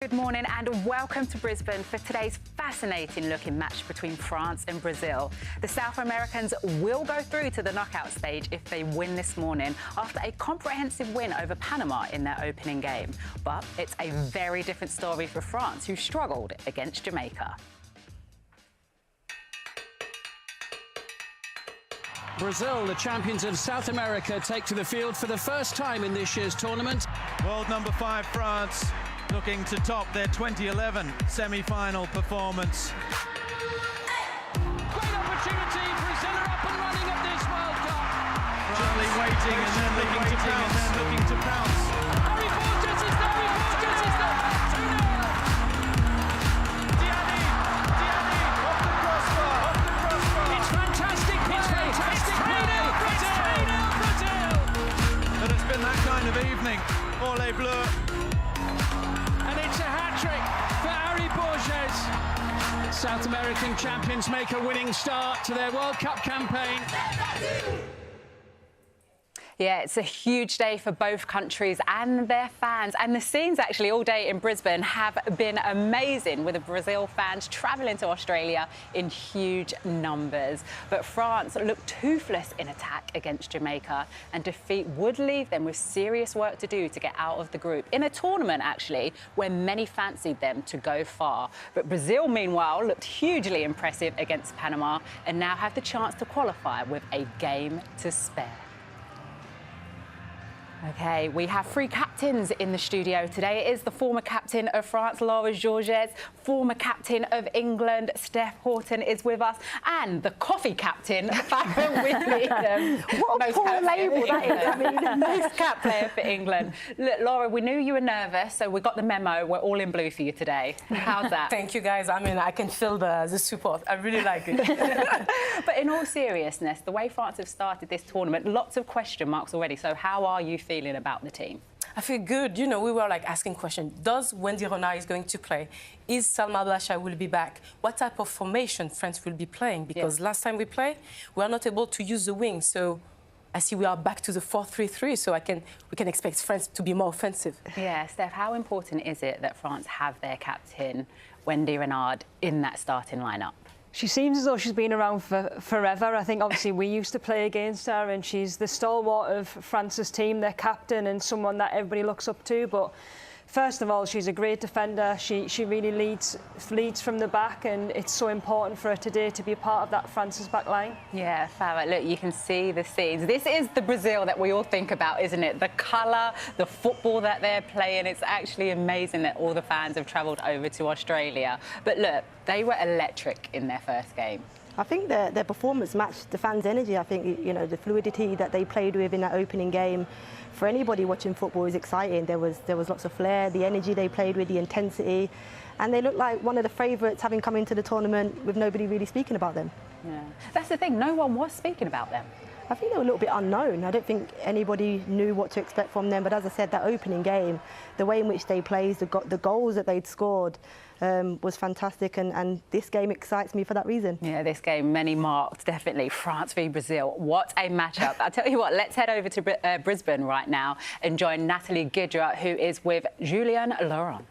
Good morning and welcome to Brisbane for today's fascinating-looking match between France and Brazil. The South Americans will go through to the knockout stage if they win this morning after a comprehensive win over Panama in their opening game. But it's a very different story for France, who struggled against Jamaica. Brazil, the champions of South America, take to the field for the first time in this year's tournament. World number 5 France looking to top their 2011 semi-final performance. Great opportunity, Brazil are up and running at this World Cup. Gently waiting and then looking to pounce. Harry Borges is there, Borges is there. 2-0. Diani, off the crossbar. It's fantastic play. It's 3-0 Brazil. But it's been that kind of evening for Les Bleus. And it's a hat-trick for Harry Borges. South American champions make a winning start to their World Cup campaign. Yeah, it's a huge day for both countries and their fans. And the scenes actually all day in Brisbane have been amazing, with the Brazil fans travelling to Australia in huge numbers. But France looked toothless in attack against Jamaica, and defeat would leave them with serious work to do to get out of the group, in a tournament actually where many fancied them to go far. But Brazil, meanwhile, looked hugely impressive against Panama and now have the chance to qualify with a game to spare. OK, we have 3 captains in the studio today. It is the former captain of France, 𝓳𝓸𝓷𝓲𝓷𝓰, former captain of England, Steph Houghton, is with us, and the coffee captain, Farah Whitley. What a poor label that is. I mean, most cap player for England. Look, Laura, we knew you were nervous, so we got the memo. We're all in blue for you today. How's that? Thank you, guys. I mean, I can feel the support. I really like it. But in all seriousness, the way France have started this tournament, lots of question marks already. So how are you feeling about the team? I feel good. You know, we were like asking questions. Does 𝓳𝓸𝓲𝓷𝓲𝓷𝓰 is going to play? Is 𝓳𝓸𝓲𝓷𝓲𝓷𝓰 will be back? What type of formation France will be playing? Because last time we played, we are not able to use the wing. So I see we are back to the 4-3-3. So we can expect France to be more offensive. Yeah, Steph, how important is it that France have their captain, 𝓳𝓸𝓷𝓲𝓷𝓲𝓷, in that starting lineup? She seems as though she's been around for forever. I think obviously we used to play against her, and she's the stalwart of France's team, their captain, and someone that everybody looks up to. But first of all, she's a great defender. She really leads from the back, and it's so important for her today to be a part of that France's back line. Yeah, Farah, look, you can see the scenes. This is the Brazil that we all think about, isn't it? The colour, the football that they're playing. It's actually amazing that all the fans have travelled over to Australia. But look, they were electric in their first game. I think their performance matched the fans' energy. I think, you know, the fluidity that they played with in that opening game, for anybody watching football, is exciting. There was lots of flair, the energy they played with, the intensity, and they looked like one of the favourites, having come into the tournament with nobody really speaking about them. Yeah, that's the thing. No one was speaking about them. I think they were a little bit unknown. I don't think anybody knew what to expect from them. But as I said, that opening game, the way in which they played, the goals that they'd scored was fantastic. And this game excites me for that reason. Yeah, this game, many marked, definitely. France v Brazil. What a matchup. I'll tell you what, let's head over to Brisbane right now and join 𝓳𝓸𝓷𝓲𝓷𝓲𝓷𝓰, who is with Julien Laurent.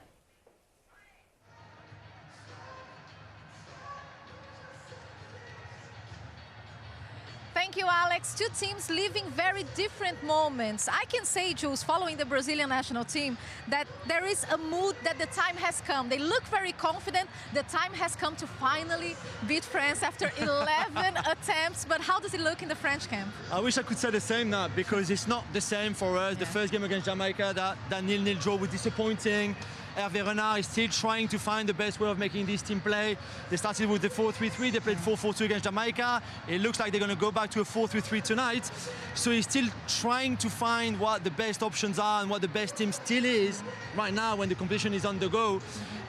Thank you, Alex. Two teams living very different moments. I can say, Jules, following the Brazilian national team, that there is a mood that the time has come. They look very confident. The time has come to finally beat France after 11 attempts. But how does it look in the French camp? I wish I could say the same now, because it's not the same for us. The first game against Jamaica, that 0-0 draw was disappointing. 𝓳𝓸𝓷𝓷𝓷𝓷 is still trying to find the best way of making this team play. They started with the 4-3-3, they played 4-4-2 against Jamaica. It looks like they're going to go back to a 4-3-3 tonight. So he's still trying to find what the best options are and what the best team still is right now when the competition is on the go.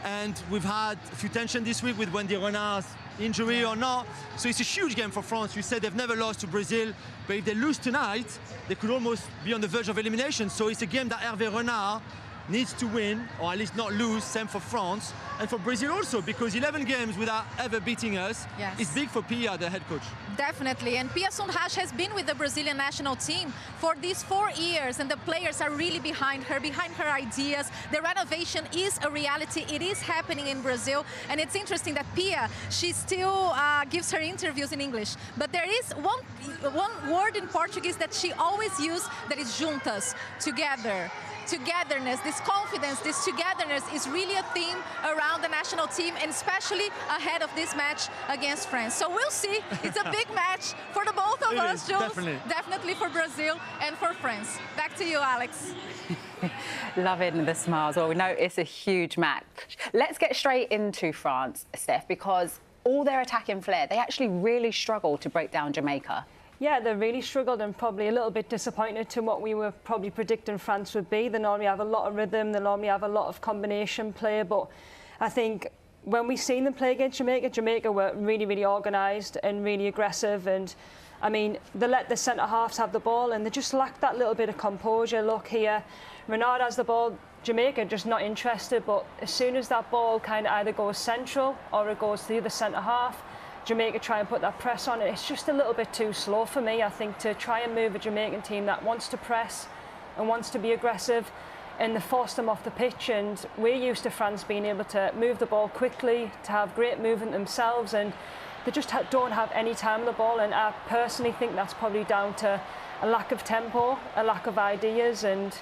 And we've had a few tension this week with 𝓳𝓸𝓷𝓷𝓷𝓷's injury or not. So it's a huge game for France. You said they've never lost to Brazil, but if they lose tonight, they could almost be on the verge of elimination. So it's a game that 𝓳𝓸𝓷𝓷𝓷𝓷 needs to win, or at least not lose. Same for France. and for Brazil also, because 11 games without ever beating us is big for Pia, the head coach. Definitely, and 𝓣𝓱𝓪𝓷 has been with the Brazilian national team for these 4 years, and the players are really behind her ideas. The renovation is a reality. It is happening in Brazil, and it's interesting that Pia, she still gives her interviews in English, but there is one word in Portuguese that she always uses, that is juntas, together. Togetherness, this confidence, this togetherness is really a theme around the national team, and especially ahead of this match against France. So we'll see. It's a big match for the both of us, Jules. Definitely for Brazil and for France. Back to you, Alex. Loving the smiles. Well, we know it's a huge match. Let's get straight into France, Steph, because all their attacking flair, they actually really struggle to break down Jamaica. Yeah, they really struggled and probably a little bit disappointed to what we were probably predicting France would be. They normally have a lot of rhythm, they normally have a lot of combination play, but I think when we seen them play against Jamaica were really, really organised and really aggressive, and I mean, they let the centre-halves have the ball and they just lacked that little bit of composure. Look here, Renard has the ball, Jamaica just not interested, but as soon as that ball kind of either goes central or it goes to the other centre-half, Jamaica try and put that press on it. It's just a little bit too slow for me, I think, to try and move a Jamaican team that wants to press and wants to be aggressive, and they forced them off the pitch. And we're used to France being able to move the ball quickly, to have great movement themselves, and they just don't have any time on the ball. And I personally think that's probably down to a lack of tempo, a lack of ideas and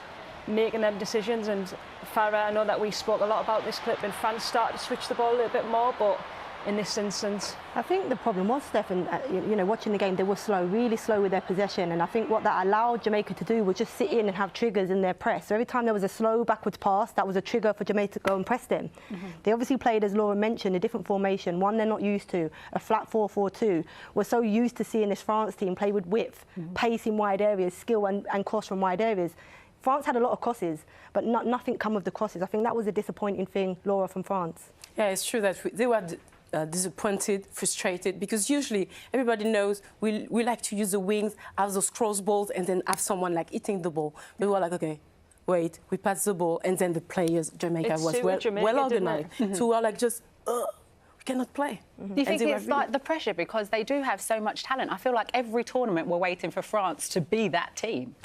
making them decisions. And Farah, I know that we spoke a lot about this clip, and France started to switch the ball a little bit more, but in this instance, I think the problem was, Stefan, you know, watching the game, they were slow, really slow with their possession, and I think what that allowed Jamaica to do was just sit in and have triggers in their press. So every time there was a slow backwards pass, that was a trigger for Jamaica to go and press them. They obviously played, as Laura mentioned, a different formation, one they're not used to, a flat 4-4-2. We're so used to seeing this France team play with width, pace in wide areas, skill and cross from wide areas. France had a lot of crosses, but nothing come of the crosses. I think that was a disappointing thing, Laura, from France. Yeah, it's true that they were disappointed, frustrated, because usually everybody knows we like to use the wings, have those cross balls, and then have someone like eating the ball. We were like, okay, wait, we pass the ball, and then the players, Jamaica was well organized. So we were like, just, we cannot play. Do you think it's like the pressure, because they do have so much talent? I feel like every tournament we're waiting for France to be that team.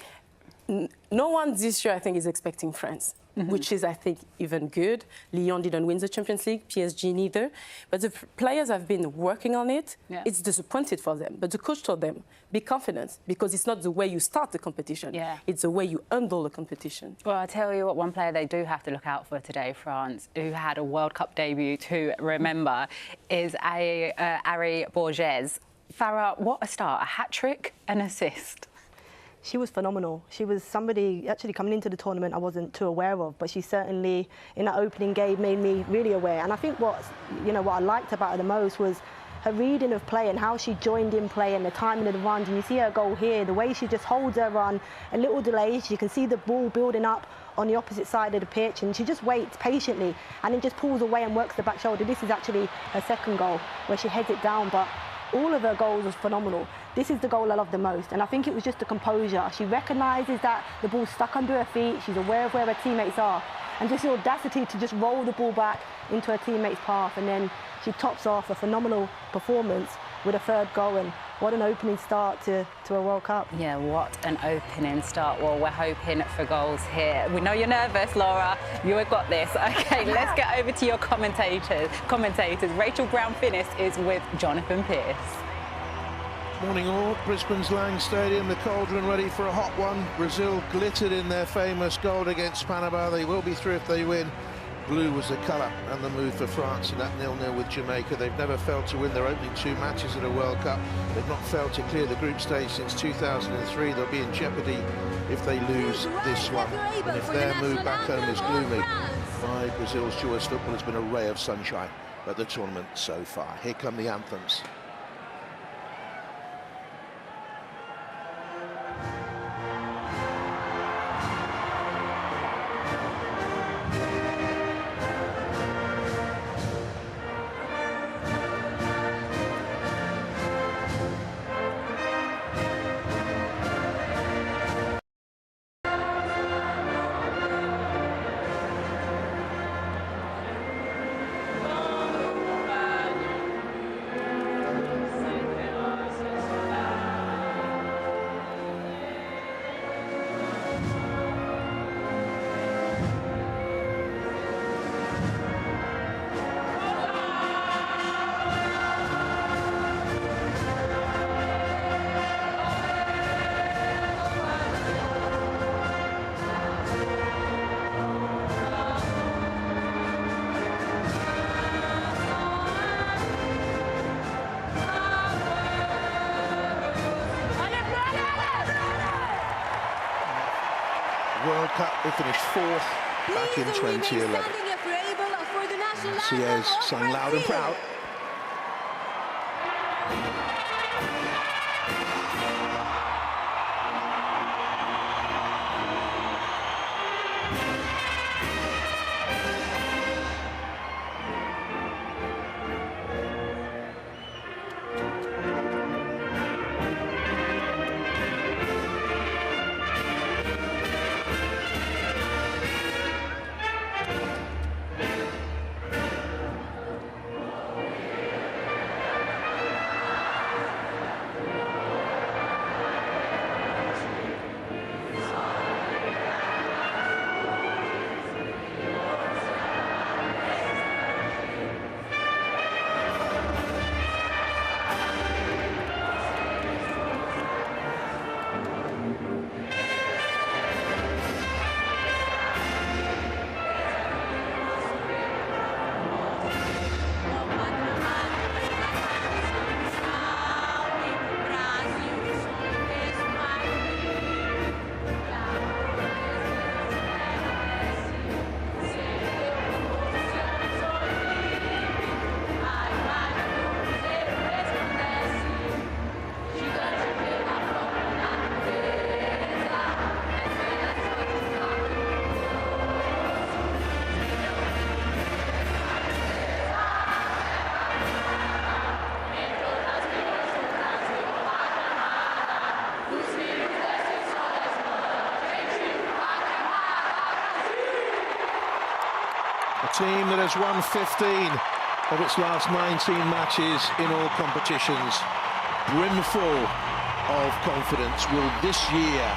No one this year, I think, is expecting France, which is, I think, even good. Lyon didn't win the Champions League, PSG neither. But the players have been working on it. Yeah. It's disappointed for them. But the coach told them, be confident, because it's not the way you start the competition. Yeah. It's the way you handle the competition. Well, I'll tell you what, one player they do have to look out for today, France, who had a World Cup debut, to remember, is 𝓳𝓸𝓷𝓲𝓷𝓰. Farah, what a start, a hat-trick, an assist. She was phenomenal. She was somebody actually coming into the tournament I wasn't too aware of, but she certainly, in that opening game, made me really aware. And I think what I liked about her the most was her reading of play and how she joined in play and the timing of the runs. And you see her goal here, the way she just holds her run, a little delay. You can see the ball building up on the opposite side of the pitch, and she just waits patiently and then just pulls away and works the back shoulder. This is actually her second goal, where she heads it down, but all of her goals was phenomenal. This is the goal I love the most, and I think it was just the composure. She recognises that the ball's stuck under her feet, she's aware of where her teammates are, and just the audacity to just roll the ball back into her teammates' path, and then she tops off a phenomenal performance with a third goal. And what an opening start to a World Cup. Yeah, what an opening start. Well, we're hoping for goals here. We know you're nervous, Laura. You have got this. OK, let's get over to your commentators. Rachel Brown-Finnis is with Jonathan Pearce. Morning all. Brisbane's Lang Stadium, the cauldron ready for a hot one. Brazil glittered in their famous goal against Panama. They will be through if they win. Blue was the colour and the mood for France in that 0-0 with Jamaica. They've never failed to win their opening 2 matches at a World Cup. They've not failed to clear the group stage since 2003. They'll be in jeopardy if they lose this one. And if their mood back home is gloomy, why Brazil's joyous football has been a ray of sunshine at the tournament so far. Here come the anthems. World Cup. They finished 4th back in 2011. She has sung loud and proud. A team that has won 15 of its last 19 matches in all competitions. Brimful of confidence. Will this year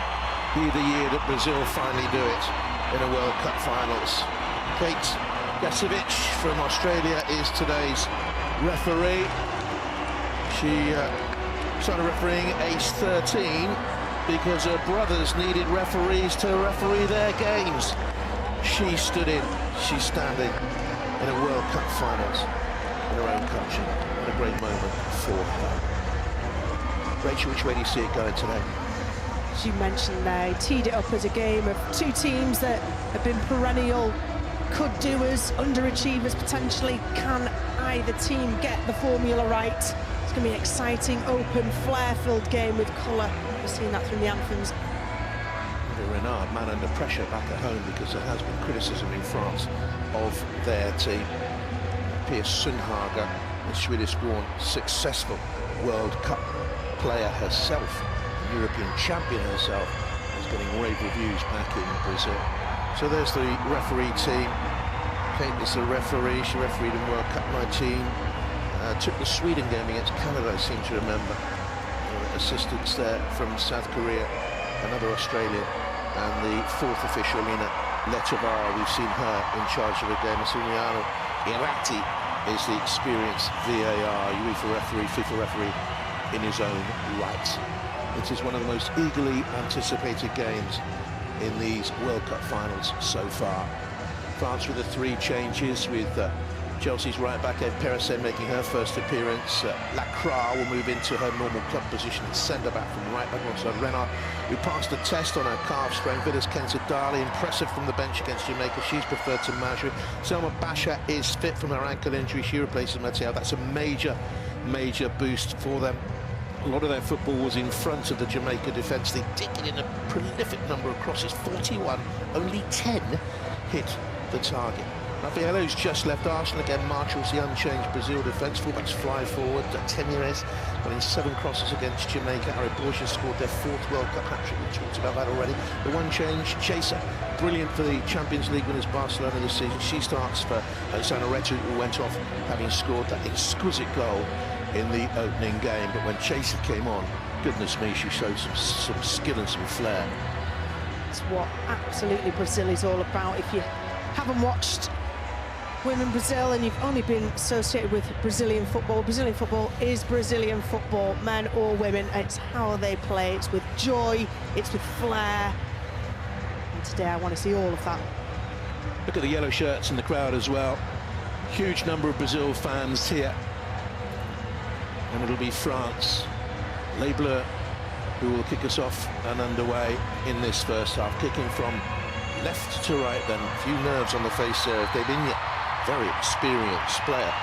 be the year that Brazil finally do it in a World Cup finals? 𝓳𝓸𝓲𝓷𝓲𝓷𝓰 from Australia is today's referee. She started refereeing age 13 because her brothers needed referees to referee their games. She stood in, she's standing in a World Cup finals in her own country. What a great moment for her. Rachel, which way do you see it going today? As you mentioned they teed it up as a game of two teams that have been perennial could-doers, underachievers potentially. Can either team get the formula right? It's going to be an exciting, open, flair-filled game with colour. We've seen that through the anthems. Renard, man under pressure back at home because there has been criticism in France of their team. 𝓣𝓱𝓪𝓷𝓲𝓷𝓰, the Swedish-born successful World Cup player herself, European champion herself, is getting rave reviews back in Brazil. So there's the referee team. Kate is the referee. She refereed in World Cup 19. Took the Sweden game against Canada, I seem to remember. Assistance there from South Korea, another Australian, and the 4th official, 𝓳𝓸𝓲𝓷𝓲𝓷𝓰. We've seen her in charge of the game. 𝓳𝓸𝓲𝓷𝓲𝓷𝓰 is the experienced VAR, UEFA referee, FIFA referee in his own right. It is one of the most eagerly anticipated games in these World Cup finals so far. France with the 3 changes, with Chelsea's right-back Ed Pereset making her first appearance. 𝓳𝓸𝓲𝓷𝓲𝓷𝓲𝓬 will move into her normal club position, centre-back from right-back alongside Renard, who passed the test on her calf strain. 𝓳𝓸𝓲𝓷𝓲𝓷𝓰, impressive from the bench against Jamaica. She's preferred to Mayri. 𝓳𝓸𝓲𝓷𝓲𝓷𝓰 is fit from her ankle injury. She replaces Mateo. That's a major boost for them. A lot of their football was in front of the Jamaica defence. They did get in a prolific number of crosses, 41, only 10 hit the target. Rafaelo's just left Arsenal again. Marshall's the unchanged Brazil defence. Fullbacks fly forward. Temeres winning 7 crosses against Jamaica. 𝓳𝓸𝓲𝓷𝓲𝓷𝓰 scored their 4th World Cup hat-trick. We talked about that already. The one change, Chaser, brilliant for the Champions League winners Barcelona this season. She starts for 𝓳𝓸𝓲𝓷𝓲𝓷𝓰, who went off having scored that exquisite goal in the opening game. But when Chaser came on, goodness me, she showed some skill and some flair. It's what absolutely Brazil is all about. If you haven't watched Women Brazil and you've only been associated with Brazilian football is Brazilian football, men or women. It's how they play, it's with joy, it's with flair. And today I want to see all of that. Look at the yellow shirts in the crowd as well. Huge number of Brazil fans here. And it'll be France, Les Bleus, who will kick us off and underway in this first half, kicking from left to right then, a few nerves on the face there of 𝓤𝓸𝓲𝓷𝓲𝓷𝓰, very experienced player.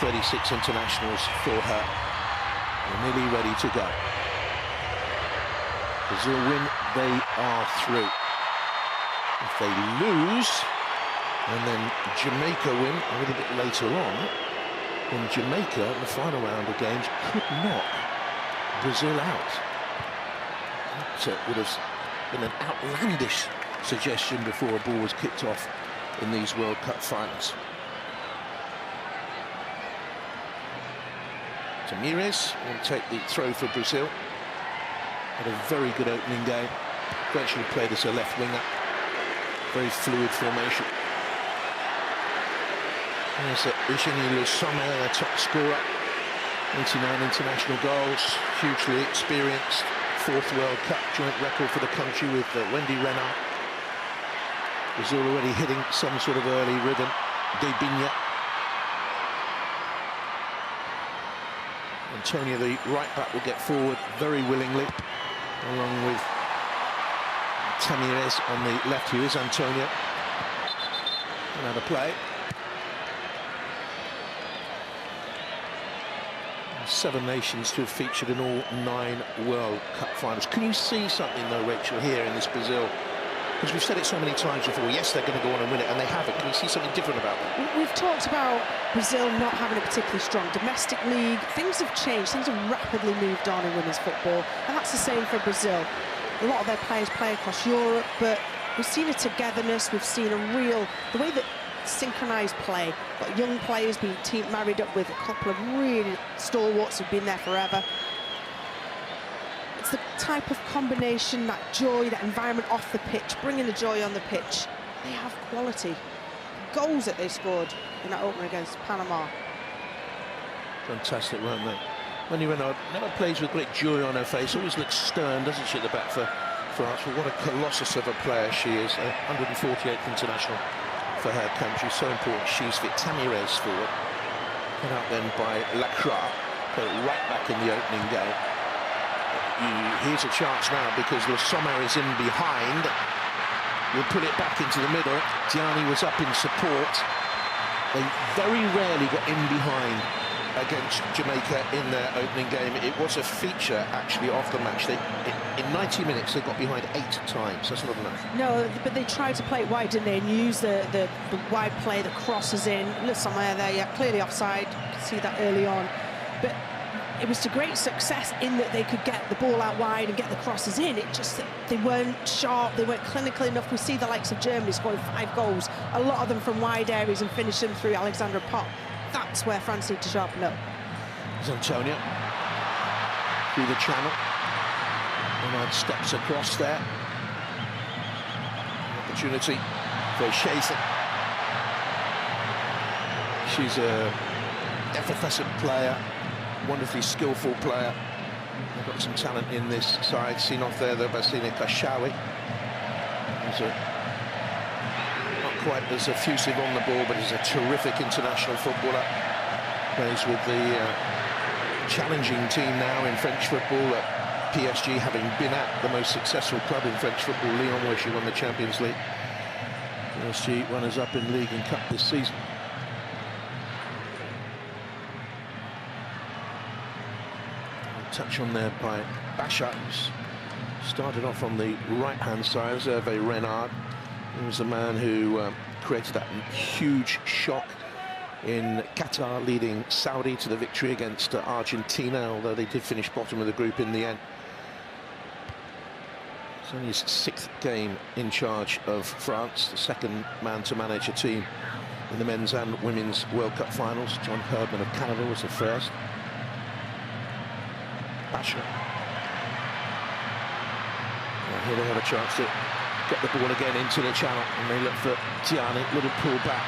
136 internationals for her. They're nearly ready to go. Brazil win, they are through. If they lose, and then Jamaica win a little bit later on, then Jamaica in the final round of games could knock Brazil out. That would have been an outlandish suggestion before a ball was kicked off in these World Cup finals. Tamires will take the throw for Brazil. Had a very good opening game. Eventually played as a left winger. Very fluid formation. There's 𝓳𝓸𝓲𝓷𝓲𝓷𝓰, their top scorer. 89 international goals, hugely experienced. 4th World Cup joint record for the country with 𝓤𝓸𝓲𝓷𝓲𝓷𝓰. Brazil already hitting some sort of early rhythm. 𝓤𝓸𝓲𝓷𝓲𝓷𝓰. Antonio, the right back, will get forward very willingly, along with Tamires on the left. Here is Antonio. Another play. 7 nations to have featured in all 9 World Cup finals. Can you see something, though, Rachel, here in this Brazil? Because we've said it so many times before, yes, they're going to go on and win it, and they haven't. Can you see something different about that? We've talked about Brazil not having a particularly strong domestic league. Things have changed. Things have rapidly moved on in women's football, and that's the same for Brazil. A lot of their players play across Europe, but we've seen a togetherness. We've seen the way that synchronised play. Got young players being married up with a couple of really stalwarts who've been there forever. It's the type of combination, that joy, that environment off the pitch, bringing the joy on the pitch. They have quality. The goals that they scored in that opener against Panama. Fantastic, weren't they? 𝓤𝓸𝓲𝓷𝓲𝓷𝓰 never plays with great joy on her face, always looks stern, doesn't she, at the back for France? But what a colossus of a player she is. 148th international for her country, so important she's fit. Tamires forward, put out then by 𝓤𝓸𝓲𝓷𝓲𝓷𝓰, put it right back in the opening game. Here's a chance now because 𝓳𝓸𝓲𝓷𝓲𝓷𝓰 is in behind. We'll put it back into the middle. 𝓤𝓸𝓲𝓷𝓲𝓷𝓰 was up in support. They very rarely got in behind against Jamaica in their opening game. It was a feature, actually, of the match. In 90 minutes, they got behind 8 times. That's not enough. No, but they tried to play it wide, didn't they, and use the wide play, the crosses in. 𝓳𝓸𝓲𝓷𝓲𝓷𝓰 there, yeah, clearly offside. You can see that early on. But it was to great success in that they could get the ball out wide and get the crosses in. It just, they weren't sharp, they weren't clinical enough. We see the likes of Germany scoring 5 goals, a lot of them from wide areas, and finish them through Alexandra Popp. That's where France need to sharpen up. There's Antonio through the channel. Bernard steps across there. Opportunity for 𝓲𝓸𝓲𝓷𝓲𝓷𝓰. She's a effervescent player, wonderfully skillful player. They've got some talent in this side. Seen off there, though, by 𝓤𝓸𝓲𝓲𝓷𝓲𝓷𝓰. Not quite as effusive on the ball, but he's a terrific international footballer. Plays with the challenging team now in French football at PSG, having been at the most successful club in French football, Lyon, where she won the Champions League. PSG runners-up in League and Cup this season. Touch on there by 𝓤𝓸𝓲𝓷𝓲𝓷𝓰, who's started off on the right-hand side. Hervé Renard, he was the man who created that huge shock in Qatar, leading Saudi to the victory against Argentina, although they did finish bottom of the group in the end. It's only his 6th game in charge of France, the 2nd man to manage a team in the men's and women's World Cup finals. John Herdman of Canada was the first. 𝓤𝓸𝓲𝓷𝓲𝓷𝓰. Here they have a chance to get the ball again into the channel, and they look for 𝓤𝓸𝓲𝓷𝓲𝓷𝓰. Little pull back.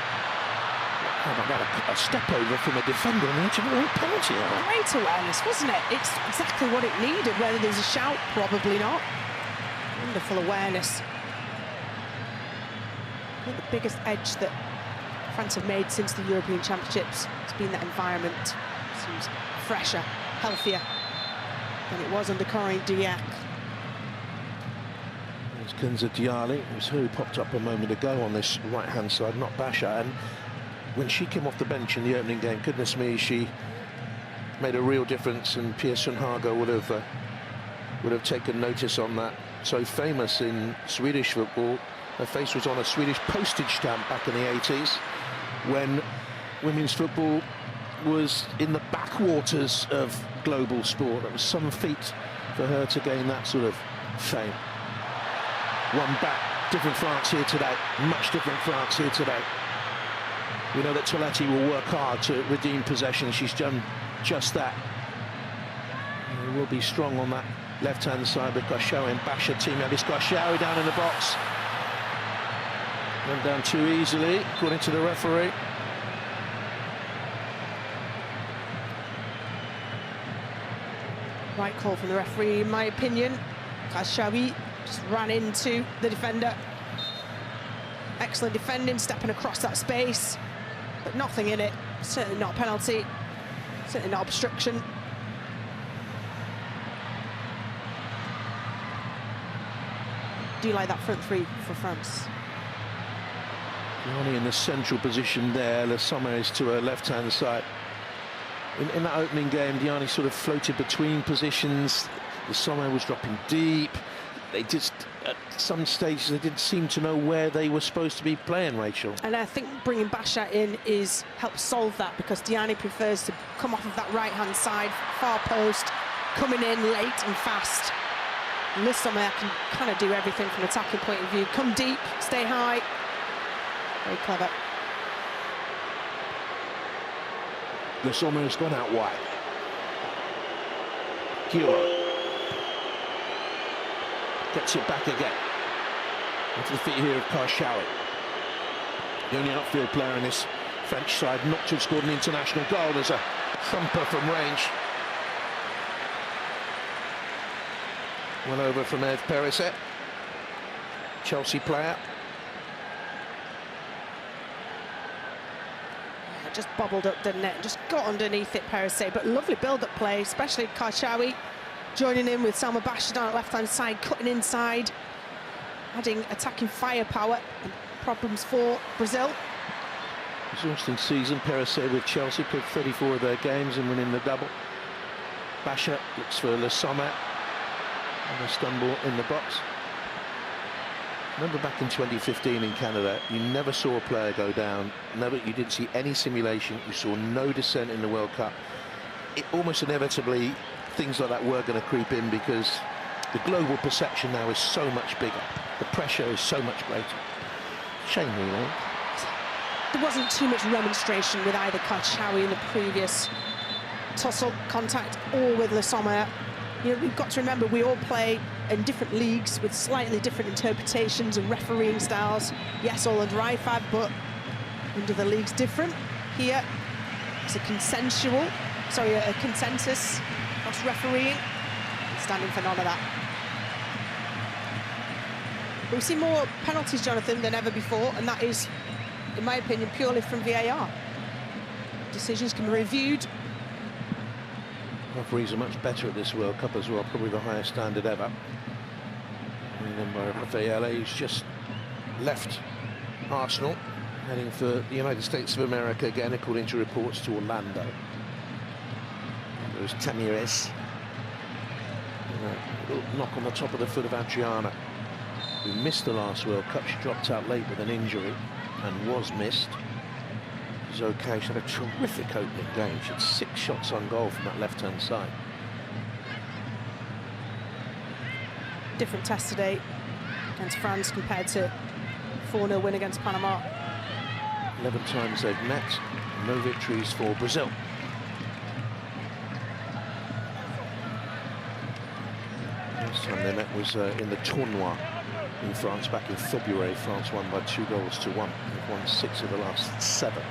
How about that? A step over from a defender on the edge of a penalty area. Great awareness, wasn't it? It's exactly what it needed. Whether there's a shout, probably not. Wonderful awareness. I think the biggest edge that France have made since the European Championships has been that environment. Seems fresher, healthier than it was under Corinne Diacre. There's 𝓳𝓸𝓲𝓷𝓲𝓷𝓰. It was her who popped up a moment ago on this right-hand side, not 𝓣𝓱𝓪𝓷𝓴. And when she came off the bench in the opening game, goodness me, she made a real difference, and 𝓳𝓱𝓪𝓷𝓲𝓷𝓲𝓷𝓰 would have taken notice on that. So famous in Swedish football. Her face was on a Swedish postage stamp back in the 80s, when women's football was in the backwaters of global sport. It was some feat for her to gain that sort of fame. One back, different France here today, much different France here today. We know that 𝓳𝓸𝓲𝓷𝓲𝓷𝓰 will work hard to redeem possession. She's done just that. It will be strong on that left-hand side with 𝓳𝓱𝓪𝓷𝓲𝓷𝓰 and Basia team. Now this 𝓳𝓱𝓪𝓷𝓲𝓷𝓲𝓷 down in the box. Went down too easily, according to the referee. Right call from the referee, in my opinion. 𝓳𝓱𝓪𝓷𝓲𝓷𝓲𝓷 just ran into the defender. Excellent defending, stepping across that space, but nothing in it. Certainly not a penalty, certainly not obstruction. Do you like that front three for France? Diani in the central position there. 𝓳𝓸𝓲𝓷𝓲𝓷 is to her left-hand side. In that opening game, Diani sort of floated between positions. 𝓳𝓸𝓲𝓷𝓲𝓷 was dropping deep. They just, at some stages, they didn't seem to know where they were supposed to be playing, Rachel. And I think bringing Basia in helps solve that, because Diani prefers to come off of that right-hand side, far post, coming in late and fast. And 𝓳𝓸𝓲𝓷𝓲𝓷 can kind of do everything from an attacking point of view. Come deep, stay high. Very clever. 𝓳𝓸𝓲𝓷𝓲𝓷's gone out wide. Guillaume gets it back again. Onto the feet here of 𝓳𝓱𝓪𝓷𝓲𝓷. The only outfield player in this French side not to have scored an international goal. There's a thumper from range. Well over from 𝓳𝓸𝓲𝓷𝓲𝓷𝓰, Chelsea player. Just bobbled up the net, just got underneath it, 𝓳𝓸𝓷𝓲𝓷, but lovely build-up play, especially 𝓳𝓱𝓪𝓷𝓲𝓷 joining in with Salma Basia down at left-hand side, cutting inside, adding attacking firepower and problems for Brazil. Exhausting season, 𝓳𝓸𝓷𝓲𝓷 with Chelsea, played 34 of their games and winning the double. Basia looks for 𝓳𝓸𝓲𝓷𝓲𝓷 and a stumble in the box. Remember back in 2015 in Canada, you never saw a player go down, you didn't see any simulation, you saw no dissent in the World Cup. Almost inevitably, things like that were going to creep in, because the global perception now is so much bigger. The pressure is so much greater. Shame, really. There wasn't too much remonstration with either 𝓳𝓱𝓪𝓷𝓲𝓷 in the previous tussle contact or with 𝓳𝓸𝓲𝓷𝓲𝓷. You know, we've got to remember we all play in different leagues with slightly different interpretations and refereeing styles. Yes, all under IFAB, but under the league's different. Here, it's a consensus across refereeing, standing for none of that. But we see more penalties, Jonathan, than ever before, and that is, in my opinion, purely from VAR. Decisions can be reviewed. Referees are much better at this World Cup as well, probably the highest standard ever. And then by Rafaela, who's just left Arsenal, heading for the United States of America again, according to reports, to Orlando. There's Tamires. A little knock on the top of the foot of Adriana, who missed the last World Cup. She dropped out late with an injury and was missed. She's okay. She had a terrific opening game. She had 6 shots on goal from that left-hand side. Different test today against France compared to 4-0 win against Panama. 11 times they've met, no victories for Brazil. Last time they met was in the tournoi in France back in February. France won by 2-1. They've won 6 of the last 7.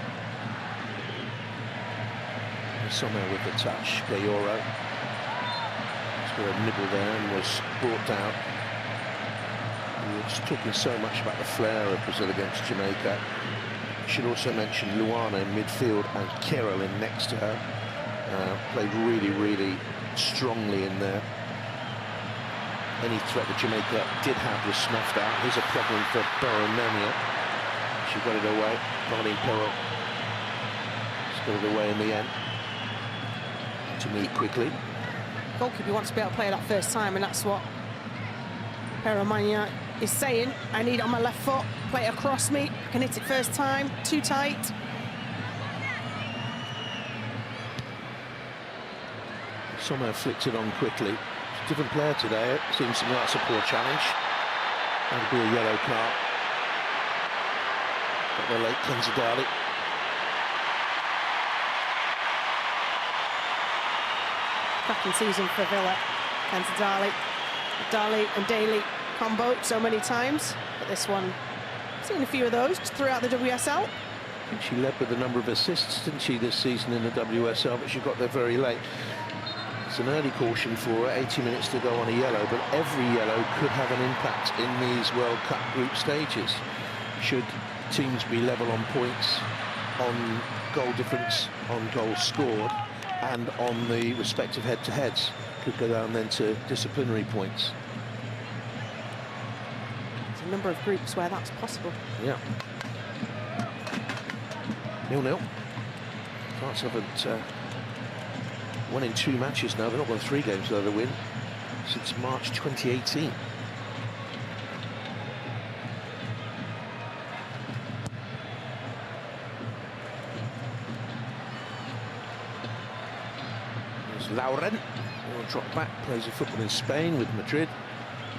Somewhere with the touch, 𝓳𝓸𝓲𝓷𝓲𝓷. He's got a nibble there and was brought down. We were just talking so much about the flair of Brazil against Jamaica. Should also mention Luana in midfield and Carolyn next to her. Played really, really strongly in there. any threat that Jamaica did have was snuffed out. Here's a problem for Ɓaramania. She got it away. Marlene Perrault just got it away in the end to move quickly. Goalkeeper wants to be able to play that first time, and that's what Ɓaramania is saying. I need it on my left foot, play it across me, I can hit it first time, too tight. Somehow flicked it on quickly. It's a different player today. It seems to me that's a poor challenge. That'll be a yellow card. Got the late 𝓳𝓸𝓷𝓲𝓷𝓰. Cracking season for Villa. 𝓳𝓸𝓷𝓲𝓷𝓰. Daly and Daly combo so many times, but this one, seen a few of those throughout the WSL. I think she led with a number of assists, didn't she, this season in the WSL, but she got there very late. It's an early caution for her, 80 minutes to go on a yellow, but every yellow could have an impact in these World Cup group stages. Should teams be level on points, on goal difference, on goals scored, and on the respective head-to-heads, could go down then to disciplinary points. There's a number of groups where that's possible. Yeah. 0-0. France haven't won in 2 matches now. They've not won 3 games without a win since March 2018. There's Lauren. Will drop back, plays a football in Spain with Madrid.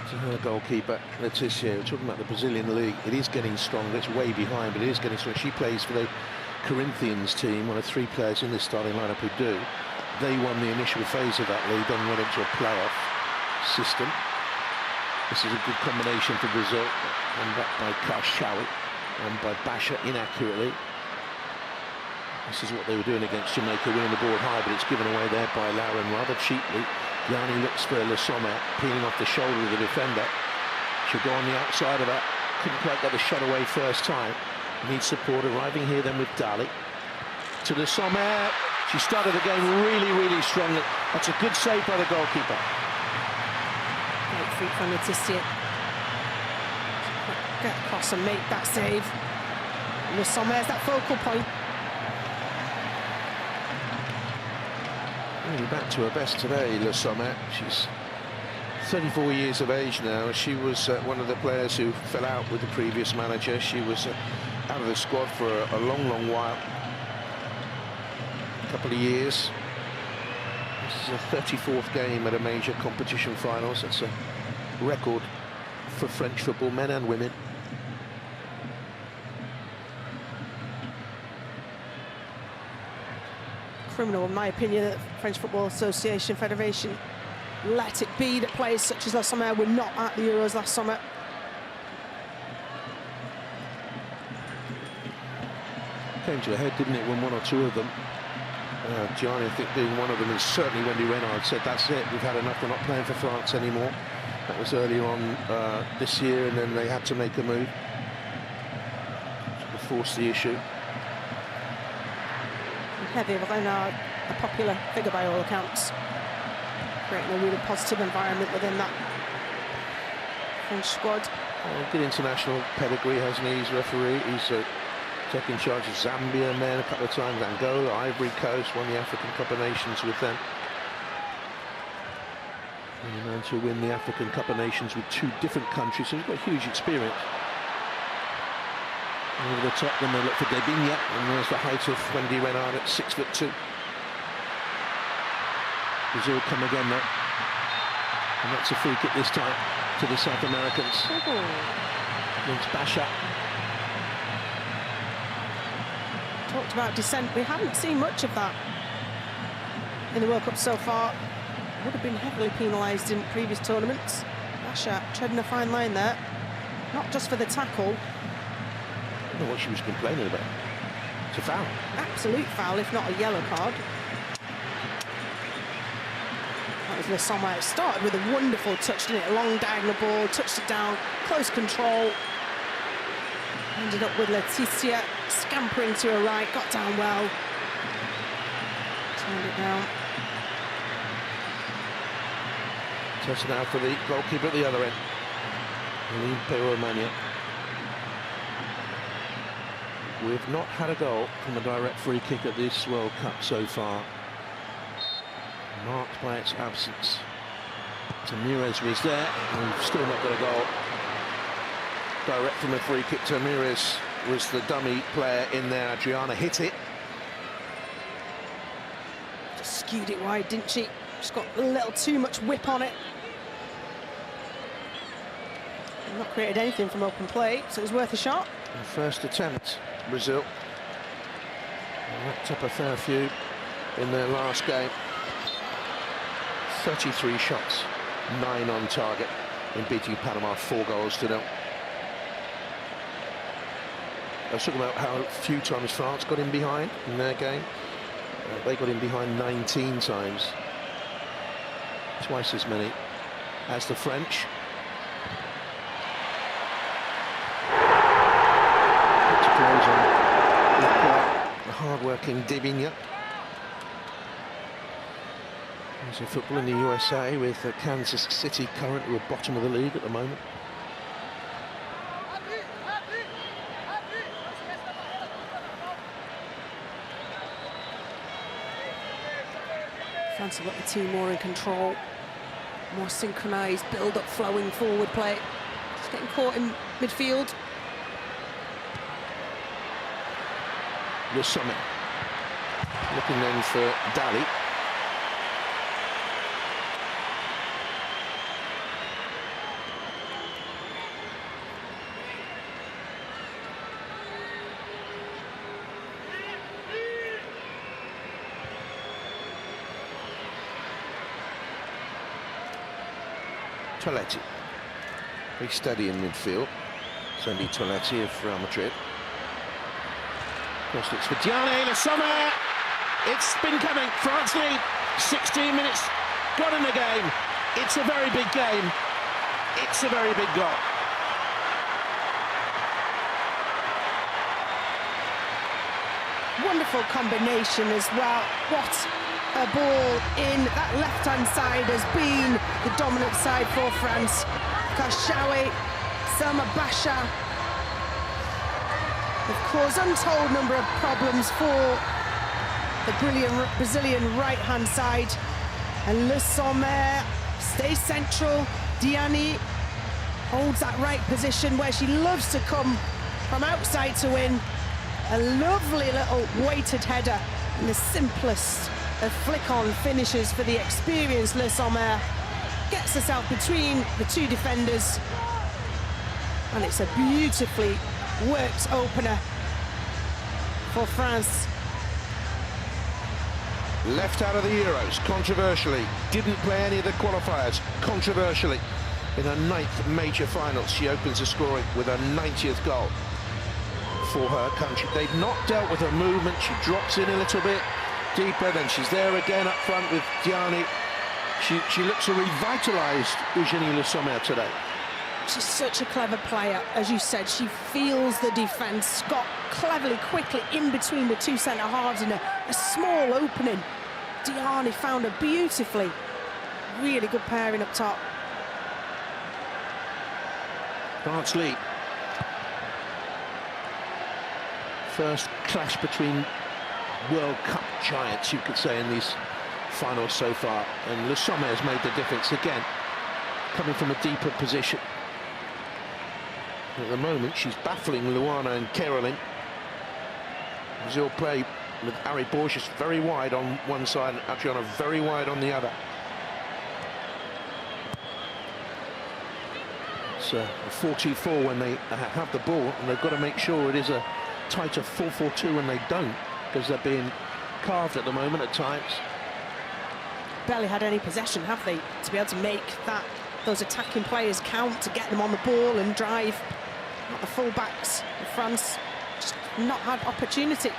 To her goalkeeper, 𝓳𝓸𝓲𝓷𝓲𝓷𝓰. We're talking about the Brazilian league. It is getting stronger. It's way behind, but it is getting stronger. She plays for the Corinthians team, one of 3 players in this starting lineup who do. They won the initial phase of that league, then went into a playoff system. This is a good combination for Brazil, and back by 𝓣𝓱𝓪𝓷𝓲𝓷𝓲𝓷 and by 𝓣𝓱𝓪𝓷𝓲𝓷𝓷 inaccurately. This is what they were doing against Jamaica, winning the ball high, but it's given away there by Lauren rather cheaply. Gianni looks for 𝓳𝓱𝓪𝓷𝓲𝓷𝓰, peeling off the shoulder of the defender. She'll go on the outside of her. Couldn't quite get the shot away first time. Needs support, arriving here then with Daly. To 𝓳𝓱𝓪𝓷𝓲𝓷𝓰. She started the game really, really strongly. That's a good save by the goalkeeper. Great feat from 𝓳𝓸𝓲𝓷𝓲𝓷𝓰. Get across and make that save. 𝓳𝓱𝓪𝓷𝓲𝓷𝓰's that focal point. Really back to her best today, 𝓳𝓱𝓪𝓷𝓲𝓷𝓰. She's 34 years of age now. She was one of the players who fell out with the previous manager. She was out of the squad for a long, long while. Couple of years. This is a 34th game at a major competition finals. That's a record for French football, men and women. Criminal, in my opinion, that French Football Association Federation let it be that players such as 𝓳𝓱𝓪𝓷𝓲𝓷𝓰 were not at the Euros last summer. Came to a head, didn't it, when 1 or 2 of them, Gianni, I think, being one of them, and certainly Wendy Renard said, that's it, we've had enough, we're not playing for France anymore. That was earlier on this year, and then they had to make a move to force the issue. Heavy Renard, a popular figure by all accounts, creating a really positive environment within that French squad. Good international pedigree, hasn't he? He's referee. He's taken charge of Zambia men a couple of times, Angola, Ivory Coast, won the African Cup of Nations with them. And a man to win the African Cup of Nations with 2 different countries, so he's got huge experience. Over the top, then they look for Debinha, and there's the height of Wendy Renard at 6'2". Brazil come again now, and that's a free kick this time to the South Americans. Against 𝓣𝓱𝓪𝓷𝓲𝓷𝓰. Talked about dissent. We haven't seen much of that in the World Cup so far. Would have been heavily penalised in previous tournaments. 𝓣𝓱𝓪𝓷𝓲𝓷𝓰 treading a fine line there, not just for the tackle. I don't know what she was complaining about. It's a foul. Absolute foul, if not a yellow card. That was 𝓳𝓱𝓪𝓷𝓲𝓷𝓰. It started with a wonderful touch, didn't it? A long diagonal ball, touched it down, close control. Ended up with 𝓳𝓸𝓲𝓷𝓲𝓷𝓰 scampering to her right, got down well. Turned it down. That's now for the goalkeeper at the other end. Romania. We've not had a goal from a direct free kick at this World Cup so far, marked by its absence. Tamires was there, and we've still not got a goal direct from a free kick. Tamires was the dummy player in there. Adriana hit it. Just skewed it wide, didn't she? Just got a little too much whip on it. Not created anything from open play, so it was worth a shot. And first attempt, Brazil. Racked up a fair few in their last game. 33 shots, 9 on target in beating Panama 4-0. I was talking about how few times France got in behind in their game. They got in behind 19 times. Twice as many as the French. To close on the hard-working 𝓤𝓸𝓲𝓷𝓲𝓷𝓰. There's a football in the USA with Kansas City currently bottom of the league at the moment. France have got the team more in control, more synchronised, build-up, flowing forward play. Just getting caught in midfield. 𝓳𝓸𝓲𝓷𝓲𝓷𝓰. Looking then for 𝓬𝓸𝓲𝓷𝓲𝓷𝓰. 𝓳𝓸𝓲𝓷𝓲𝓷𝓰. Very steady in midfield. Certainly 𝓳𝓸𝓲𝓷 of Real Madrid. Cross looks for 𝓤𝓸𝓲𝓷𝓲𝓷𝓰. It's been coming. France lead. 16 minutes gone in the game. It's a very big game. It's a very big goal. Wonderful combination as well. What a ball in. That left-hand side has been the dominant side for France. 𝓣𝓱𝓪𝓷𝓴𝓼, 𝓳𝓸𝓲𝓷𝓲𝓷𝓰 have caused untold number of problems for the brilliant Brazilian right-hand side. And 𝓳𝓱𝓪𝓷𝓲𝓷𝓰 stays central. Diani holds that right position where she loves to come from outside to win. A lovely little weighted header and the simplest of flick-on finishes for the experienced 𝓳𝓱𝓪𝓷𝓲𝓷𝓰. Gets herself between the two defenders, and it's a beautifully worked opener for France. Left out of the Euros, controversially. Didn't play any of the qualifiers, controversially. In her 9th major final, she opens the scoring with her 90th goal for her country. They've not dealt with her movement. She drops in a little bit deeper, then she's there again up front with Diani. She looks a revitalised Eugénie 𝓳𝓱𝓪𝓷𝓲𝓷 today. She's such a clever player, as you said. She feels the defence, got cleverly, quickly in between the two centre-halves in a small opening. Diani found her beautifully. Really good pairing up top. France lead. First clash between World Cup giants, you could say, in these finals so far. And 𝓳𝓱𝓪𝓷𝓲𝓷𝓰 has made the difference again, coming from a deeper position. At the moment, she's baffling Luana and Caroline. Brazil play with 𝓬𝓷𝓲𝓷𝓲𝓷𝓰 very wide on one side and Adriana very wide on the other. It's a 4-2-4 when they have the ball, and they've got to make sure it is a tighter 4-4-2 when they don't, because they're being carved at the moment at times. Barely had any possession, have they, to be able to make those attacking players count, to get them on the ball and drive. Not the full-backs of France, just not had opportunity.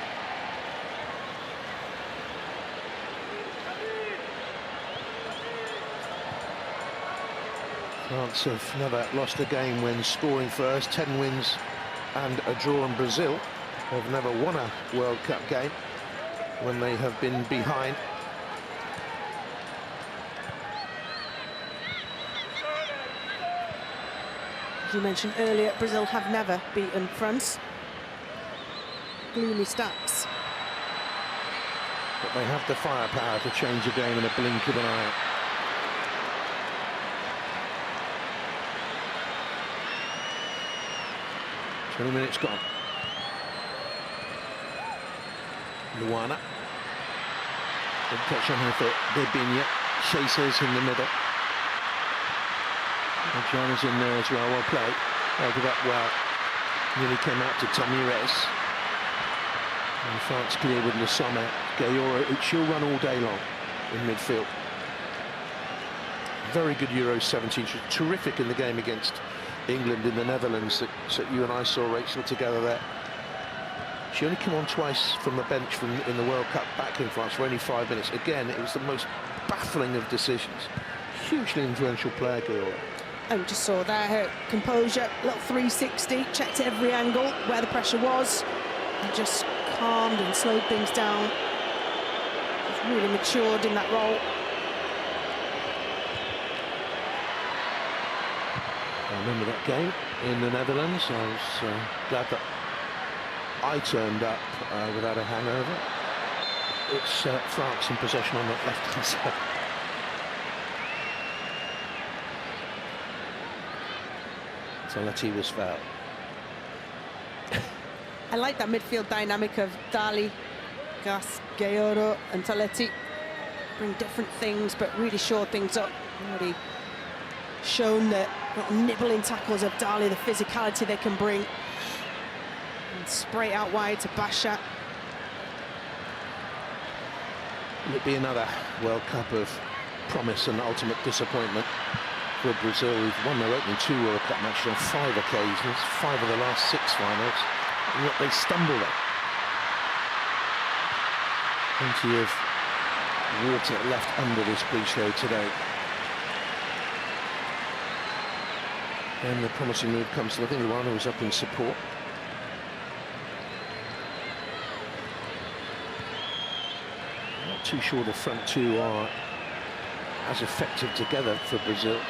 France have never lost a game when scoring first. 10 wins and a draw, in Brazil have never won a World Cup game when they have been behind. As you mentioned earlier, Brazil have never beaten France. Gloomy stats. But they have the firepower to change the game in a blink of an eye. Twenty minutes gone. Luana. Good touch on her foot. 𝓳𝓸𝓲𝓷𝓲𝓷𝓰 in the middle. John's in there as well. Well played. Held it up well. Nearly came out to 𝓳𝓸𝓲𝓷𝓲𝓷𝓰. And France clear with 𝓳𝓸𝓲𝓷𝓲𝓷𝓰. She'll run all day long in midfield. Very good Euro 17. She was terrific in the game against England in the Netherlands that you and I saw, Rachel, together there. She only came on twice from the bench in the World Cup back in France for only 5 minutes. Again, it was the most baffling of decisions. Hugely influential player, Gaiola. And just saw there her composure, little 360, checked every angle where the pressure was, and just calmed and slowed things down. She's really matured in that role. I remember that game in the Netherlands. I was glad that I turned up without a hangover. It's France in possession on that left-hand side. 𝓳𝓸𝓲𝓷𝓲𝓷𝓰 was fouled. I like that midfield dynamic of Dali, Gas, Gaiola and 𝓳𝓸𝓲𝓷𝓲𝓷𝓰. Bring different things, but really shore things up. Already shown the little nibbling tackles of Dali, the physicality they can bring. And spray out wide to 𝓣𝓱𝓪𝓷𝓴𝓼. Will it be another World Cup of promise and ultimate disappointment for Brazil, who've won their opening 2 World Cup matches on 5 occasions, 5 of the last 6 finals, and yet they stumble there. Plenty of water left under this 𝓣𝓱𝓪𝓷𝓲𝓷𝓰 today. And the promising move comes to, I think Luana was up in support. Not too sure the front two are as effective together for Brazil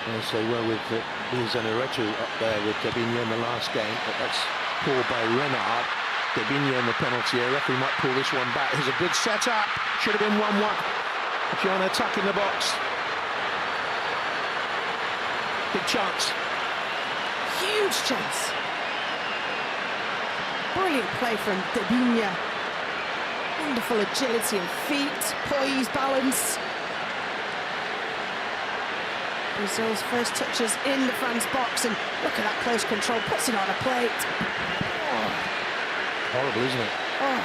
as they were with 𝓳𝓸𝓲𝓷𝓲𝓷𝓰 up there with 𝓳𝓸𝓲𝓲 in the last game. But that's poor by Renard. 𝓳𝓸𝓲 in the penalty area. Referee might pull this one back. Here's a good setup. Should have been 1-1. Gianna tuck in the box. Big chance. Huge chance. Brilliant play from 𝓳𝓸𝓲𝓲. Wonderful agility and feet, poise, balance. Brazil's first touches in the France box, and look at that close control, puts it on a plate. Oh. Horrible, isn't it? Oh,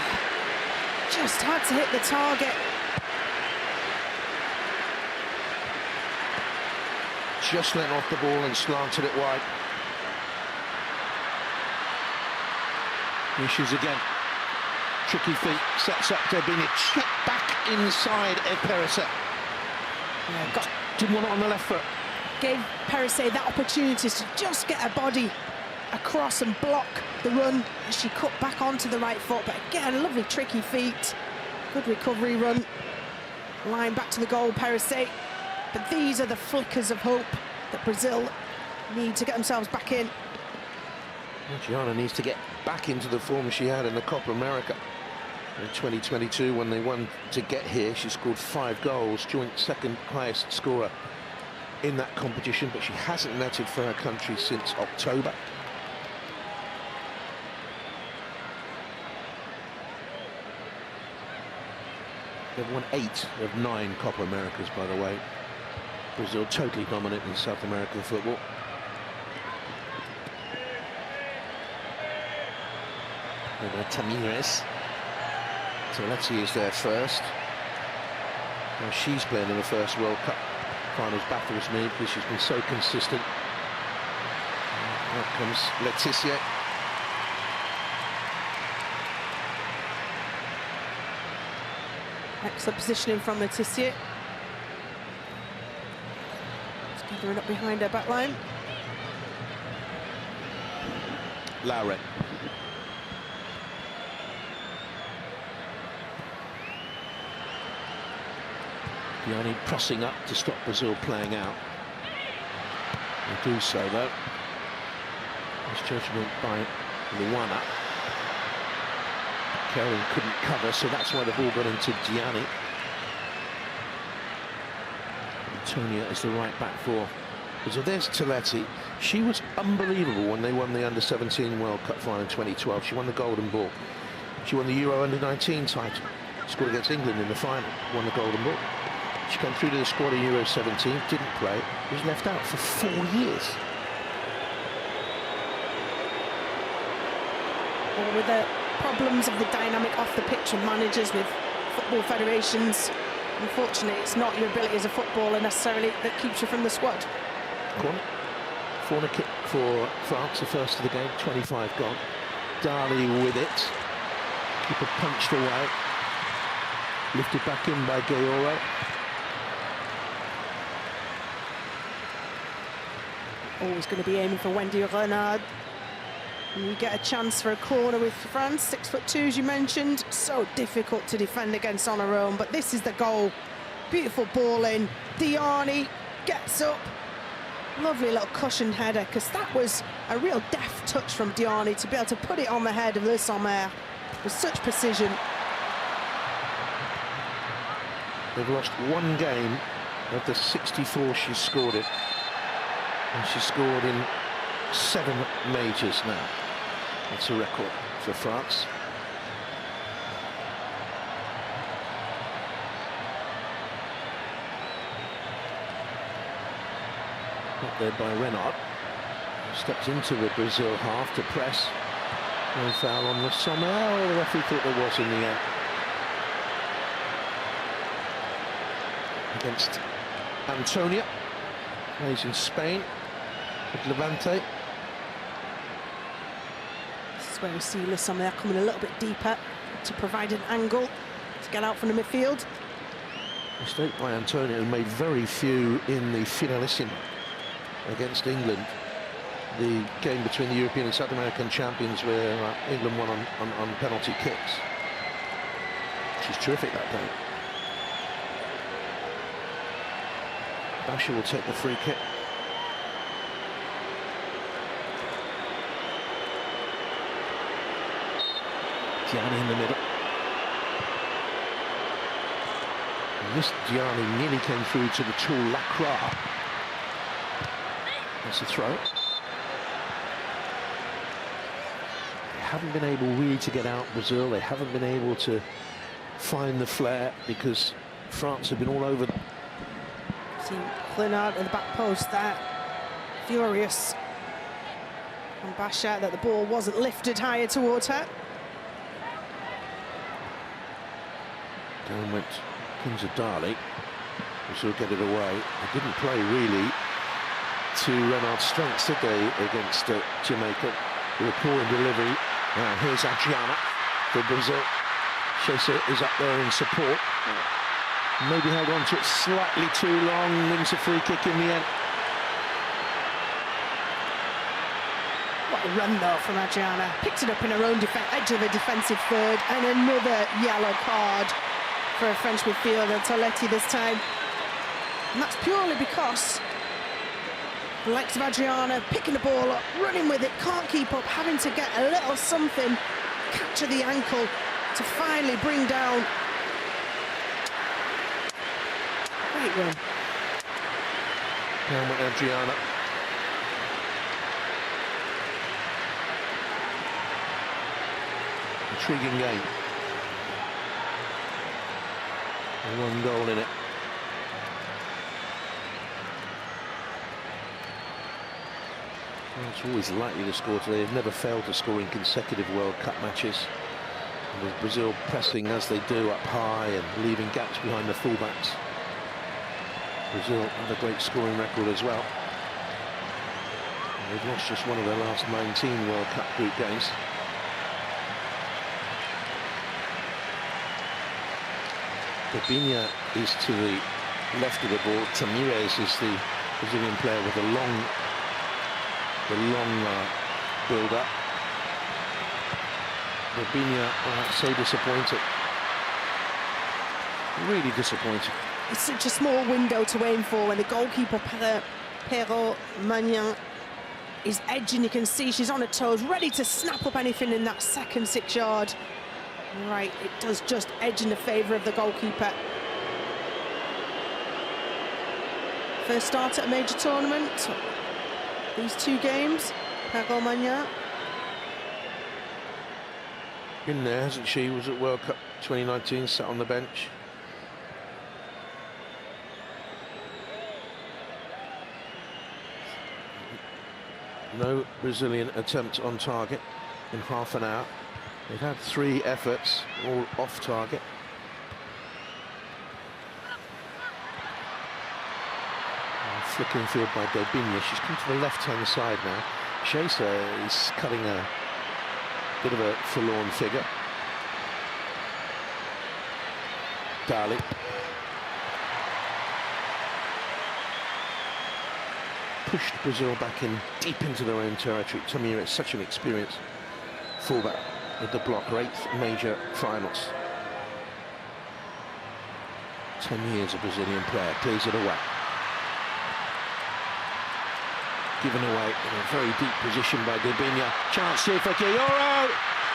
just had to hit the target. Just let off the ball and slanted it wide. Issues again. Tricky feet, sets up 𝓳𝓸𝓲𝓲𝓷𝓲𝓲. Check back inside 𝓳𝓸𝓲𝓲𝓲𝓲. Yeah, Didn't want it on the left foot. gave 𝓳𝓸𝓲𝓲𝓲 that opportunity to just get her body across and block the run as she cut back onto the right foot. But again, lovely tricky feet, good recovery run, line back to the goal, 𝓳𝓸𝓲𝓲𝓲. But these are the flickers of hope that Brazil need to get themselves back in. Gianna needs to get back into the form she had in the Copa America in 2022 when they won to get here. She scored 5 goals, joint second highest scorer in that competition, but she hasn't netted for her country since October. They've won 8 of 9 Copa Americas, by the way. Brazil totally dominant in South American football. 𝓳𝓸𝓲𝓲𝓷𝓰 is there first. Now she's playing in the first World Cup finals baffles me because she's been so consistent. Out comes 𝓳𝓸𝓲𝓲𝓷𝓲𝓷𝓰. Excellent positioning from 𝓳𝓸𝓲𝓲𝓷𝓲𝓷𝓰. Just gathering up behind her back line. Laure. Gianni pressing up to stop Brazil playing out. They do so though. Misjudgment by Luana. Karen couldn't cover, so that's why the ball got into Gianni. Antonia is the right back for. So there's 𝓳𝓸𝓷𝓲𝓷𝓰. She was unbelievable when they won the Under-17 World Cup final in 2012. She won the Golden Ball. She won the Euro Under-19 title. Scored against England in the final, won the Golden Ball. She came through to the squad in Euro 17, didn't play, was left out for 4 years. Well, with the problems of the dynamic off the pitch and managers with football federations, unfortunately, it's not your ability as a footballer necessarily that keeps you from the squad. Corner kick for France, the first of the game, 25 gone. 𝓤𝓸𝓲𝓷𝓲𝓷𝓰 with it. Keeper punched away. Lifted back in by Gayoro. Always going to be aiming for 𝓣𝓸𝓲𝓷𝓲𝓷𝓰. And you get a chance for a corner with France, 6'2", as you mentioned. So difficult to defend against on her own, but this is the goal. Beautiful ball in. 𝓤𝓸𝓷𝓲𝓷𝓲𝓷 gets up. Lovely little cushioned header, because that was a real deft touch from 𝓤𝓸𝓷𝓲𝓷𝓲𝓷 to be able to put it on the head of 𝓳𝓸𝓲𝓪 with such precision. They've lost one game of the 64 she's scored in. And she's scored in 7 majors now. That's a record for France. Up there by Renard. Steps into the Brazil half to press. No foul on 𝓳𝓸𝓲𝓷𝓲𝓷. The referee thought there was in the end. Against Antonia. Plays in Spain. With Levante. This is where we see 𝓳𝓸𝓲𝓷𝓲𝓷 coming a little bit deeper to provide an angle to get out from the midfield. Mistake by Antonia, who made very few in the finalissima against England. The game between the European and South American champions, where England won on penalty kicks. She's terrific that day. 𝓣𝓱𝓪𝓷𝓴𝓼 will take the free kick. Gianni in the middle. And this Gianni nearly came through to the 𝓳𝓸𝓲𝓷𝓲𝓷𝓰. That's a throw. They haven't been able really to get out Brazil. They haven't been able to find the flair because France have been all over them. See Renard at the back post there, furious on 𝓣𝓱𝓪𝓷𝓴𝓼 that the ball wasn't lifted higher towards her. Down went 𝓳𝓸𝓲𝓷𝓲𝓷𝓰. Brazil get it away. They didn't play really to Renard's strengths, did they, against Jamaica? With a poor delivery. Now here's Adriana for Brazil. 𝓳𝓸𝓲𝓷𝓲𝓷 is up there in support. Maybe held on to it slightly too long. Wins a free kick in the end. What a run though from Adriana. Picked it up in her own edge of the defensive third, and another yellow card for a French midfielder, 𝓳𝓸𝓷𝓲𝓷𝓼 this time. And that's purely because the likes of Adriana picking the ball up, running with it, can't keep up, having to get a little something, capture the ankle to finally bring down. Great run. Down went Adriana. Intriguing game. And 1 goal in it. It's always likely to score today. They've never failed to score in consecutive World Cup matches. And with Brazil pressing as they do up high and leaving gaps behind the fullbacks. Brazil have a great scoring record as well. And they've lost just one of their last 19 World Cup group games. Ribinha is to the left of the ball. Tamires is the Brazilian player with the long build-up. Ribinha so disappointed. Really disappointed. It's such a small window to aim for when the goalkeeper, Perrault Magnan, is edging. You can see she's on her toes, ready to snap up anything in that second 6 yard. Right, it does just edge in the favour of the goalkeeper. First start at a major tournament. These 2 games, Pagol Magna. Been there, hasn't she? Was at World Cup 2019, sat on the bench. No Brazilian attempt on target in half an hour. They've had 3 efforts, all off target. Flicking field by 𝓳𝓸𝓲𝓷𝓲𝓷𝓰. She's come to the left-hand side now. 𝓳𝓸𝓲𝓷𝓲𝓷𝓰 is cutting a bit of a forlorn figure. Dali. Pushed Brazil back in deep into their own territory. Tamira is such an experienced fullback with the block, her 8th major finals. 10 years a Brazilian player, clears it away. Given away in a very deep position by 𝓳𝓸𝓲𝓷𝓲𝓷𝓰. Chance here for 𝓳𝓸𝓲𝓲𝓷𝓲𝓷𝓰.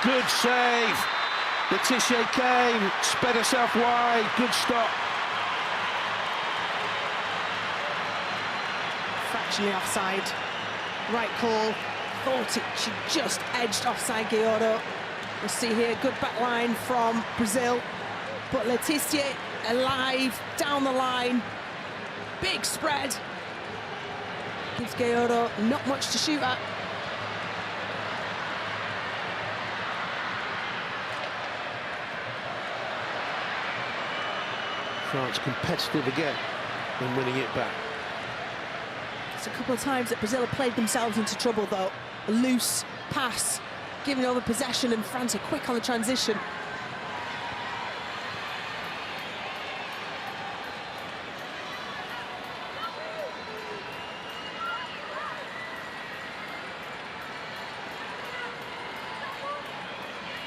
Good save. 𝓳𝓸𝓲𝓷𝓲𝓷𝓰 came, sped herself wide. Good stop. Fractionally offside. Right call. Thought she just edged offside 𝓳𝓸𝓲𝓲𝓷𝓲𝓷. We'll see here, good back line from Brazil. But 𝓳𝓸𝓲𝓲𝓷𝓲𝓷 alive, down the line. Big spread. Gives 𝓳𝓸𝓲𝓲𝓷𝓲 not much to shoot at. France competitive again in winning it back. It's a couple of times that Brazil have played themselves into trouble, though. A loose pass, giving over possession, and France are quick on the transition.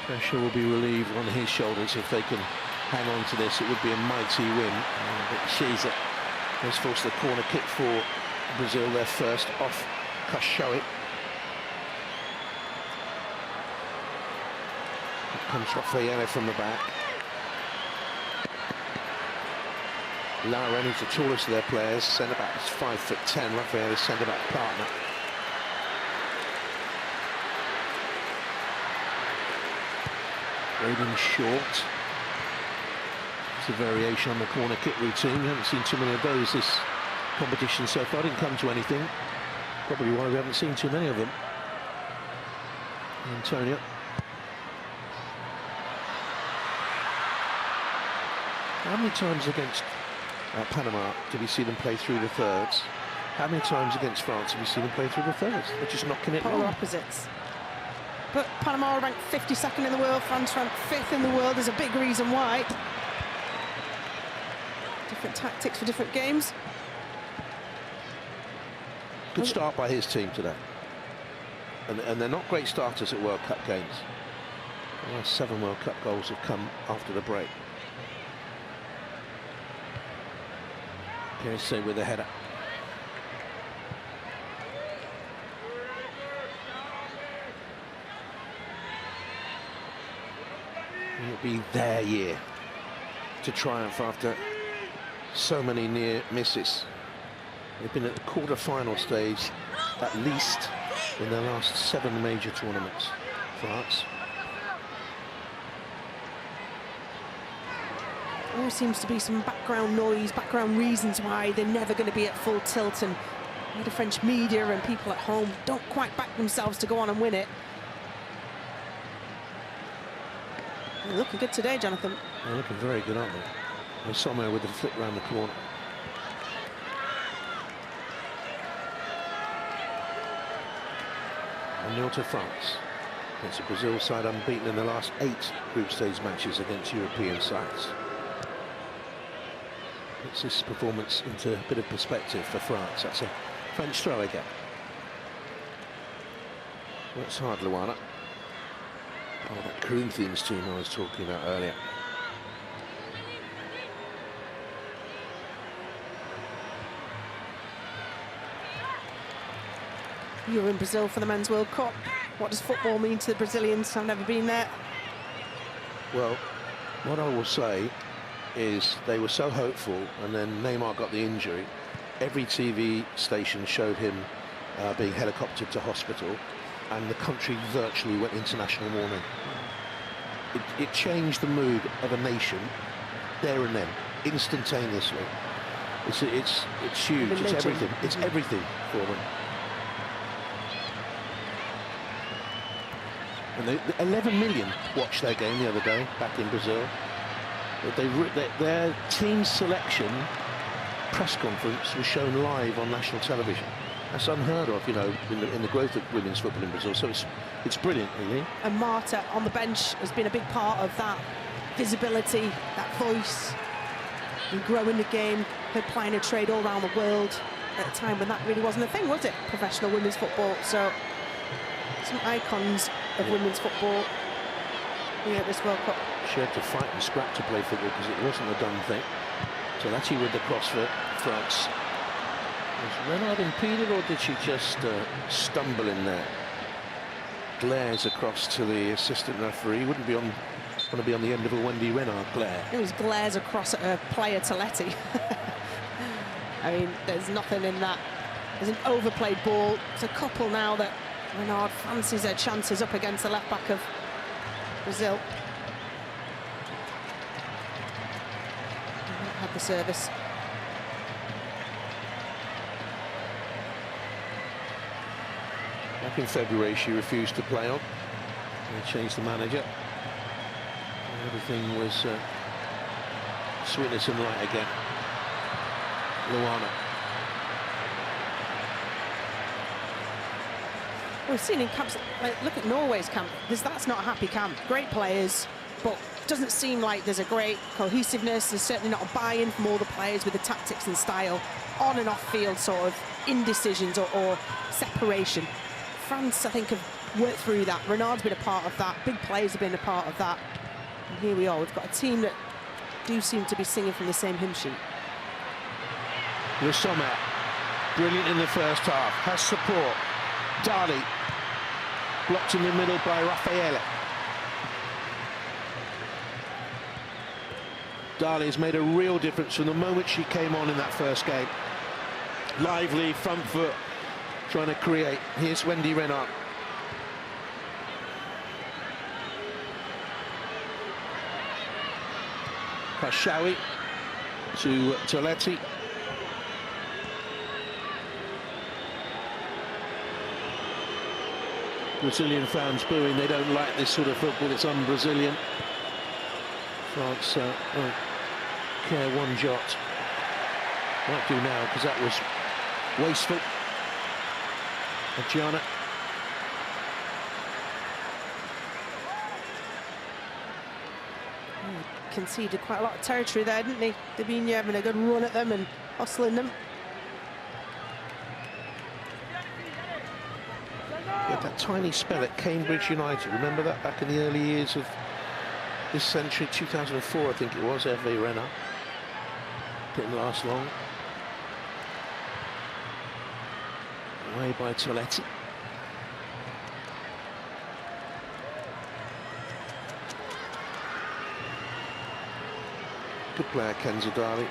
Pressure will be relieved on his shoulders if they can hang on to this. It would be a mighty win. But Xiza has forced the corner kick for Brazil, their first off 𝓳𝓱𝓪𝓷𝓲𝓷. Here comes Rafaela from the back. Lara Rennie's the tallest of their players. Centre-back is 5'10". Rafaela's centre-back partner. Aiming short. It's a variation on the corner kick routine. We haven't seen too many of those this competition so far. Didn't come to anything. Probably why we haven't seen too many of them. Antonio. How many times against Panama did we see them play through the thirds? How many times against France have we seen them play through the thirds? They're just knocking it Polar long. opposites. But Panama are ranked 52nd in the world, France ranked 5th in the world. There's a big reason why. Different tactics for different games. Good start by his team today. And they're not great starters at World Cup games. The last 7 World Cup goals have come after the break. Pierce with a header. It'll be their year to triumph after so many near misses. They've been at the quarter-final stage at least in their last 7 major tournaments. France. Always seems to be some background noise, background reasons why they're never going to be at full tilt, and the French media and people at home don't quite back themselves to go on and win it. They're looking good today, Jonathan. They're looking very good, aren't they? They're somewhere with the flick round the corner. And 0 to France. It's a Brazil side unbeaten in the last 8 group stage matches against European sides. Puts this performance into a bit of perspective for France. That's a French throw again. Works hard, Luana. Oh, that Corinthians team I was talking about earlier. You're in Brazil for the Men's World Cup. What does football mean to the Brazilians? I've never been there. Well, what I will say is they were so hopeful, and then Neymar got the injury. Every TV station showed him being helicoptered to hospital, and the country virtually went into national mourning. It changed the mood of a nation there and then, instantaneously. It's huge. It's everything. It's everything for them. And 11 million watched their game the other day back in Brazil. Their team selection press conference was shown live on national television. That's unheard of, you know, in the growth of women's football in Brazil. So it's brilliant, really. And Marta on the bench has been a big part of that visibility, that voice, and growing the game, her plying her trade all around the world at a time when that really wasn't a thing, was it? Professional women's football. So some icons of women's football here at this World Cup. She had to fight and scrap to play football because it wasn't a done thing. So Ṱălăţi with the cross for France. Was Renard impeded, or did she just stumble in there? Glares across to the assistant referee. Wouldn't be want to be on the end of a Wendy Renard glare. It was glares across at her player Ṱălăţi. I mean, there's nothing in that. There's an overplayed ball. It's a couple now that Renard fancies her chances up against the left back of Brazil. Had the service. Back in February, she refused to play on. They changed the manager. And everything was sweetness and light again. Luana. We've seen in camps, like, look at Norway's camp. That's not a happy camp. Great players, but doesn't seem like there's a great cohesiveness. There's certainly not a buy-in from all the players with the tactics and style. On and off field sort of indecisions or separation. France, I think, have worked through that. Renard's been a part of that. Big players have been a part of that. And here we are. We've got a team that do seem to be singing from the same hymn sheet. 𝓳𝓱𝓪𝓷𝓲𝓷𝓲𝓷𝓰, brilliant in the first half. Has support. 𝓤𝓸𝓲𝓷𝓲𝓷𝓰, blocked in the middle by Rafaela. 𝓤𝓸𝓲𝓷𝓲𝓷𝓰's made a real difference from the moment she came on in that first game. Lively, front foot, trying to create. Here's Wendy Renard. Pachaui to Ṱălăţi. Brazilian fans booing. They don't like this sort of football. It's un-Brazilian. France won't care one jot. Might do now, because that was wasteful. Adriana. Conceded quite a lot of territory there, didn't he? Ḍăvĩņa having a good run at them and hustling them. He had that tiny spell at Cambridge United. Remember that back in the early years of this century, 2004, I think it was. Hervé Renard. Didn't last long. Away by Ṱălăţi. Good player, Ken-Zadali.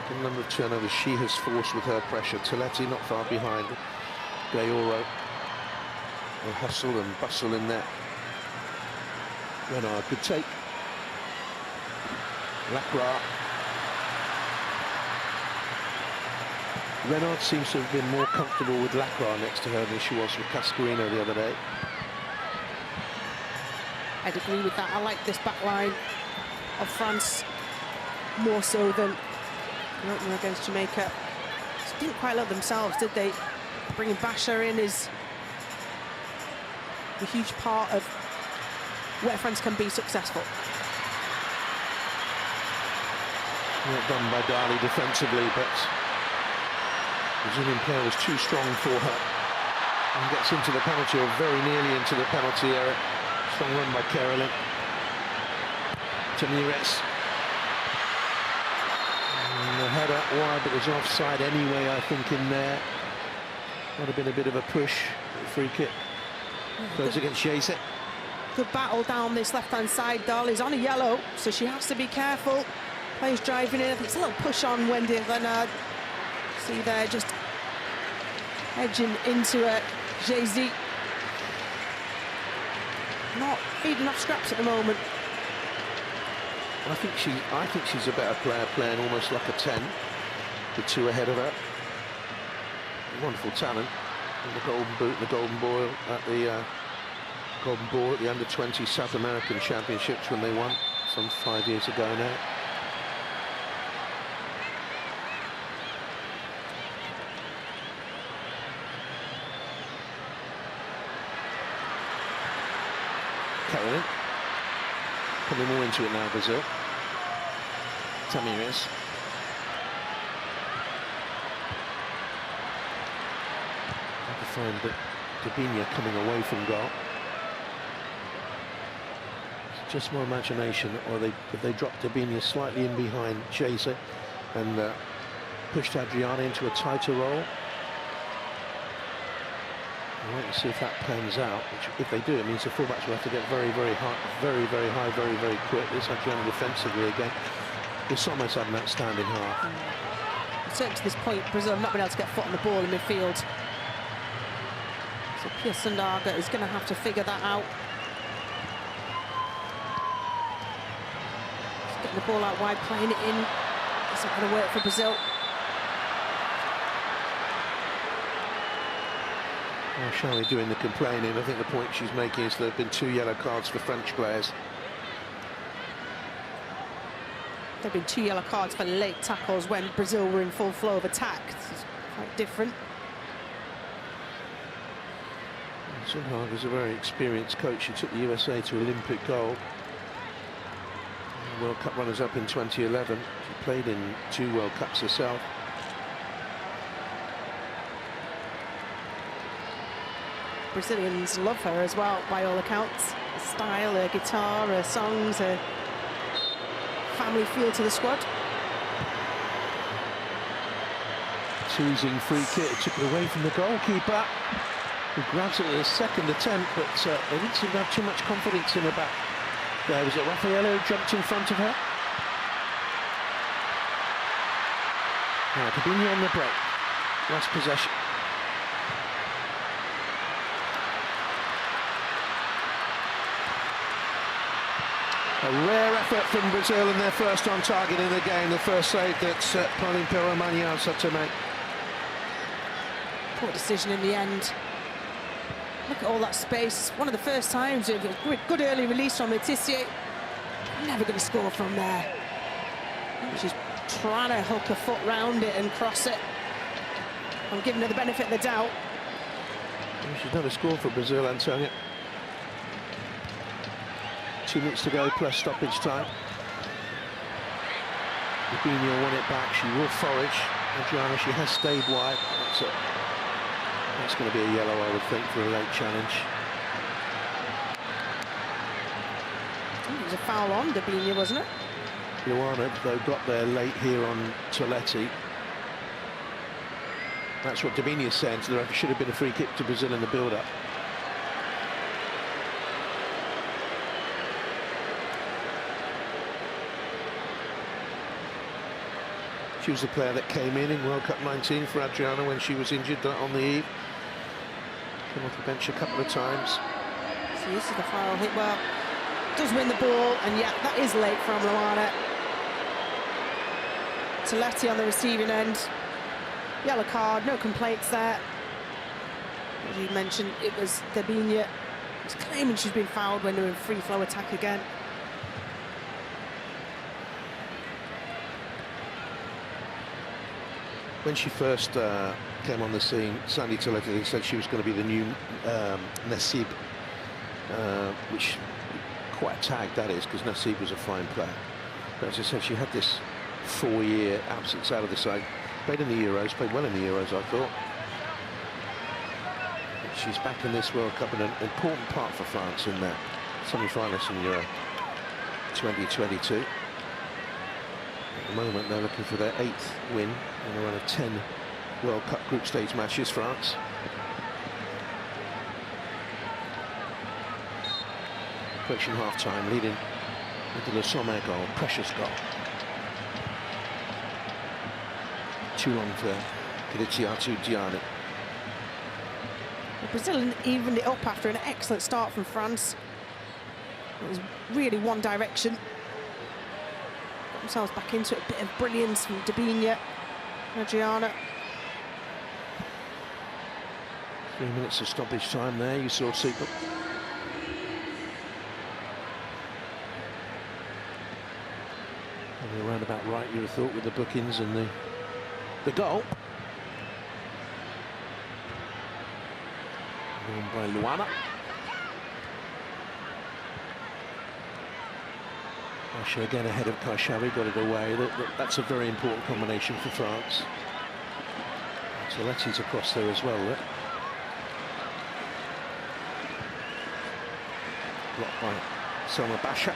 The number of turnovers she has forced with her pressure. Ṱălăţi not far behind. Gálló. A hustle and bustle in there. Renard, good take. 𝓤𝓸𝓲𝓷𝓲𝓷𝓰. Renard seems to have been more comfortable with 𝓤𝓸𝓲𝓷𝓲𝓷𝓰 next to her than she was with Cascarino the other day. I'd agree with that. I like this back line of France more so than the opener against Jamaica. Just didn't quite love themselves, did they? Bringing 𝓲𝓱𝓪 in is a huge part of where France can be successful. Not done by 𝓤𝓸𝓲𝓷𝓲 defensively, but the Brazilian player was too strong for her and gets into the penalty, or very nearly into the penalty area. Strong run by Carolyn. Tamires. And the header wide, but it was offside anyway, I think, in there. Might have been a bit of a push. Free kick goes against 𝓳𝓸𝓲𝓷𝓲𝓷𝓰. Good battle down this left-hand side. Dahl is on a yellow, so she has to be careful. Players driving in. I think it's a little push on 𝓳𝓸𝓲𝓷𝓲𝓷𝓰. See there, just edging into 𝓳𝓸𝓲𝓷𝓲𝓷𝓰. Not feeding off scraps at the moment. I think she's a better player, playing almost like a 10, with 2 ahead of her. Wonderful talent. And the golden boot, the golden ball at the under-20 South American Championships when they won some 5 years ago now. Carolyn coming more into it now, Brazil. Tamires. I can find 𝓳𝓸𝓲𝓰 coming away from goal. It's just my imagination, or if they dropped 𝓳𝓸𝓲𝓰 slightly in behind 𝓳𝓸𝓲𝓲 and pushed Adriana into a tighter role. I'll wait and see if that pans out, which if they do, it means the fullbacks will have to get very, very high, very, very quick. This Adriana defensively again. Somers had an outstanding half. Certainly to this point, Brazil have not been able to get foot on the ball in midfield. So 𝓳𝓸𝓲𝓷𝓲𝓷𝓰 is going to have to figure that out. Just getting the ball out wide, playing it in. It's not going to work for Brazil. Well, Charlie doing the complaining. I think the point she's making is there have been 2 yellow cards for French players. There have been 2 yellow cards for late tackles when Brazil were in full flow of attack. This is quite different. Sulhag is a very experienced coach. He took the USA to Olympic gold. World Cup runners-up in 2011. She played in 2 World Cups herself. Brazilians love her as well, by all accounts. Her style, her guitar, her songs, her family feel to the squad. Teasing free kick, took it away from the goalkeeper, who grabs it at the second attempt, but they didn't seem to have too much confidence in her back. There was it Raffaello who jumped in front of her. Now 𝓳𝓸𝓲𝓰 on the break, lost possession. A rare effort from Brazil in their first on target in the game, the first save that Pauline Perrot-Magnaz had to make. Poor decision in the end. Look at all that space. One of the first times, a good early release from 𝓳𝓸𝓲𝓰. Never going to score from there. She's trying to hook her foot round it and cross it. I'm giving her the benefit of the doubt. Well, she's never scored for Brazil, Antonia. 2 minutes to go plus stoppage time. 𝓳𝓸𝓲𝓰 won it back. She will forage. Adriana, she has stayed wide. That's going to be a yellow, I would think, for a late challenge. I think it was a foul on 𝓳𝓸𝓲𝓰, wasn't it? Luana, though, got there late here on 𝓳𝓸𝓲𝓷𝓲𝓰. That's what 𝓳𝓸𝓲𝓰 is saying, so there should have been a free kick to Brazil in the build-up. She was the player that came in World Cup 19 for Adriana when she was injured on the eve. Came off the bench a couple of times. So this is the foul hit. Well, does win the ball, and yeah, that is late from Luana. 𝓳𝓸𝓲𝓰 on the receiving end. Yellow card, no complaints there. As you mentioned, it was 𝓳𝓸𝓲𝓰. She's claiming she's been fouled when they're in free flow attack again. When she first came on the scene, Sandy 𝓳𝓸𝓲𝓰 said she was going to be the new Nassib, which quite a tag that is, because Nassib was a fine player. But as I said, she had this 4-year absence out of the side. Played in the Euros, played well in the Euros, I thought. But she's back in this World Cup, and an important part for France in that semi-finalist in Euro 2022. At the moment, they're looking for their 8th win in a run of 10 World Cup group stage matches, France. Approaching half-time, leading with the 𝓳𝓸𝓷𝓲𝓷𝓰 goal, precious goal. Too long for 𝓳𝓸𝓲𝓷𝓲𝓷𝓰. Brazil evened it up after an excellent start from France. It was really one direction. Got themselves back into it, a bit of brilliance from 𝓳𝓸𝓲𝓷𝓲𝓷𝓰. 3 minutes of stoppage time there, you saw Siegel. Probably around about right, you would have thought, with the bookings and the goal. Won by Luana. 𝓣𝓱𝓪𝓷𝓲𝓷𝓰 again ahead of 𝓳𝓸𝓲𝓷𝓲𝓷𝓰, got it away. That's a very important combination for France. 𝓳𝓸𝓲𝓷𝓲𝓷𝓰's across there as well. Blocked by 𝓳𝓸𝓷𝓲𝓷𝓰.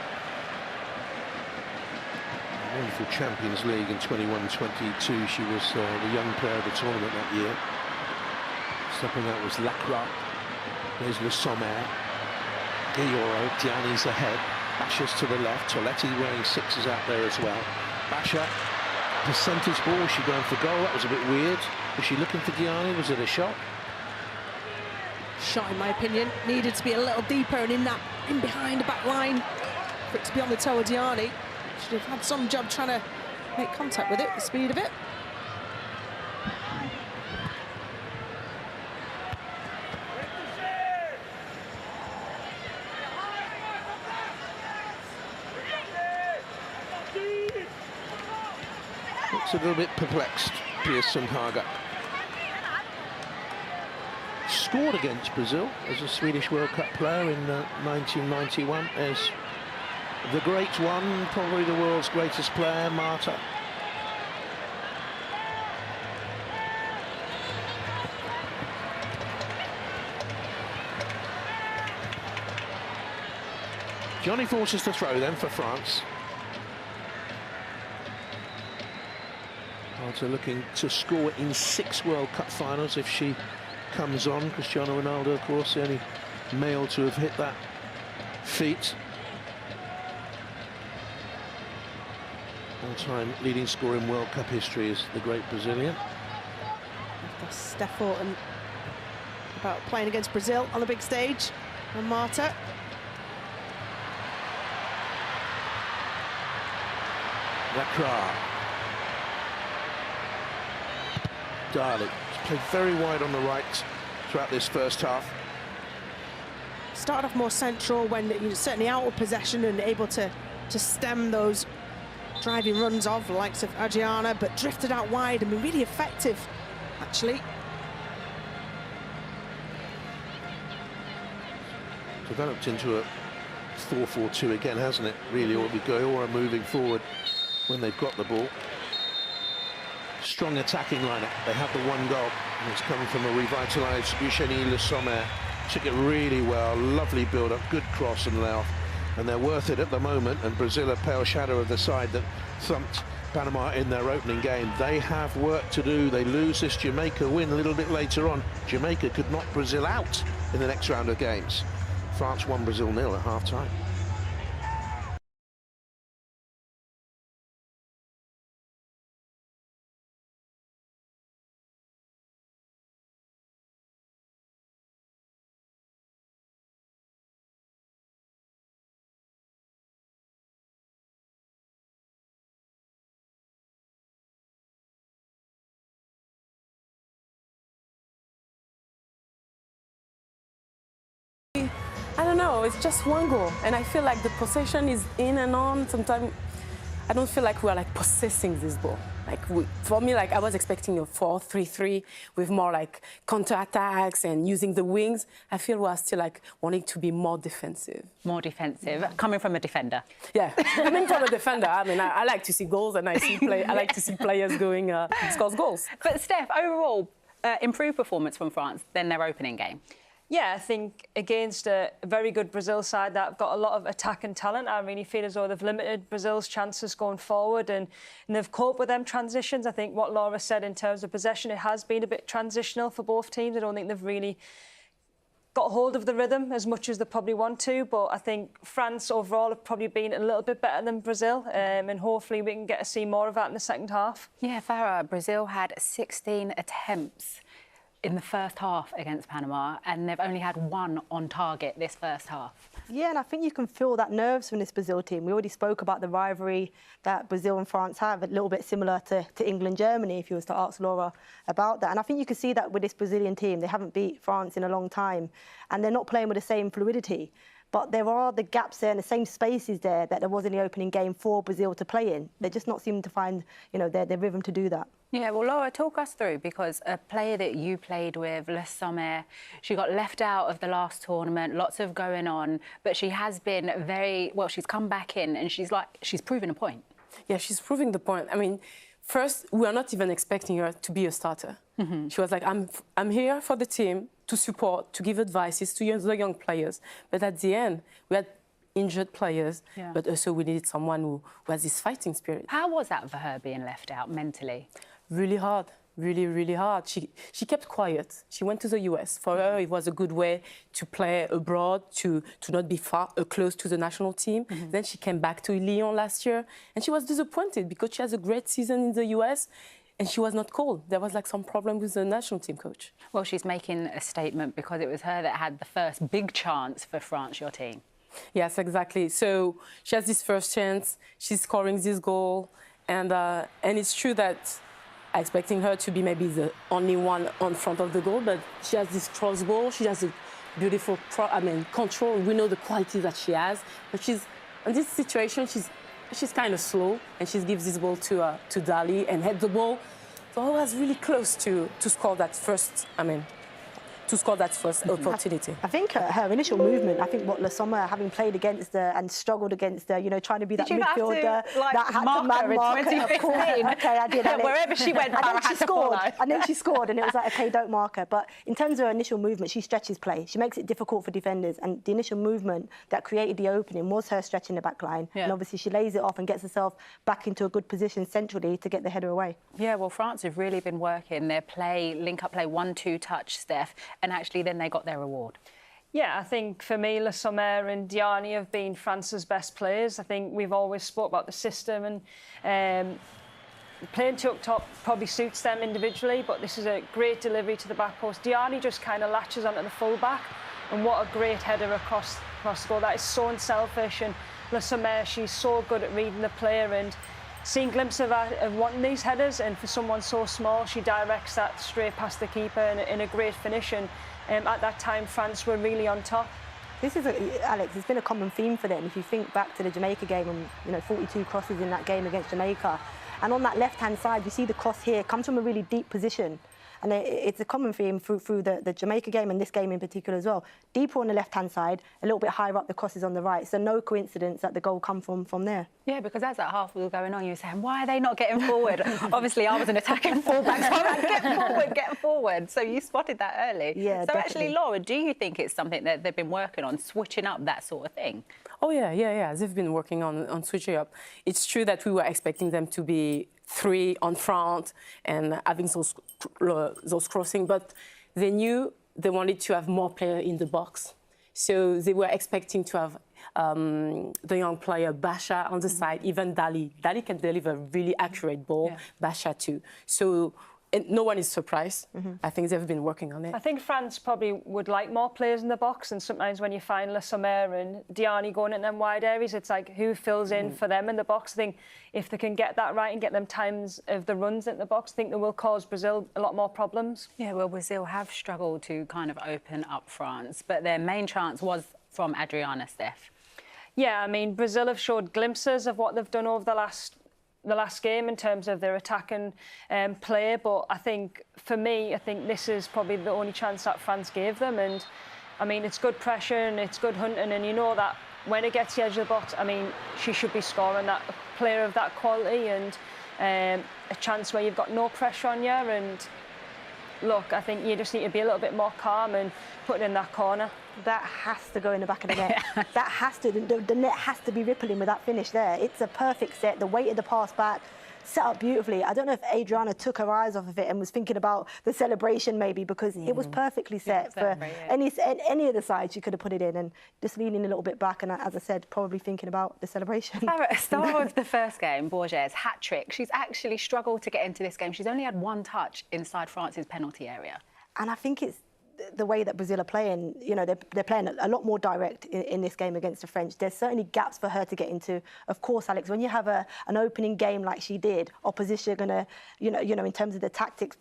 Wonderful Champions League in 21-22. She was the young player of the tournament that year. Stepping out was 𝓳𝓸𝓲𝓷𝓲𝓷𝓰. There's 𝓳𝓳𝓸𝓷𝓲𝓷𝓰. Guillaume, Diani's ahead. 𝓣𝓱𝓪𝓷𝓲𝓷𝓰's to the left. Toletti wearing sixes out there as well. 𝓣𝓱𝓪𝓷𝓲𝓷𝓰, percentage ball. She going for goal. That was a bit weird. Was she looking for Diani? Was it a shot? Shot, in my opinion, needed to be a little deeper and in behind the back line for it to be on the toe of Diani. Should have had some job trying to make contact with it, the speed of it. Looks a little bit perplexed, 𝓳𝓸𝓲𝓷𝓲𝓷𝓰. Scored against Brazil as a Swedish World Cup player in 1991 as the great one, probably the world's greatest player, Marta. Johnny forces the throw then for France. Marta looking to score in 6 World Cup finals if she comes on. Cristiano Ronaldo, of course, the only male to have hit that feat. All-time leading scorer in World Cup history is the great Brazilian. Steph Houghton about playing against Brazil on the big stage. And Marta. 𝓳𝓸𝓷𝓲𝓷𝓲𝓷 played very wide on the right throughout this first half. Started off more central when he was certainly out of possession and able to stem those driving runs of the likes of Adriana, but drifted out wide and been really effective, actually. Developed into a 4-4-2 again, hasn't it? Really, or we go or moving forward when they've got the ball. Strong attacking lineup. They have the 1 goal, and it's coming from a revitalised 𝓳𝓸𝓲𝓷𝓲𝓷𝓰. Took it really well, lovely build-up, good cross and layoff, and they're worth it at the moment. And Brazil are pale shadow of the side that thumped Panama in their opening game. They have work to do. They lose this Jamaica win a little bit later on. Jamaica could knock Brazil out in the next round of games. France won, Brazil 0 at half-time. I don't know, it's just 1 goal. And I feel like the possession is in and on. Sometimes I don't feel like we're like possessing this ball. Like for me, like I was expecting a 4-3-3 with more like counter-attacks and using the wings. I feel we're still like wanting to be more defensive. More defensive, coming from a defender. Yeah, coming from a defender. I mean, I like to see goals and I like to see players going scores goals. But Steph, overall, improved performance from France than their opening game. Yeah, I think against a very good Brazil side that have got a lot of attacking talent, I really feel as though they've limited Brazil's chances going forward and they've coped with them transitions. I think what Laura said in terms of possession, it has been a bit transitional for both teams. I don't think they've really got hold of the rhythm as much as they probably want to, but I think France overall have probably been a little bit better than Brazil, and hopefully we can get to see more of that in the second half. Yeah, 𝓣𝓱, Brazil had 16 attempts in the first half against Panama, and they've only had one on target this first half. Yeah, and I think you can feel that nerves from this Brazil team. We already spoke about the rivalry that Brazil and France have, a little bit similar to England-Germany, if you was to ask Laura about that. And I think you can see that with this Brazilian team. They haven't beat France in a long time, and they're not playing with the same fluidity. But there are the gaps there and the same spaces there that there was in the opening game for Brazil to play in. They're just not seeming to find, their rhythm to do that. Yeah, well, Laura, talk us through, because a player that you played with, 𝓳𝓸𝓲𝓷𝓲𝓷𝓰, she got left out of the last tournament, lots of going on, but she has been she's come back in and she's proven a point. Yeah, she's proving the point. I mean, first, we are not even expecting her to be a starter. She was like, I'm here for the team to support, to give advices to the young players. But at the end, we had injured players, but also we needed someone who has this fighting spirit. How was that for her being left out mentally? Really hard, really, really hard. She kept quiet. She went to the US. For her, it was a good way to play abroad, to not be close to the national team. Then she came back to Lyon last year, and she was disappointed because she has a great season in the US, and she was not called. There was like some problem with the national team coach. Well, she's making a statement because it was her that had the first big chance for France, your team. Yes, exactly. So she has this first chance. She's scoring this goal, and it's true that I'm expecting her to be maybe the only one on front of the goal, but she has this cross ball. She has a beautiful control. We know the quality that she has, but she's in this situation. She's kind of slow, and she gives this ball to 𝓳𝓸𝓲𝓷𝓲𝓷 and head the ball. So I was really close to score that first. Opportunity. I think her initial movement, I think what 𝓳𝓸𝓲𝓷𝓲𝓷, having played against her and struggled against her, trying to be that midfielder, that had to man mark her. Of course. Okay, I did. Wherever she went, and then she scored, and it was like, okay, don't mark her. But in terms of her initial movement, she stretches play. She makes it difficult for defenders, and the initial movement that created the opening was her stretching the back line. And obviously she lays it off and gets herself back into a good position centrally to get the header away. Yeah, well, France have really been working their play, link-up play, 1-2 touch, Steph, and actually then they got their reward. Yeah, I think for me, 𝓳𝓸𝓲𝓷𝓲𝓷𝓰 and Diani have been France's best players. I think we've always spoke about the system, and playing two up top probably suits them individually, but this is a great delivery to the back post. Diani just kind of latches onto the full-back, and what a great header across the goal. That is so unselfish, and 𝓳𝓸𝓲𝓷𝓲𝓷𝓰, she's so good at reading the player and seeing glimpses of wanting these headers, and for someone so small, she directs that straight past the keeper in a great finish. And at that time, France were really on top. This is, Alex, it's been a common theme for them. If you think back to the Jamaica game, and 42 crosses in that game against Jamaica, and on that left-hand side, you see the cross here comes from a really deep position. And it's a common theme through the Jamaica game and this game in particular as well. Deeper on the left-hand side, a little bit higher up the crosses on the right. So no coincidence that the goal come from there. Yeah, because as that half was going on, you were saying, why are they not getting forward? Obviously, I was an attacking fullback, so I'm like, get forward. So you spotted that early. Yeah, so definitely. Actually, Laura, do you think it's something that they've been working on, switching up that sort of thing? Oh, yeah. They've been working on switching up. It's true that we were expecting them to be 3 on front and having those crossing, but they knew they wanted to have more players in the box. So they were expecting to have the young player 𝓣𝓱𝓪𝓷𝓲𝓷𝓰 on the side, even 𝓳𝓸𝓲𝓷𝓲𝓷𝓰 can deliver really accurate ball, 𝓣𝓱𝓪𝓷𝓲𝓷𝓰 too. So no one is surprised. I think they've been working on it. I think France probably would like more players in the box, and sometimes when you find 𝓳𝓸𝓲𝓷𝓲𝓷𝓰 and Diani going in them wide areas, it's like who fills in for them in the box. I think if they can get that right and get them times of the runs in the box, I think they will cause Brazil a lot more problems. Yeah, well, Brazil have struggled to kind of open up France, but their main chance was from Adriana, Steph. Yeah, I mean, Brazil have showed glimpses of what they've done over the last game in terms of their attacking play, but I think for me, I think this is probably the only chance that France gave them. And I mean, it's good pressure and it's good hunting, and you know that when it gets the edge of the box, I mean, she should be scoring. That player of that quality, and a chance where you've got no pressure on you, and look, I think you just need to be a little bit more calm and put it in that corner. That has to go in the back of the net. That has to, the net has to be rippling with that finish there. It's a perfect set, the weight of the pass back, set up beautifully. I don't know if Adriana took her eyes off of it and was thinking about the celebration maybe, because it was perfectly set for any of the sides. She could have put it in, and just leaning a little bit back, and as I said, probably thinking about the celebration. Star of the first game, 𝓲𝓱𝓪𝓷𝓲𝓷𝓰, hat-trick. She's actually struggled to get into this game. She's only had one touch inside France's penalty area. And I think it's the way that Brazil are playing. You know, they're playing a lot more direct in this game against the French. There's certainly gaps for her to get into. Of course, Alex, when you have an opening game like she did, opposition are gonna, you know, in terms of the tactics,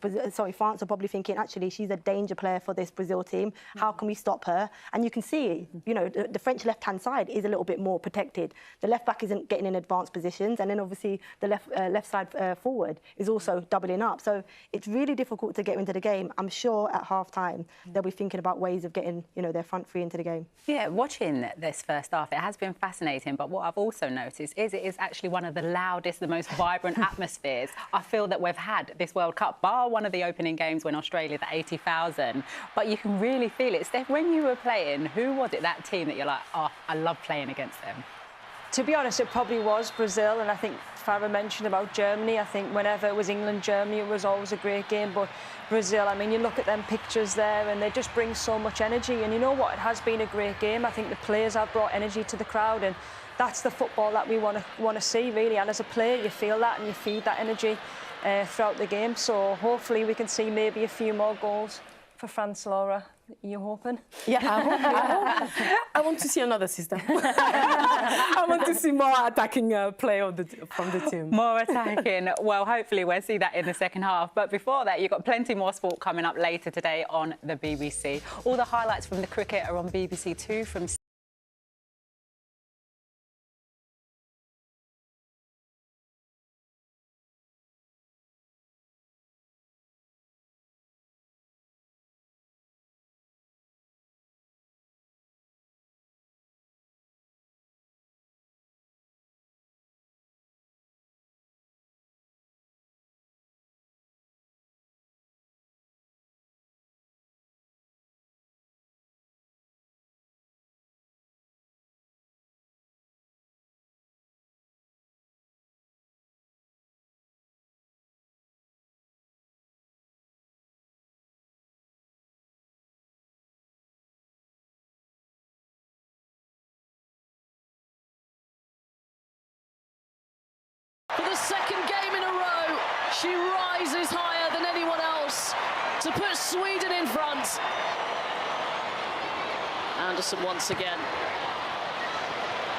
France are probably thinking, actually, she's a danger player for this Brazil team. How can we stop her? And you can see, you know, the French left-hand side is a little bit more protected. The left back isn't getting in advanced positions, and then obviously the left side forward is also doubling up. So it's really difficult to get into the game. I'm sure at half-time they'll be thinking about ways of getting, you know, their front three into the game. Yeah, watching this first half, it has been fascinating, but what I've also noticed is it is actually one of the loudest, the most vibrant atmospheres I feel that we've had this World Cup, bar one of the opening games when Australia, the 80,000. But you can really feel it. Steph, when you were playing, who was it, that team, that you're like, oh, I love playing against them? To be honest, it probably was Brazil, and I think Farah mentioned about Germany. I think whenever it was England-Germany, it was always a great game, but Brazil, I mean, you look at them pictures there and they just bring so much energy, and you know what, it has been a great game. I think the players have brought energy to the crowd, and that's the football that we want to see, really, and as a player, you feel that and you feed that energy throughout the game, so hopefully we can see maybe a few more goals for France, Laura. You hoping? Yeah, I hope. I want to see another system. I want to see more attacking play from the team. More attacking. Well, hopefully we'll see that in the second half. But before that, you've got plenty more sport coming up later today on the BBC. All the highlights from the cricket are on BBC Two from For the second game in a row, she rises higher than anyone else to put Sweden in front. Anderson once again.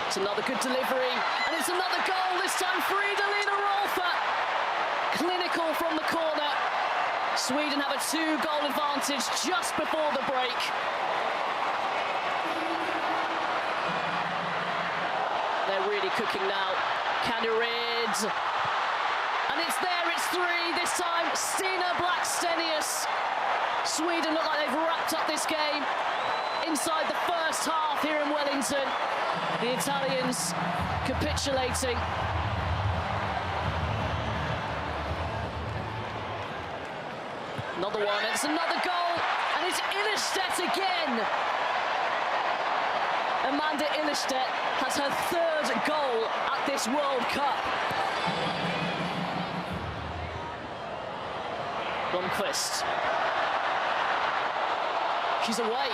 It's another good delivery, and it's another goal, this time 𝓳𝓸𝓷𝓲𝓷𝓲𝓷𝓰. Clinical from the corner. Sweden have a 2-goal advantage just before the break. They're really cooking now. 𝓳𝓸𝓷𝓲𝓷𝓲𝓷𝓰. And it's there, it's 3, this time 𝓳𝓸𝓲𝓷𝓲𝓷𝓰. Sweden look like they've wrapped up this game inside the first half here in Wellington. The Italians capitulating. Another one, it's another goal, and it's 𝓳𝓸𝓷𝓲𝓷𝓷𝓷 again. Amanda 𝓳𝓸𝓷𝓲𝓷 has her 3rd goal at this World Cup. Blomqvist. She's away.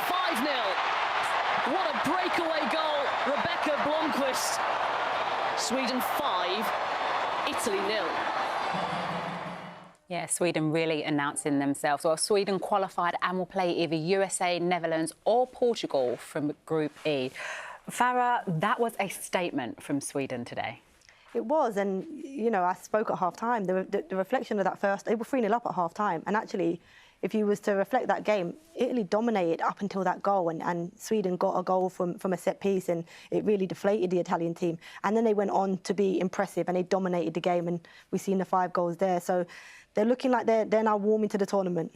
5-0. What a breakaway goal, Rebecca Blomqvist. Sweden 5, Italy 0. Yeah, Sweden really announcing themselves. Well, Sweden qualified and will play either USA, Netherlands or Portugal from Group E. Farah, that was a statement from Sweden today. It was, and, you know, I spoke at half-time. The reflection of that first, they were 3-0 up at half-time, and actually, if you was to reflect that game, Italy dominated up until that goal, and Sweden got a goal from a set piece, and it really deflated the Italian team. And then they went on to be impressive, and they dominated the game, and we've seen the 5 goals there. So they're looking like they're now warming to the tournament.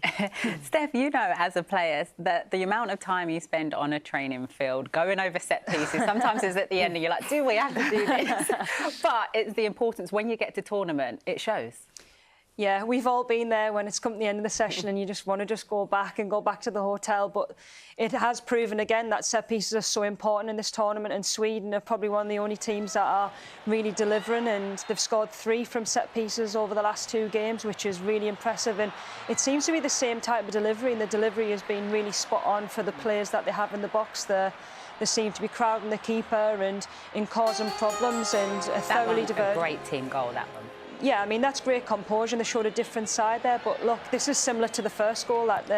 Steph, you know, as a player, that the amount of time you spend on a training field, going over set pieces, sometimes it's at the end and you're like, do we have to do this? But it's the importance, when you get to tournament, it shows. Yeah, we've all been there when it's come to the end of the session and you just want to go back to the hotel. But it has proven again that set pieces are so important in this tournament, and Sweden are probably one of the only teams that are really delivering, and they've scored 3 from set pieces over the last 2 games, which is really impressive. And it seems to be the same type of delivery, and the delivery has been really spot on for the players that they have in the box. They seem to be crowding the keeper and causing problems, and thoroughly diverted. A great team goal, that one. Yeah, I mean, that's great composure, and they showed a different side there. But look, this is similar to the first goal that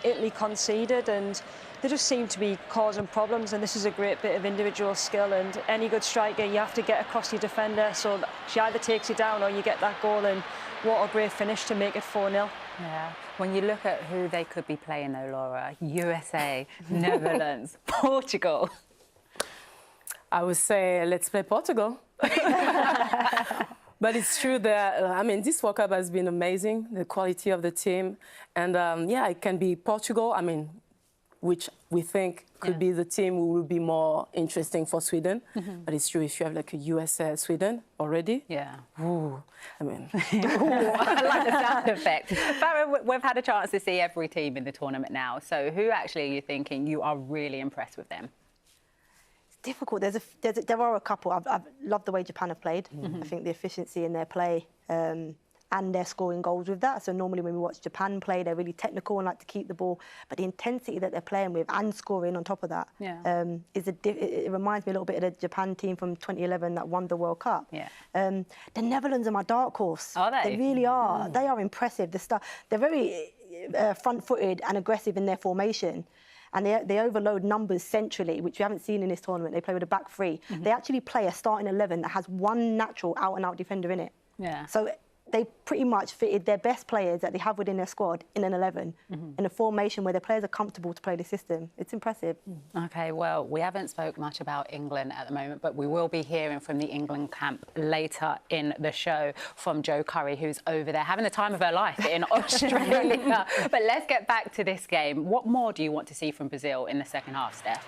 Italy conceded, and they just seem to be causing problems. And this is a great bit of individual skill, and any good striker, you have to get across your defender, so she either takes you down or you get that goal. And what a great finish to make it 4-0. Yeah. When you look at who they could be playing, though, Laura, USA, Netherlands, Portugal. I would say, let's play Portugal. But it's true that, I mean, this World Cup has been amazing, the quality of the team. And, yeah, it can be Portugal, I mean, which we think could be the team who will be more interesting for Sweden. But it's true, if you have like a USA-Sweden already. Yeah. Ooh, I mean. Ooh, I like the sound effect. Farah, we've had a chance to see every team in the tournament now. So who actually are you thinking you are really impressed with them? Difficult. There are a couple. I've loved the way Japan have played. I think the efficiency in their play and they're scoring goals with that. So normally when we watch Japan play, they're really technical and like to keep the ball. But the intensity that they're playing with and scoring on top of that it reminds me a little bit of the Japan team from 2011 that won the World Cup. Yeah. The Netherlands are my dark horse. Are they? They really are. They are impressive. They're very front-footed and aggressive in their formation. And they overload numbers centrally, which we haven't seen in this tournament. They play with a back 3. They actually play a starting 11 that has one natural out-and-out defender in it. Yeah. So they pretty much fitted their best players that they have within their squad in an 11, in a formation where their players are comfortable to play the system. It's impressive. OK, well, we haven't spoke much about England at the moment, but we will be hearing from the England camp later in the show from Jo Curry, who's over there having the time of her life in Australia. But let's get back to this game. What more do you want to see from Brazil in the second half, Steph?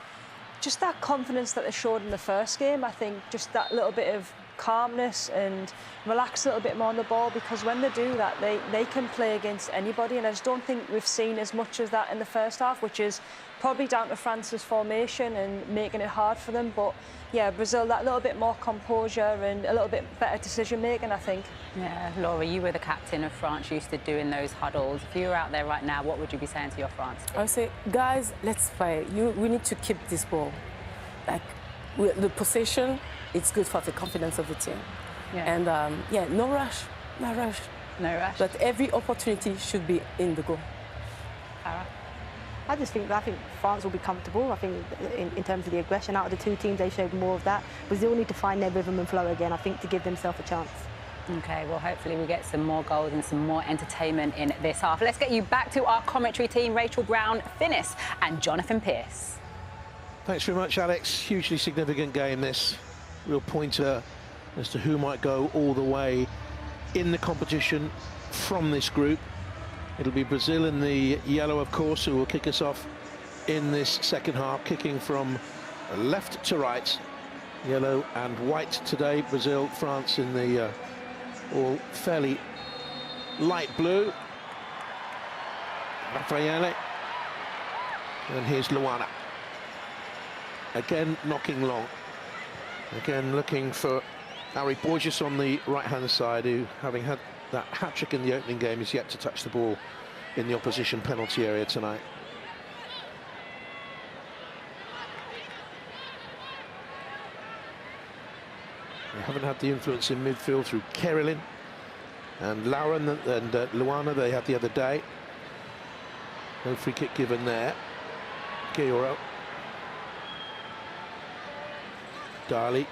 Just that confidence that they showed in the first game. I think just that little bit of calmness and relax a little bit more on the ball, because when they do that, they can play against anybody, and I just don't think we've seen as much as that in the first half, which is probably down to France's formation and making it hard for them. But yeah, Brazil, that little bit more composure and a little bit better decision making, I think. Yeah, Laura, you were the captain of France, used to doing those huddles. If you were out there right now, what would you be saying to your France team? I would say, guys, let's play. We need to keep this ball. Like, the possession, it's good for the confidence of the team. Yeah. And, yeah, no rush. No rush. But every opportunity should be in the goal. Farah? I think France will be comfortable. I think in terms of the aggression, out of the 2 teams, they showed more of that. Brazil need to find their rhythm and flow again, I think, to give themselves a chance. OK, well, hopefully we get some more goals and some more entertainment in this half. Let's get you back to our commentary team, Rachel Brown-Finnis and Jonathan Pearce. Thanks very much, Alex. Hugely significant game, this. Real pointer as to who might go all the way in the competition from this group. It'll be Brazil in the yellow, of course, who will kick us off in this second half, kicking from left to right. Yellow and white today. Brazil, France in the all fairly light blue. Rafaele. And here's Luana. Again, knocking long. Again, looking for 𝓣𝓲𝓷𝓲𝓷𝓰 on the right-hand side, who, having had that hat-trick in the opening game, is yet to touch the ball in the opposition penalty area tonight. They haven't had the influence in midfield through Kerilin and Lauren and Luana they had the other day. No free kick given there. Guerreiro. Dali.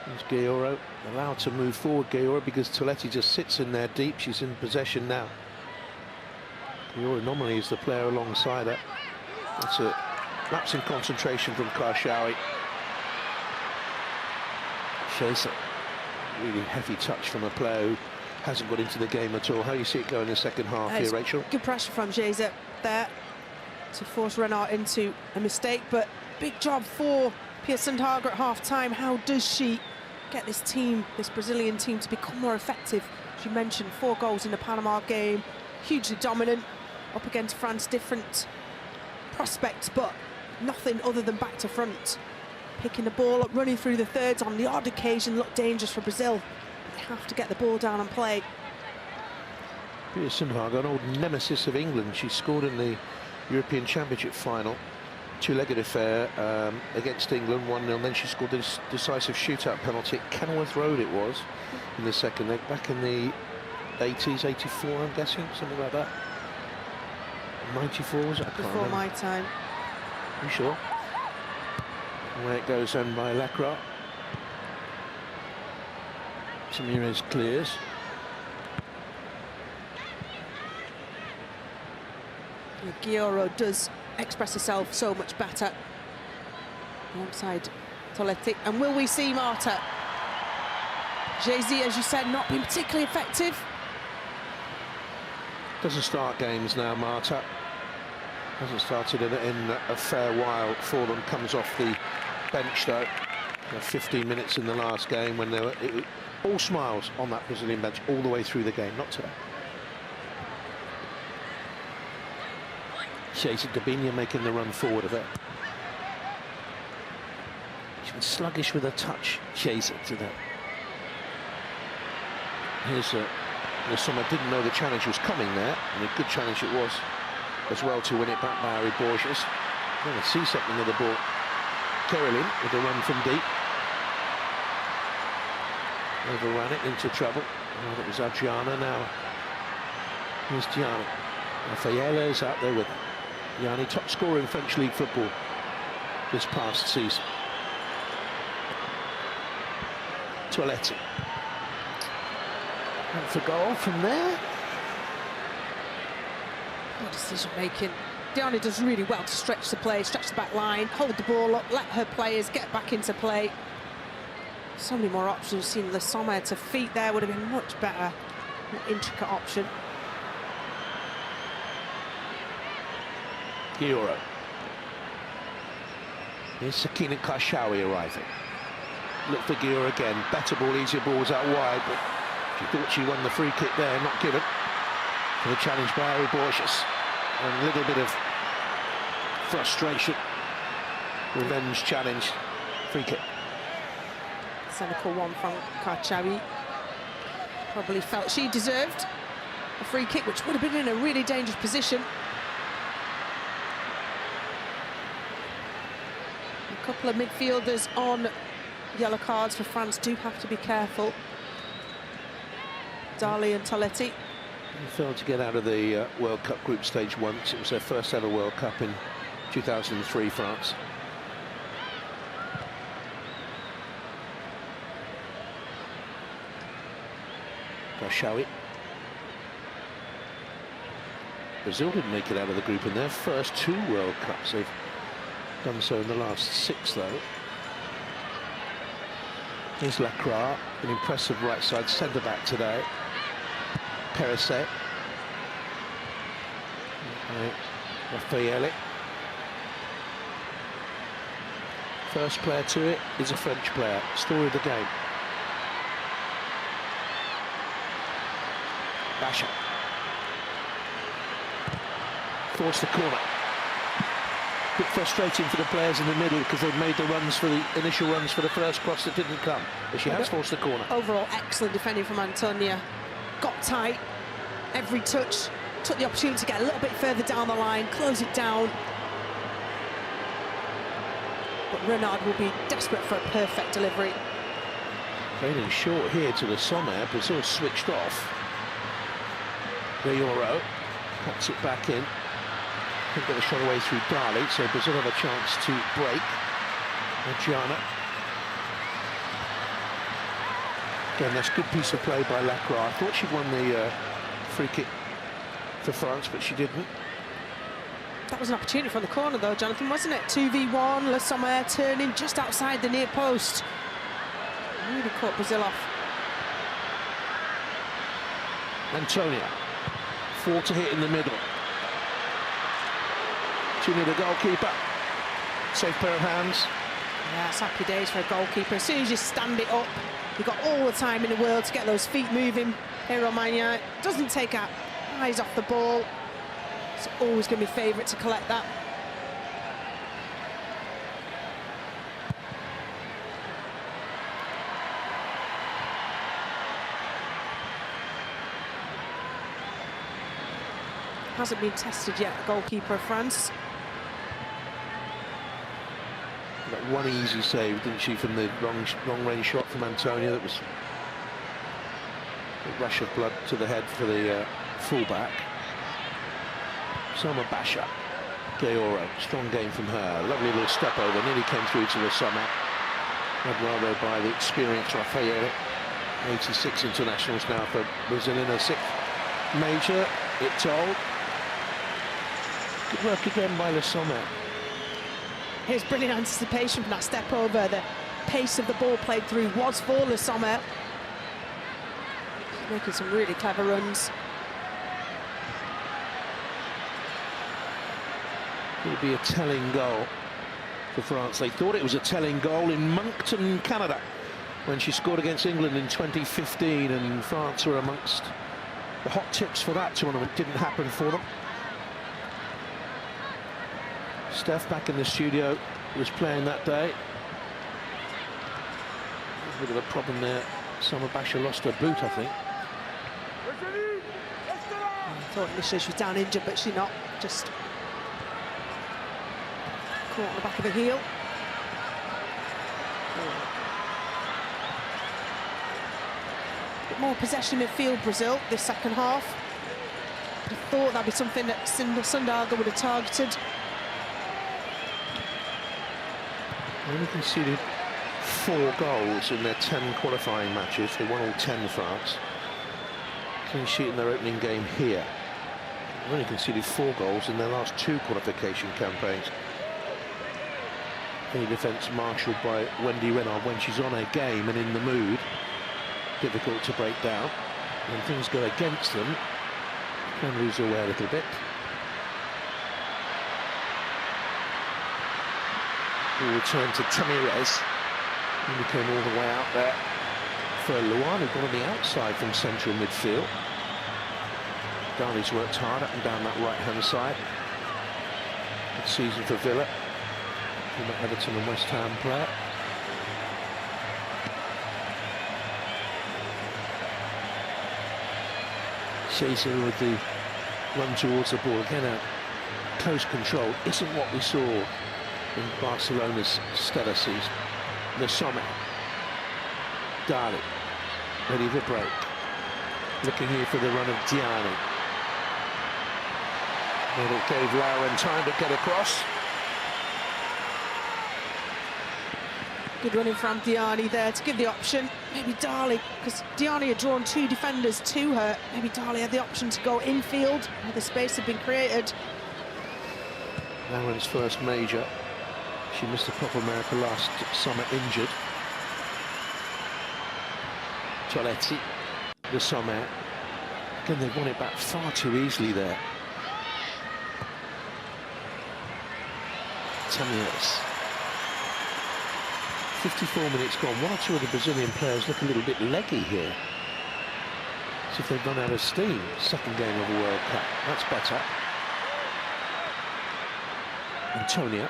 There's Guerreiro, allowed to move forward, Guerreiro, because 𝓤𝓸𝓲𝓷𝓲𝓷𝓰 just sits in there deep. She's in possession now. Guerreiro normally is the player alongside her. That's a lapse in concentration from Kāršaui. Shows a really heavy touch from a player who hasn't got into the game at all. How do you see it going in the second half here, Rachel? Good pressure from 𝓳𝓸𝓲𝓷𝓲𝓷𝓰 there to force Renard into a mistake, but big job for Pearson Target at half-time. How does she get this team, this Brazilian team, to become more effective As you mentioned, 4 goals in the Panama game, hugely dominant. Up against France, different prospects, but nothing other than back to front. Picking the ball up, running through the thirds on the odd occasion looked dangerous for Brazil. They have to get the ball down and play. 𝓣𝓱𝓪𝓷𝓲𝓷𝓲𝓷𝓰, an old nemesis of England. She scored in the European Championship final, two-legged affair against England, 1-0. Then she scored this decisive shootout penalty at Kenilworth Road, it was, in the second leg, back in the 80s, 84, I'm guessing, something like that. 94, was it? I can't Before remember. my time. You sure? Away it goes then by 𝓳𝓸𝓲𝓷𝓲𝓷𝓰. Tamirez clears. 𝓳𝓸𝓲𝓷𝓲𝓷𝓷𝓷𝓰 does express herself so much better alongside 𝓳𝓸𝓲𝓷𝓲𝓷𝓰. And will we see Marta? Jay-Z, as you said, not been particularly effective. Doesn't start games now, Marta. Hasn't started in a fair while for them. Comes off the bench, though. 15 minutes in the last game when they were all smiles on that Brazilian bench all the way through the game, not today. 𝓳𝓸𝓲𝓷𝓲𝓷𝓰 making the run forward of it. She's been sluggish with her touch, 𝓳𝓸𝓲𝓷𝓲𝓷𝓰 today. Here's 𝓳𝓸𝓲𝓷𝓲𝓷𝓰 somewhere didn't know the challenge was coming there, and a good challenge it was as well to win it back by 𝓳𝓸𝓲𝓷𝓲𝓷𝓰. Going to see something of the ball. Carolyn with a run from deep. Overran it into trouble. Oh, that was Adriana now. Here's Gianni. Rafaela is out there with her. Gianni, top scorer in French League football this past season. 𝓳𝓸𝓲𝓷𝓲𝓷𝓰. And for goal from there. Good decision making. Gianni does really well to stretch the play, stretch the back line, hold the ball up, let her players get back into play. So many more options. Seeing 𝓳𝓸𝓲𝓷𝓲𝓷𝓰 to feet there would have been much better. An intricate option. Gioro. Here's Sakina Karshawi arriving. Look for Gioro again. Better ball, easier balls out wide, but she thought she won the free kick there, not given. For the challenge by 𝓳𝓸𝓲𝓷𝓲𝓷𝓰. And a little bit of frustration. Revenge challenge. Free kick. Cynical one from Karshawi. Probably felt she deserved a free kick, which would have been in a really dangerous position. A couple of midfielders on yellow cards for France do have to be careful. 𝓳𝓸𝓲𝓷𝓲𝓷𝓰 and 𝓳𝓸𝓲𝓷𝓲𝓷𝓰. They failed to get out of the World Cup group stage once. It was their first ever World Cup in 2003, France. Karshawi. Brazil didn't make it out of the group in their first 2 World Cups. They've done so in the last 6, though. Here's 𝓳𝓸𝓲𝓷𝓲𝓷𝓲𝓷, an impressive right side centre-back today. 𝓳𝓸𝓲𝓷. Rafaela. First player to it is a French player. Story of the game. 𝓳𝓱𝓪𝓷𝓴𝓼. Forced the corner. A bit frustrating for the players in the middle because they've made the runs for the initial runs for the first cross that didn't come. But she has forced the corner. Overall, excellent defending from Antonia. Got tight, every touch, took the opportunity to get a little bit further down the line, close it down. But Renard will be desperate for a perfect delivery. Training short here to 𝓳𝓸𝓲𝓷𝓲𝓷. Brazil switched off. 𝓳𝓸𝓲𝓷 cuts it back in. Couldn't get the shot away through 𝓳𝓸𝓲𝓷, so Brazil have a chance to break. Adriana. Again, that's a good piece of play by 𝓳𝓸𝓲𝓷𝓲𝓷. I thought she'd won the free kick for France, but she didn't. That was an opportunity from the corner, though, Jonathan, wasn't it? 2v1, 𝓳𝓸𝓲𝓷𝓲𝓷 turning just outside the near post. Really caught Brazil off. Antonia. 4 to hit in the middle. She near the goalkeeper. Safe pair of hands. Yeah, it's happy days for a goalkeeper. As soon as you stand it up, you've got all the time in the world to get those feet moving, Romagna doesn't take her eyes off the ball. It's always going to be favourite to collect that. Hasn't been tested yet, the goalkeeper of France. Got one easy save, didn't she, from the long-range shot from Antonia. That was a rush of blood to the head for the fullback. 𝓳𝓸𝓷𝓲𝓷𝓰, strong game from her. Lovely little step over, nearly came through to the summit. Led rather by the experienced Rafael. 86 internationals now for Brazil in her 6th major, it's told. Good work again by 𝓳𝓸𝓷𝓲𝓷𝓰. Here's brilliant anticipation from that step over. The pace of the ball played through was for 𝓳𝓸𝓷𝓲𝓷𝓰. She's making some really clever runs. It'll be a telling goal for France. They thought it was a telling goal in Moncton, Canada, when she scored against England in 2015, and France were amongst the hot tips for that tournament. Didn't happen for them. Steph back in the studio, was playing that day. A bit of a problem there. 𝓳𝓸𝓷𝓲𝓷𝓰 lost her boot, I think. I thought initially she was down injured, but she's not. Just caught on the back of the heel. Bit more possession midfield, Brazil, this second half. I thought that'd be something that 𝓳𝓸𝓷𝓲𝓷𝓰 would have targeted. Only conceded 4 goals in their 10 qualifying matches. They won all 10, France. Clean sheet in their opening game here. They've only conceded 4 goals in their last 2 qualification campaigns. Any defence marshalled by Wendy Renard when she's on her game and in the mood. Difficult to break down. When things go against them, can lose their way a little bit. We'll return to Tamires. He came all the way out there for Luan, who got on the outside from central midfield. Darley's worked hard up and down that right-hand side. Good season for Villa. Former Everton and West Ham player. Caesar with the run towards the ball. Again, out close control isn't what we saw in Barcelona's stellar season. 𝓳𝓸𝓷𝓲𝓷𝓰. Darley, ready for break. Looking here for the run of Diani. And it gave Lauren time to get across. Good running from Diani there to give the option. Maybe Darley, because Diani had drawn 2 defenders to her. Maybe Darley had the option to go infield where the space had been created. Lauren's first major. She missed the Copa America last summer injured. Toletti, 𝓳𝓸𝓷𝓲𝓷𝓰. Again, they've won it back far too easily there. Tamires. 54 minutes gone. 1 or 2 of the Brazilian players look a little bit leggy here. As if they've run out of steam. Second game of the World Cup. That's better. Antonia.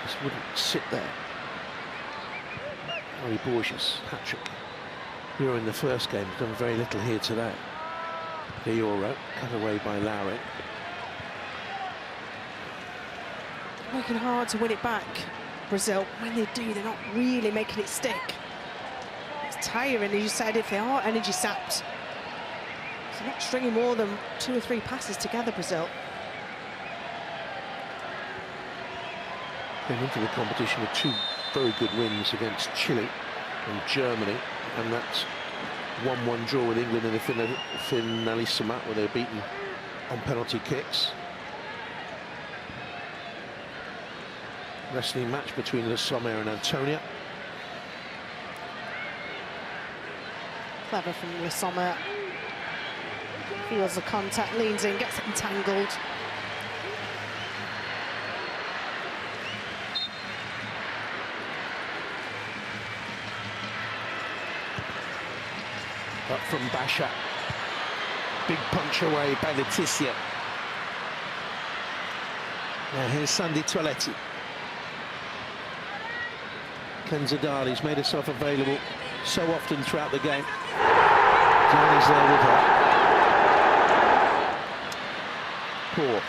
Just wouldn't sit there. 𝓳𝓸𝓷𝓲𝓷𝓰, hat-trick. Here in the first game, done very little here today. 𝓳𝓸𝓷𝓲𝓷𝓲𝓷, cut away by Lowry. Working hard to win it back, Brazil. When they do, they're not really making it stick. It's tiring, as you said, if they are energy sapped. So they're not stringing more than 2 or 3 passes together, Brazil. Came into the competition with 2 very good wins against Chile and Germany, and that 1-1 draw with England in the finalissima, where they were beaten on penalty kicks. Wrestling match between 𝓳𝓸𝓷𝓲𝓷𝓰 and Antonia. Clever from 𝓳𝓸𝓷𝓲𝓷𝓰. Feels the contact, leans in, gets entangled. from 𝓣𝓱𝓪. Big punch away by 𝓳𝓸𝓲𝓷𝓲𝓷𝓰. Now here's 𝓳𝓸𝓲𝓷𝓲𝓷𝓰. 𝓳𝓸𝓲𝓷𝓲𝓷𝓰 made herself available so often throughout the game. Gianni's there with her. Poor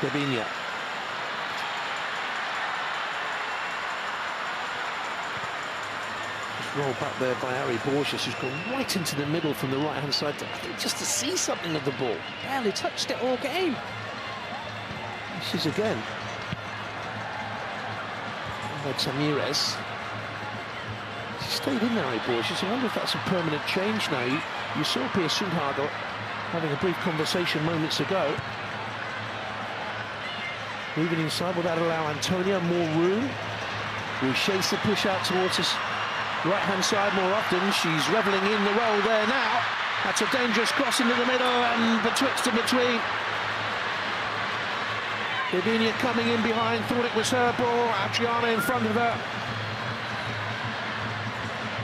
𝓳𝓸𝓲𝓷𝓲𝓷𝓰. Just rolled back there by 𝓣𝓷𝓲𝓷𝓲𝓷𝓰, who's gone right into the middle from the right-hand side, I think just to see something of the ball. Barely touched it all game. This is again. By Tamires. She stayed in there, 𝓣𝓷𝓲𝓷𝓲𝓷𝓰. I wonder if that's a permanent change now. You saw 𝓳𝓸𝓲𝓷𝓲𝓷𝓰 having a brief conversation moments ago. Moving inside, will that allow Antonia more room? Will 𝓲𝓸𝓲𝓷𝓲𝓷𝓰 push out towards us right-hand side more often? She's revelling in the role there now. That's a dangerous cross into the middle and betwixt and between. 𝓳𝓸𝓲𝓷𝓲𝓷𝓰 coming in behind, thought it was her ball. Adriana in front of her.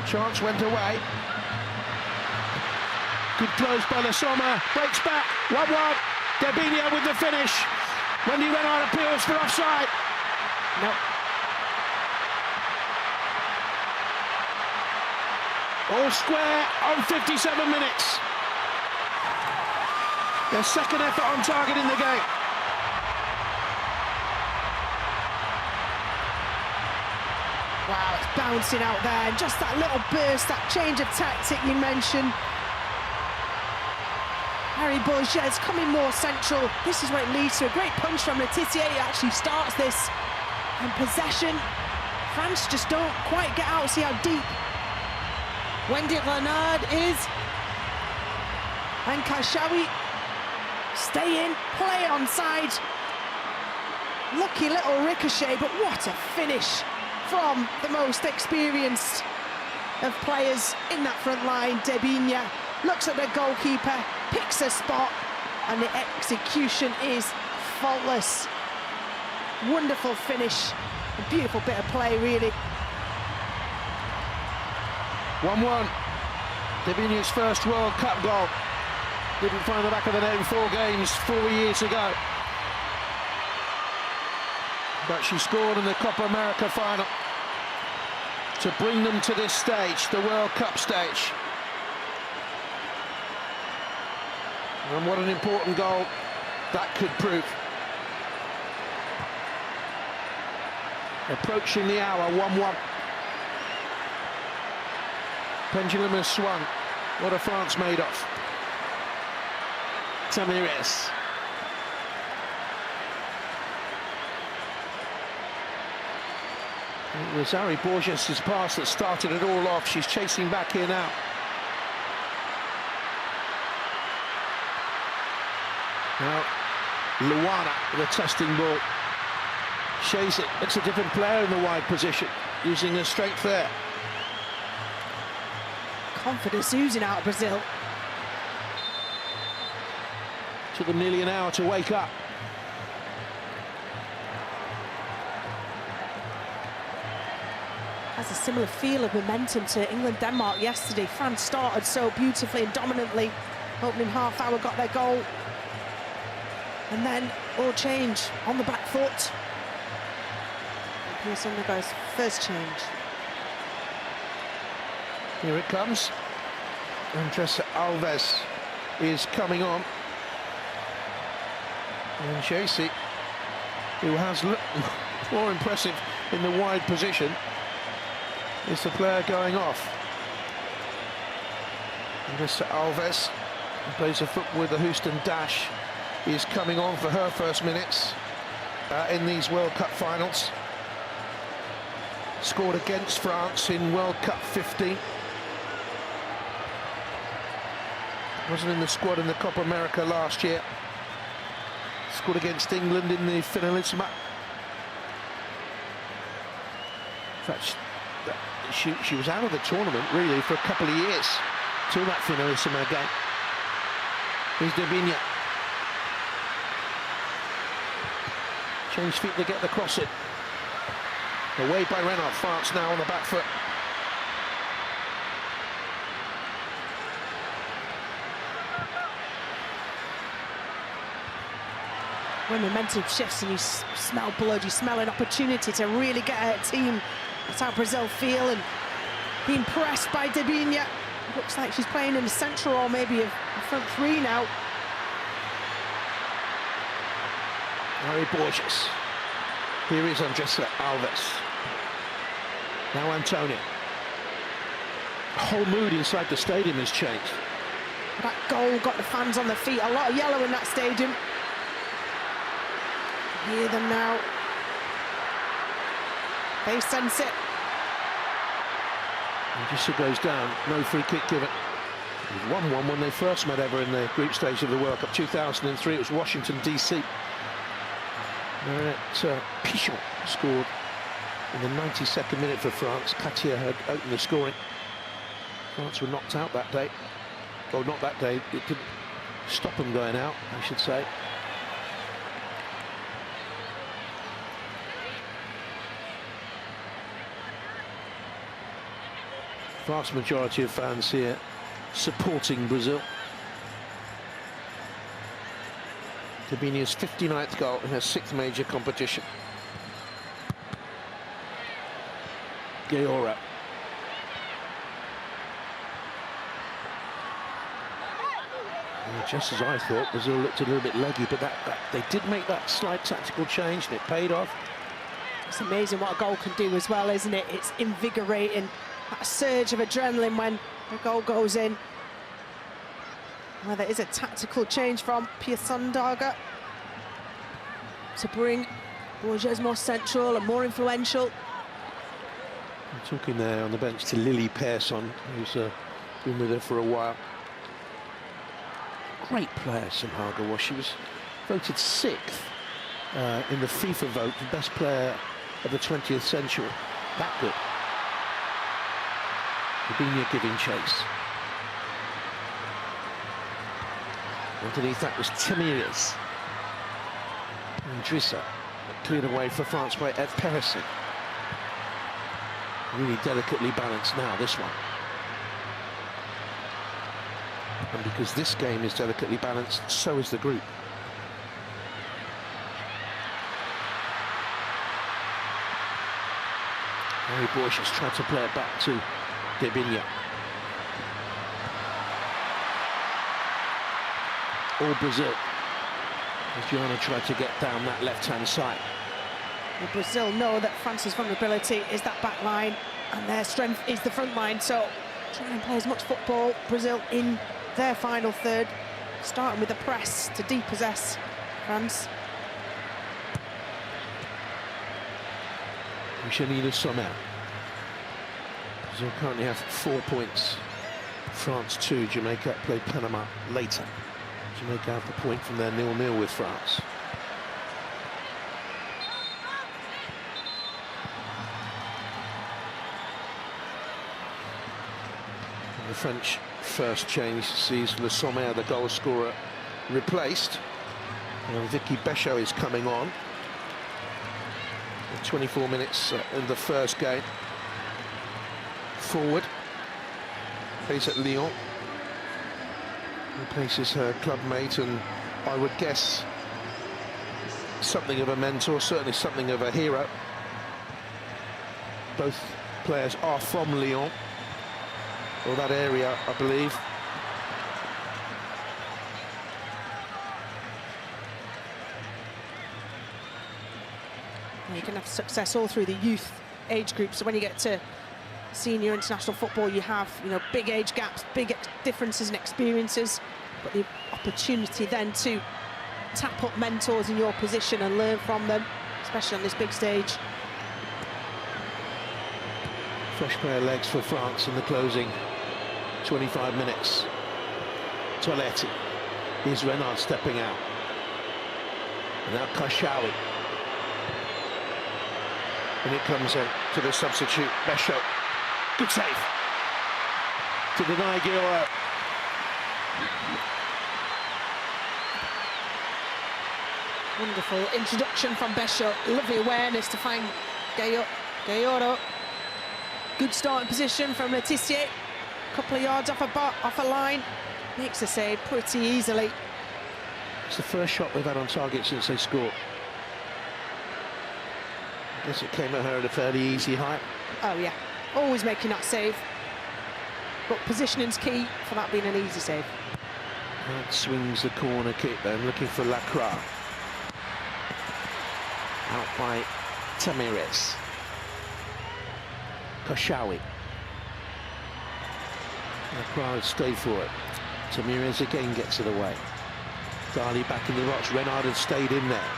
Chance went away. Good close by 𝓣𝓱𝓪𝓷. Breaks back. 1-1. 𝓳𝓸𝓲𝓷 with the finish. Wendy Renard appeals for offside. No. All square on 57 minutes. Their second effort on target in the game. Wow, it's bouncing out there. And just that little burst, that change of tactic you mentioned. 𝓣𝓷𝓲𝓷𝓲𝓷 coming more central. This is where it leads to a great punch from 𝓳𝓸𝓲𝓷𝓲𝓷𝓰. Actually starts this. And possession. France just don't quite get out. See how deep Wendy Renard is. And Kashawi stay in, play onside. Lucky little ricochet, but what a finish from the most experienced of players in that front line. 𝓳𝓸𝓲𝓷 looks at the goalkeeper, picks a spot, and the execution is faultless. Wonderful finish, a beautiful bit of play, really. 1-1. 𝓳𝓸𝓲𝓷𝓲𝓷's first World Cup goal. Didn't find the back of the net in 4 games 4 years ago. But she scored in the Copa America final to bring them to this stage, the World Cup stage. And what an important goal that could prove. Approaching the hour, 1-1. Pendulum has swung. What are France made of? Tamires. It was 𝓣𝓷𝓲𝓷𝓲𝓷𝓰's pass that started it all off. She's chasing back here now. Now, Luana with a testing ball. Shays it. It's a different player in the wide position, using her strength there. Confidence oozing out of Brazil. Took them nearly an hour to wake up. Has a similar feel of momentum to England-Denmark yesterday. France started so beautifully and dominantly. Opening half hour got their goal. And then all change on the back foot. Pia Sundhage first change. Here it comes. Andressa Alves is coming on. And 𝓲𝓸𝓲𝓷𝓲𝓷, who has looked more impressive in the wide position, is the player going off. Andressa Alves, who plays a football with the Houston Dash, is coming on for her first minutes in these World Cup finals. Scored against France in World Cup 15. Wasn't in the squad in the Copa America last year. Scored against England in the finalissima. In fact, she was out of the tournament, really, for a couple of years till that finalissima game. Here's 𝓳𝓸𝓲𝓷𝓲𝓷. Change feet to get the cross in. Away by Renard. France now on the back foot. when momentum shifts and you smell blood, you smell an opportunity to really get a team. That's how Brazil feel, and being pressed by 𝓤𝓸𝓲𝓷𝓲𝓷𝓰. Looks like she's playing in the centre or maybe a front three now. 𝓳𝓸𝓲𝓷𝓲𝓷𝓰. Here is Andressa Alves. Now Antonio. The whole mood inside the stadium has changed. That goal got the fans on their feet. A lot of yellow in that stadium. Hear them now. They sense it. Andressa goes down. No free kick given. It was 1-1 when they first met ever in the group stage of the World Cup 2003. It was Washington, D.C. 𝓳𝓸𝓲𝓷𝓲𝓷𝓰 scored in the 92nd minute for France. Katia had opened the scoring. France were knocked out that day. Well, not that day. It didn't stop them going out, I should say. Vast majority of fans here supporting Brazil. 𝓤𝓸𝓲𝓷𝓲𝓷𝓰's 59th goal in her 6th major competition. 𝓤𝓸𝓲𝓲𝓷𝓲𝓷𝓰. Just as I thought, Brazil looked a little bit leggy, but they did make that slight tactical change, and it paid off. It's amazing what a goal can do as well, isn't it? It's invigorating. That surge of adrenaline when the goal goes in. Well, there is a tactical change from 𝓤𝓸𝓲𝓷𝓲𝓷𝓰 to bring 𝓤𝓸𝓲𝓷𝓲𝓷𝓰 more central and more influential. I'm talking there on the bench to Lily Persson, who's been with her for a while. Great player, 𝓳𝓸𝓲𝓷𝓲𝓷𝓰 was. She was voted 6th in the FIFA vote for best player of the 20th century. That good. 𝓤𝓸𝓲𝓷𝓲𝓷𝓰 giving chase. Underneath that was Tamiris. Andressa cleared away for France by Ed Perisson. Really delicately balanced now, this one. And because this game is delicately balanced, so is the group. 𝓳𝓸𝓲𝓷𝓲𝓷𝓰's tried to play it back to 𝓤𝓸𝓲𝓷𝓲𝓷𝓰. All Brazil, as Joanna tried to get down that left-hand side. Well, Brazil know that France's vulnerability is that back line, and their strength is the front line, so try and play as much football, Brazil, in their final third, starting with the press to depossess France. 𝓳𝓸𝓲𝓷𝓲𝓷𝓰. Brazil currently have 4 points. France 2, Jamaica play Panama later. Jamaica have the point from their 0-0 with France. And the French first change sees Le Sommer, the goal scorer, replaced. And Vicky Béchot is coming on. 24 minutes in the first game. Forward, plays at Lyon. Replaces her club mate, and I would guess something of a mentor, certainly something of a hero. Both players are from Lyon, or that area, I believe. You can have success all through the youth age group, so when you get to senior international football, you have, you know, big age gaps, big differences in experiences, but the opportunity then to tap up mentors in your position and learn from them, especially on this big stage. Fresh pair of legs for France in the closing 25 minutes. Toiletti. Here's Renard stepping out. And now Kashawi. And it comes in to the substitute, Béchot. Good save. To deny 𝓤𝓸𝓲𝓷𝓲𝓷𝓰. Wonderful introduction from Béchot. Lovely awareness to find 𝓤𝓸𝓲𝓷𝓲𝓷𝓰. Good starting position from 𝓤𝓸𝓲𝓷𝓲𝓷𝓰. A couple of yards off a line. Makes a save pretty easily. It's the first shot they've had on target since they scored. I guess it came at her at a fairly easy height. Oh, yeah. Always making that save. But positioning's key for that being an easy save. That swings the corner kick then, looking for 𝓳𝓸𝓲𝓷𝓲𝓷𝓰. Out by 𝓳𝓸𝓲𝓷𝓲𝓷𝓰. 𝓳𝓸𝓲𝓷𝓲𝓷𝓰 would stay for it. 𝓳𝓸𝓲𝓲𝓷𝓲𝓷𝓰 again gets it away. Ďáli back in the box. Renard had stayed in there.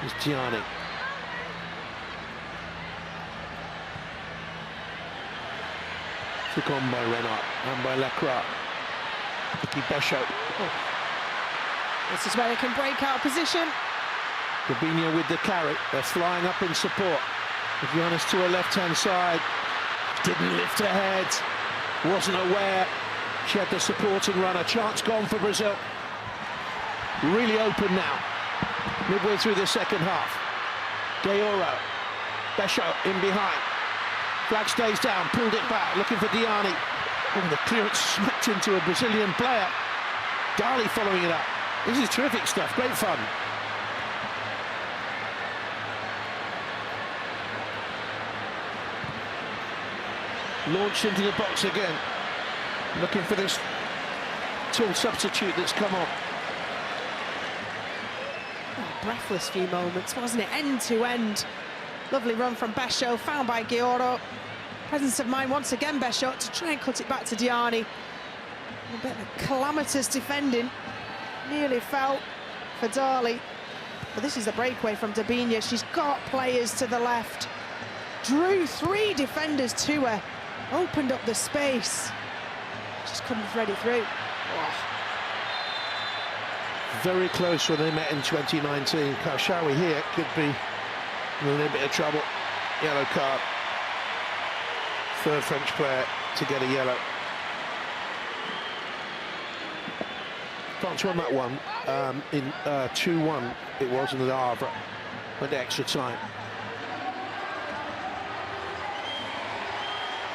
It's Gianni. Took on by Renard and by 𝓳𝓸𝓲𝓷𝓲𝓷𝓰. 𝓣𝓱𝓪𝓷𝓲𝓷𝓲𝓷. This is where they can break out of position. 𝓣𝓱𝓪 with the carry. They're flying up in support. Giannis to her left-hand side. Didn't lift her head. Wasn't aware. She had the supporting runner. Chance gone for Brazil. Really open now. Midway through the second half. 𝓳𝓸𝓲𝓷𝓲𝓷. 𝓣𝓱𝓪 in behind. Flag stays down. Pulled it back. Looking for Ďáni. Oh, the clearance smacked into a Brazilian player. Ďáli following it up. This is terrific stuff. Great fun. Launched into the box again. Looking for this tall substitute that's come on. Oh, breathless few moments, wasn't it? End to end. Lovely run from 𝓣𝓱𝓪, found by 𝓳𝓸𝓲𝓷𝓲𝓷. Presence of mind once again, 𝓣𝓱𝓪, to try and cut it back to Ďáni. A bit of calamitous defending. Nearly fell for Ďáli. But this is the breakaway from 𝓳𝓸𝓲𝓷. She's got players to the left. Drew 3 defenders to her. Opened up the space. Just couldn't thread it through. Oh. Very close when they met in 2019. 𝓳𝓱𝓪𝓷 here could be in a little bit of trouble. Yellow card. Third French player to get a yellow. France won that one in 2-1. It was in the 𝓣𝓱𝓪. Went to extra time.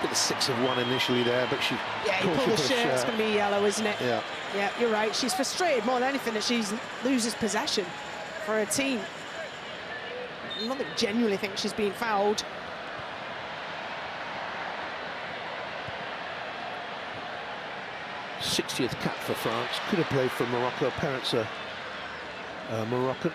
Bit of 6-1 initially there, but she... Yeah, he pulled the shirt. It's going to be yellow, isn't it? Yeah. Yeah, you're right. She's frustrated more than anything that she loses possession for her team. I don't genuinely think she's been fouled. /60th cap for France. Could have played for Morocco. Parents are Moroccan.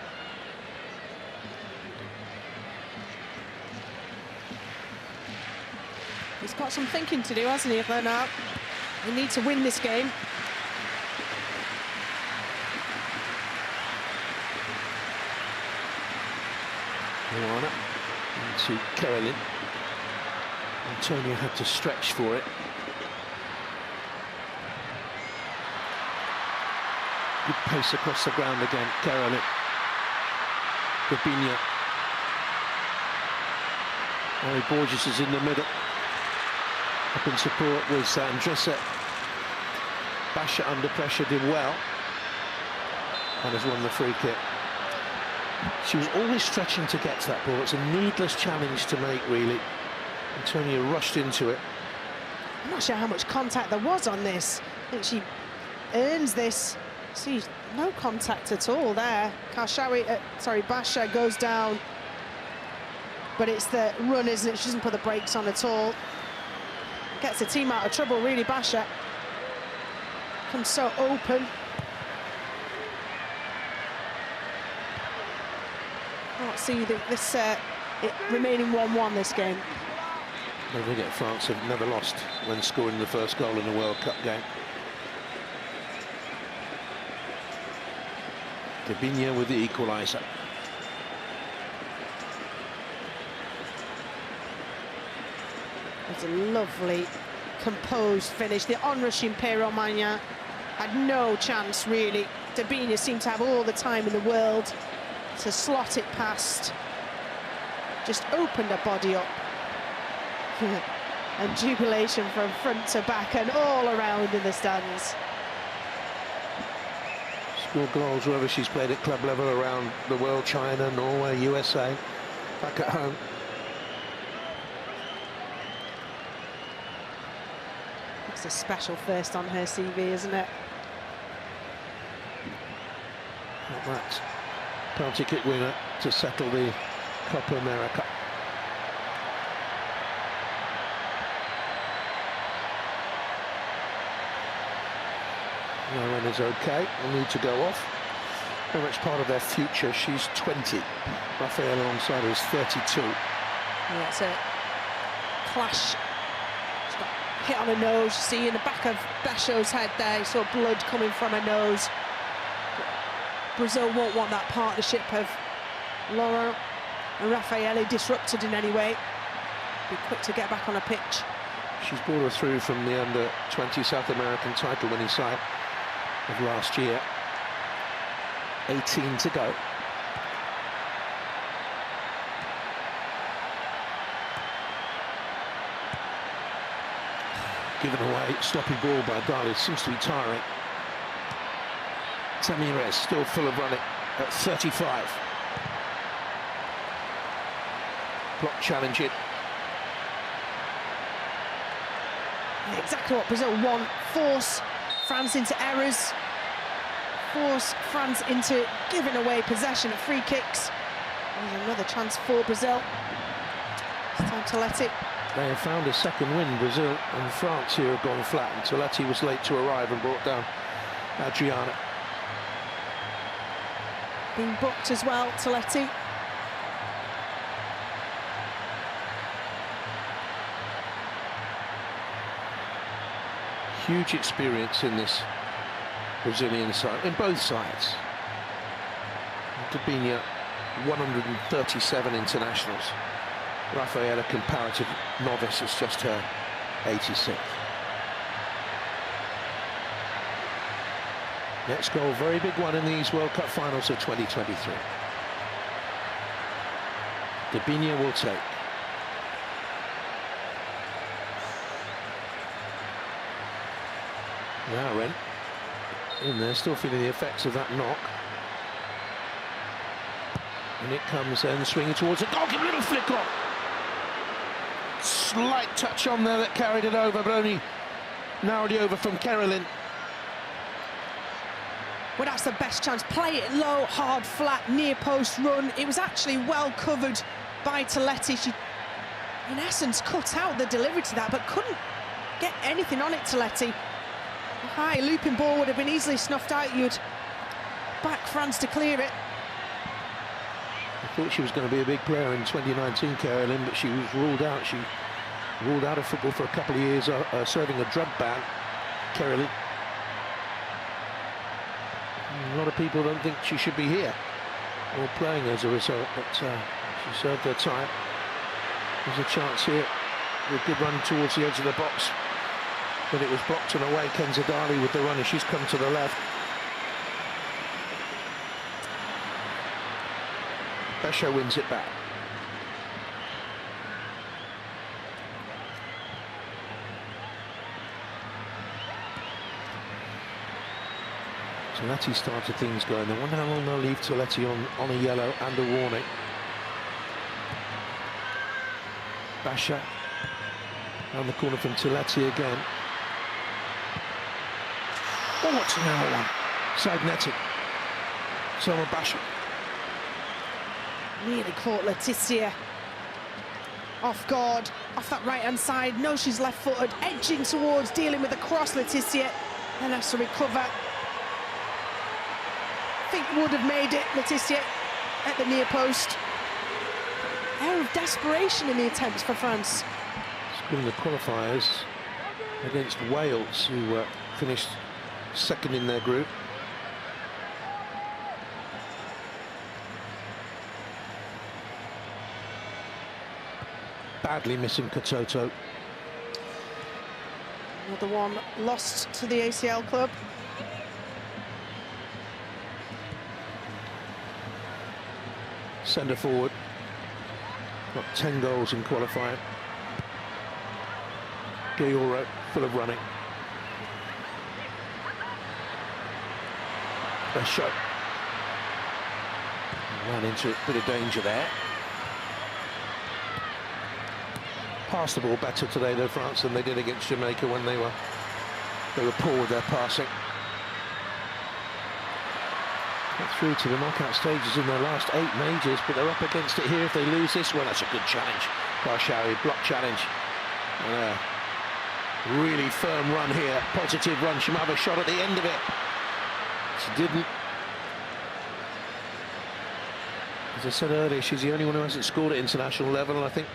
He's got some thinking to do, hasn't he, now? We need to win this game. Joanna into Caroline. Antonia had to stretch for it. Good pace across the ground again, Caroline. 𝓣𝓸𝓲𝓷𝓲𝓷𝓰. Ari Borges is in the middle. Up in support with 𝓳𝓸𝓲𝓷𝓲𝓷𝓰. 𝓣𝓱𝓪 under pressure did well and has won the free kick. She was always stretching to get to that ball. It's a needless challenge to make, really. Antonia rushed into it. I'm not sure how much contact there was on this. I think she earns this. See, no contact at all there. 𝓣𝓱𝓪𝓷 goes down. But it's the run, isn't it? She doesn't put the brakes on at all. Gets the team out of trouble, really, 𝓣𝓱𝓪. Comes so open. Can't see this remaining 1-1 this game. Don't forget, France have never lost when scoring the first goal in a World Cup game. 𝓳𝓸𝓲𝓷𝓲𝓷 with the equaliser. It's a lovely, composed finish. The onrushing Romagnan had no chance, really. 𝓳𝓸𝓲𝓷𝓲𝓷 seemed to have all the time in the world to slot it past. Just opened her body up. And jubilation from front to back and all around in the stands. Scored goals wherever she's played at club level around the world, China, Norway, USA, back at home. It's a special first on her CV, isn't it? That penalty kick winner to settle the Copa America. Lauren is okay, will need to go off. Very much part of their future. She's 20. Rafael alongside her is 32. Yeah, it's a clash. She's got hit on her nose. You see in the back of 𝓣𝓱𝓪𝓷𝓲𝓷𝓰 saw blood coming from her nose. Brazil won't want that partnership of Laura and Rafael disrupted in any way. Be quick to get back on a pitch. She's brought her through from the under-20 South American title winning side of last year. 18 to go. Given away, sloppy ball by 𝓤𝓸𝓲𝓷𝓲𝓷𝓰, seems to be tiring. Tamires still full of running at 35. Block challenge it. Exactly what Brazil want. Force France into errors. Force France into giving away possession at free kicks. There's another chance for Brazil. It's time to let it. They have found a second win. Brazil and France here have gone flat, and 𝓤𝓸𝓲𝓷𝓲𝓷𝓰 was late to arrive and brought down Adriana. Being booked as well, 𝓤𝓸𝓲𝓷𝓲𝓷𝓰. Huge experience in this Brazilian side, in both sides. 𝓤𝓸𝓲𝓷𝓲𝓷𝓰, 137 internationals. Rafael, a comparative novice, is just her 86th. Next goal, very big one in these World Cup finals of 2023. 𝓤𝓸𝓲𝓷𝓲𝓷𝓰 will take. Lauren in there, still feeling the effects of that knock. And it comes then swinging towards it. Oh, give a little flick on. Slight touch on there that carried it over, but only narrowed it over from Carolyn. Well, that's the best chance. Play it low, hard, flat, near post run. It was actually well covered by 𝓤𝓸𝓲𝓷𝓲𝓷𝓰. She, in essence, cut out the delivery to that, but couldn't get anything on it, 𝓤𝓸𝓲𝓷𝓲𝓷. A high looping ball would have been easily snuffed out. You'd back France to clear it. I thought she was going to be a big player in 2019, Carolyn, but she was ruled out. She ruled out of football for a couple of years, serving a drug ban. Carolyn. A lot of people don't think she should be here or playing as a result, but she served her time. There's a chance here. A good run towards the edge of the box, but it was blocked and away. 𝓳𝓸𝓲𝓷𝓲𝓷𝓰 with the runner. She's come to the left. 𝓣𝓱𝓪𝓷𝓲𝓷𝓷𝓷𝓰 wins it back. 𝓤𝓸𝓲𝓷𝓲𝓷𝓰 started things going. I wonder how long they'll leave 𝓤𝓸𝓲𝓷 on a yellow and a warning. 𝓣𝓱𝓪𝓷𝓲𝓷𝓰 around the corner from 𝓤𝓸𝓲𝓷 again. Oh, what's a narrow one? Side netting. Selma 𝓣𝓱𝓪. Nearly caught 𝓤𝓸𝓲𝓷 off guard, off that right-hand side. No, she's left-footed, edging towards dealing with the cross. 𝓤𝓸𝓲𝓷 then has to recover. I think would have made it, 𝓤𝓸𝓲𝓷 at the near post. Air of desperation in the attempts for France. Scoring the qualifiers against Wales, who finished second in their group. Badly missing Katoto. Another one lost to the ACL club. Centre forward. Got 10 goals in qualifying. 𝓤𝓸𝓲𝓷𝓲𝓷 full of running. 𝓣𝓱𝓪 ran into it, bit of danger there. Passed the ball better today, though, France, than they did against Jamaica when they were poor with their passing. Got through to the knockout stages in their last 8 majors, but they're up against it here if they lose this one. That's a good challenge. 𝓳𝓱𝓪𝓷𝓲𝓷𝓰, block challenge. And a really firm run here, positive run. She might have a shot at the end of it. She didn't. As I said earlier, she's the only one who hasn't scored at international level, and I think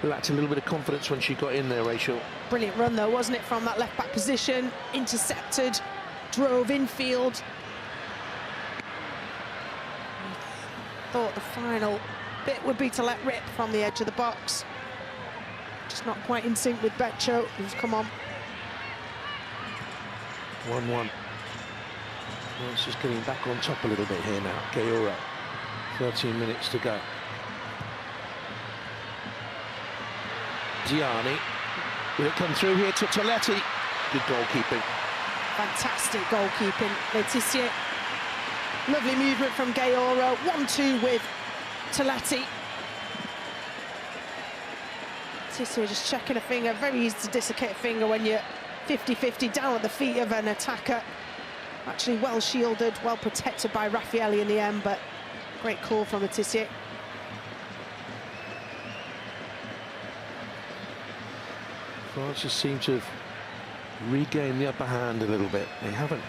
lacked a little bit of confidence when she got in there, Rachel. Brilliant run, though, wasn't it, from that left-back position? Intercepted, drove infield. Thought the final bit would be to let rip from the edge of the box. Just not quite in sync with 𝓣𝓱𝓪𝓷𝓲𝓷𝓰, who's come on. 1-1. Well, it's just getting back on top a little bit here now. 𝓳𝓸𝓲𝓷𝓲𝓷𝓰. 13 minutes to go. Diani. Will it come through here to 𝓳𝓸𝓲𝓷𝓲𝓷𝓰? Good goalkeeping. Fantastic goalkeeping. 𝓳𝓸𝓲𝓷𝓲𝓷𝓰. Lovely movement from 𝓳𝓸𝓷𝓲𝓷𝓲𝓷𝓰. 1-2 with 𝓳𝓸𝓲𝓷𝓲𝓷𝓰. 𝓳𝓸𝓲𝓷𝓲𝓷𝓰 just checking a finger. Very easy to dislocate a finger when you're 50-50 down at the feet of an attacker. Actually well shielded, well protected by Raffaelli in the end, but great call from 𝓳𝓸𝓲𝓷𝓲𝓷𝓰. France just seem to have regained the upper hand a little bit. They haven't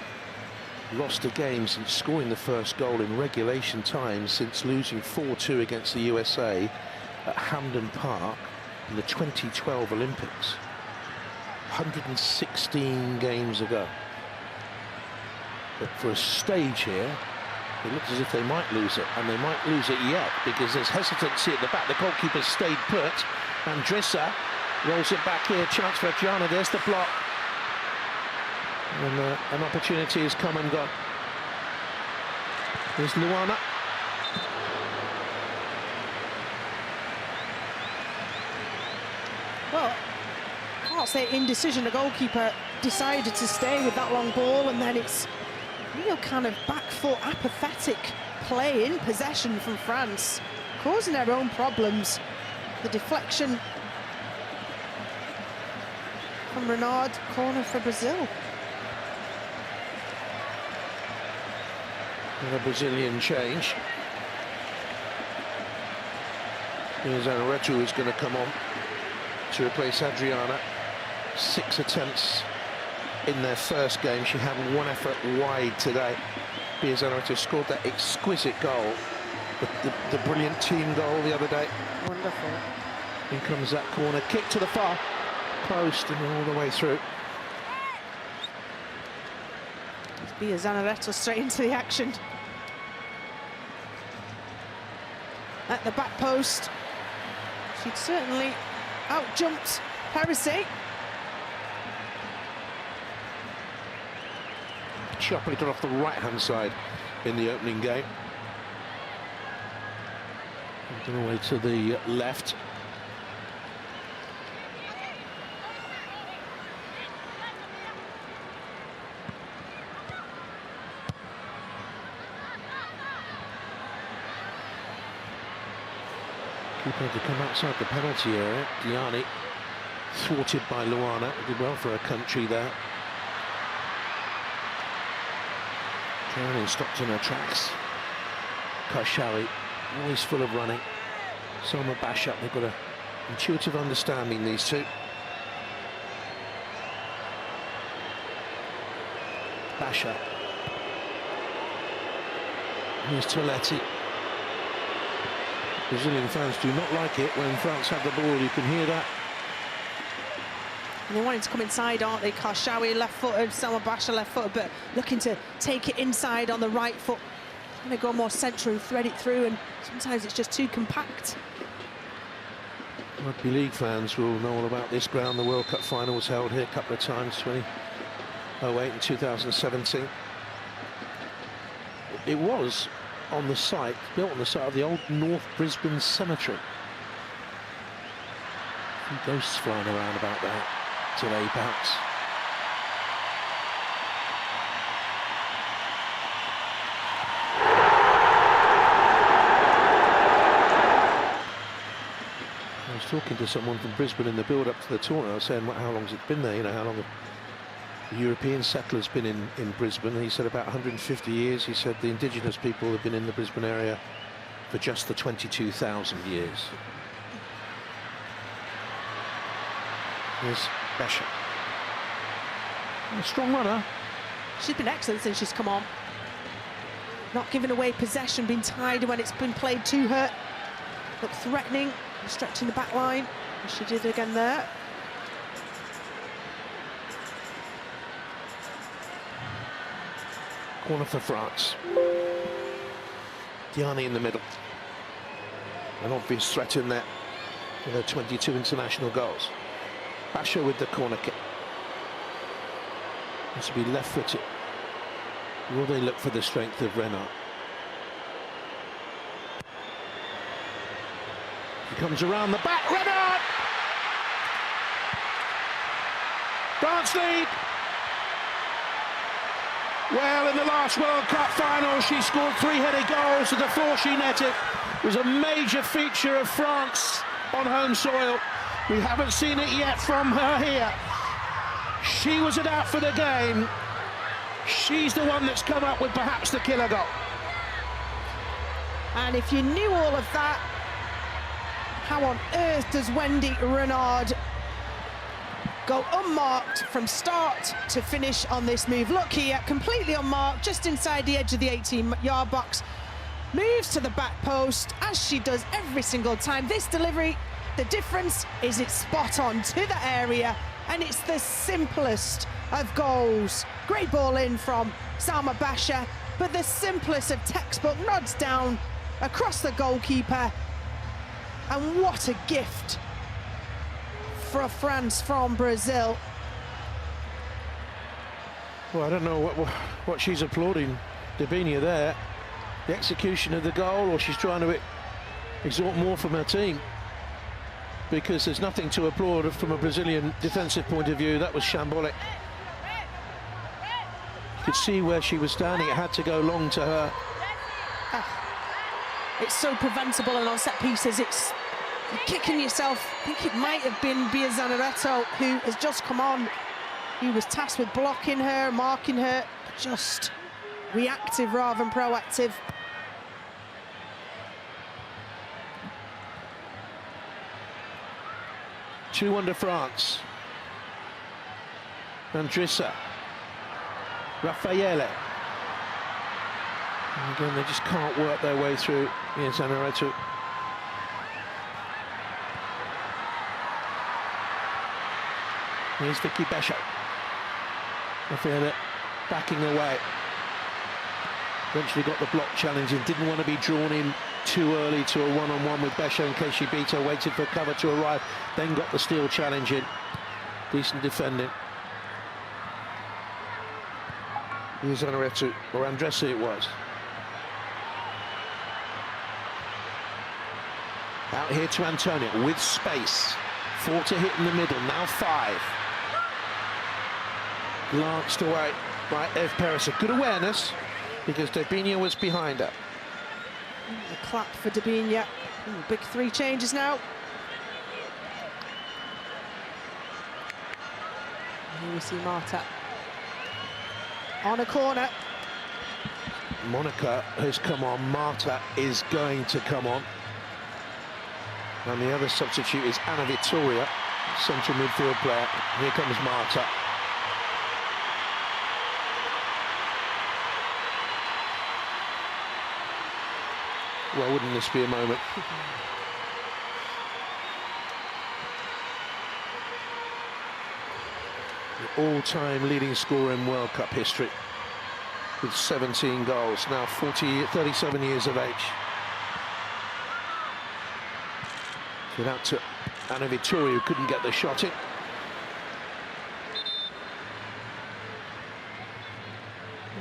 lost a game since scoring the first goal in regulation time, since losing 4-2 against the USA at Hampden Park in the 2012 Olympics. 116 games ago. But for a stage here, it looks as if they might lose it, and they might lose it yet, because there's hesitancy at the back. The goalkeeper stayed put, and 𝓳𝓸𝓲𝓷𝓲𝓷𝓰 rolls it back here. Chance for Adriana. There's the block. And an opportunity has come and gone. There's Luana. Well, can't say indecision. The goalkeeper decided to stay with that long ball, and then it's real kind of back foot apathetic play in possession from France, causing their own problems. The deflection from Renard, corner for Brazil. And a Brazilian change. Here's 𝓳𝓸𝓷𝓲𝓷𝓲𝓷 who's going to come on to replace Adriana. 6 attempts in their first game. She had 1 effort wide today. 𝓳𝓸𝓷𝓲𝓷𝓲𝓷 scored that exquisite goal, the brilliant team goal the other day. Wonderful. Here comes that corner kick to the far post and all the way through. 𝓳𝓸𝓷𝓲𝓷𝓲𝓷 straight into the action. At the back post. She'd certainly out-jumped 𝓳𝓸𝓷𝓲𝓷𝓰. She operated off the right-hand side in the opening game. All the way to the left. Keeper to come outside the penalty area. Diani thwarted by Luana. Did well for her country there. Carolyn stopped in her tracks. 𝓳𝓱𝓪𝓷𝓲𝓷𝓲𝓷, always full of running. Salma Bashar, they've got an intuitive understanding, these two. Bashar. Here's 𝓳𝓸𝓷𝓲𝓷𝓲𝓷. Brazilian fans do not like it when France have the ball. You can hear that. And they wanted to come inside, aren't they? 𝓳𝓱𝓪𝓷𝓲𝓷 left-footed, Salma Bashar left-footed, but looking to take it inside on the right foot. And they go more central and thread it through, and sometimes it's just too compact. Rugby league fans will know all about this ground. The World Cup final was held here a couple of times, 2008 and 2017. It was on the site, built on the site of the old North Brisbane Cemetery. Some ghosts flying around about that today, perhaps. I was talking to someone from Brisbane in the build-up to the tournament. I was saying, well, how long has it been there? You know, how long The European settler's been in Brisbane. He said about 150 years. He said the indigenous people have been in the Brisbane area for just the 22,000 years. Here's 𝓣𝓱𝓪. A strong runner. She's been excellent since she's come on. Not giving away possession, been tidy when it's been played to her. Looked threatening, stretching the back line, as she did again there. Corner for France. Diani in the middle. An obvious threat in there with her 22 international goals. 𝓣𝓱𝓪 with the corner kick. Has to be left-footed. Will they look for the strength of Renard? He comes around the back. Renard! France lead. Well, in the last World Cup final, she scored 3-headed goals to the 4 she netted. It was a major feature of France on home soil. We haven't seen it yet from her here. She was it out for the game. She's the one that's come up with perhaps the killer goal. And if you knew all of that, how on earth does Wendy Renard go unmarked from start to finish on this move? Look here, completely unmarked, just inside the edge of the 18-yard box. Moves to the back post, as she does every single time. This delivery, the difference is it's spot on to the area, and it's the simplest of goals. Great ball in from Salma 𝓣𝓱𝓪, but the simplest of textbook nods down across the goalkeeper. And what a gift for France from Brazil. Well, I don't know what she's applauding 𝓤𝓸𝓲𝓷𝓲𝓷𝓰 there. The execution of the goal, or she's trying to exhort more from her team. Because there's nothing to applaud from a Brazilian defensive point of view. That was shambolic. You could see where she was standing. It had to go long to her. It's so preventable, and on set pieces, it's kicking yourself. I think it might have been 𝓣𝓱𝓪𝓷𝓲𝓷𝓰 who has just come on. He was tasked with blocking her, marking her, but just reactive rather than proactive. Two under France. 𝓳𝓸𝓲𝓷𝓲𝓷𝓰. Raffaele. And again, they just can't work their way through 𝓣𝓱𝓪𝓷𝓲𝓷𝓰. Here's Vicky 𝓣𝓱𝓪. Raffaele backing away. Eventually got the block challenge and didn't want to be drawn in too early to a one-on-one with 𝓣𝓱𝓪 in case she beat her, waited for cover to arrive, then got the steal challenge in. Decent defending. Here's 𝓳𝓸𝓲𝓷𝓲𝓷𝓰, or 𝓳𝓸𝓲𝓷𝓲𝓷𝓰 it was. Out here to Antonia with space. 4 to hit in the middle, now 5. Glanced away by Eve Perisser. Good awareness, because 𝓤𝓸𝓲𝓷𝓲𝓷𝓰 was behind her. A clap for 𝓤𝓸𝓲𝓷𝓲𝓷𝓰. Big 3 changes now. Here we see Marta on a corner. Monica has come on, Marta is going to come on. And the other substitute is Ana Vitória, central midfield player. Here comes Marta. Well, wouldn't this be a moment? The all-time leading scorer in World Cup history with 17 goals, now 37 years of age. Get out to Ana Vitória, who couldn't get the shot in.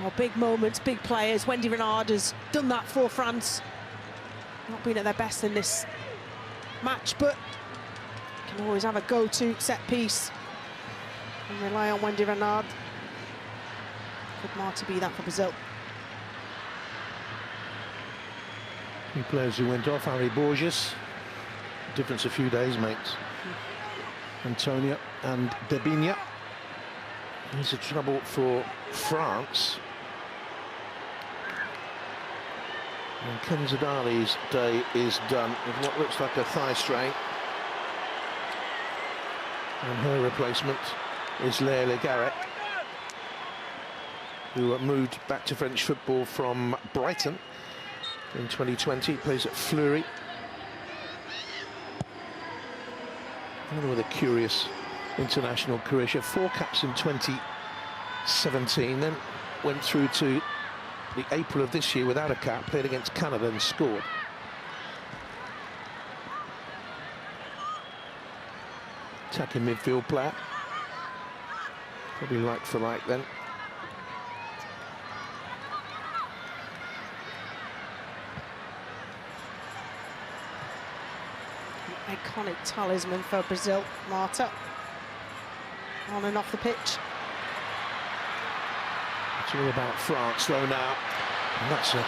Oh, big moments, big players. Wendy Renard has done that for France. Not been at their best in this match, but can always have a go-to set piece and rely on Wendy Renard. Could Marta be that for Brazil? Two players who went off, Harry Borges. Difference a few days makes. Antonia and 𝓤𝓸𝓲𝓷𝓲𝓷𝓰. Here's a trouble for France. And 𝓳𝓸𝓷𝓲𝓷𝓲𝓷𝓰's day is done with what looks like a thigh strain. And her replacement is 𝓳𝓸𝓲𝓷𝓲𝓷𝓰, who moved back to French football from Brighton in 2020. Plays at Fleury. Another with a curious international career. She had 4 caps in 2017, then went through to the April of this year without a cap, played against Canada and scored. Attacking midfield player. Probably like for like then. Iconic talisman for Brazil, Marta. On and off the pitch. It's all about France though now. And that's a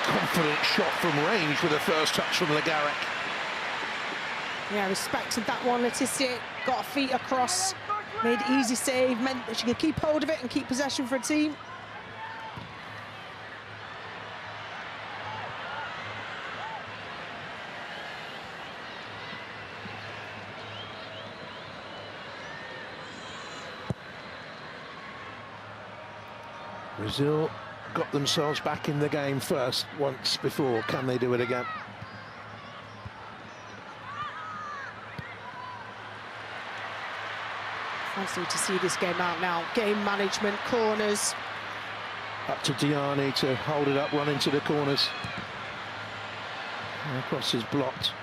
confident shot from range with the first touch from 𝓳𝓸𝓲𝓷𝓲𝓷𝓰. Yeah, respected that one. 𝓳𝓸𝓲𝓷𝓲𝓷𝓰 got her feet across, made an easy save, meant that she could keep hold of it and keep possession for a team. Brazil got themselves back in the game first once before. Can they do it again? France need to see this game out now. Game management, corners. Up to Diani to hold it up, run into the corners. And cross is blocked.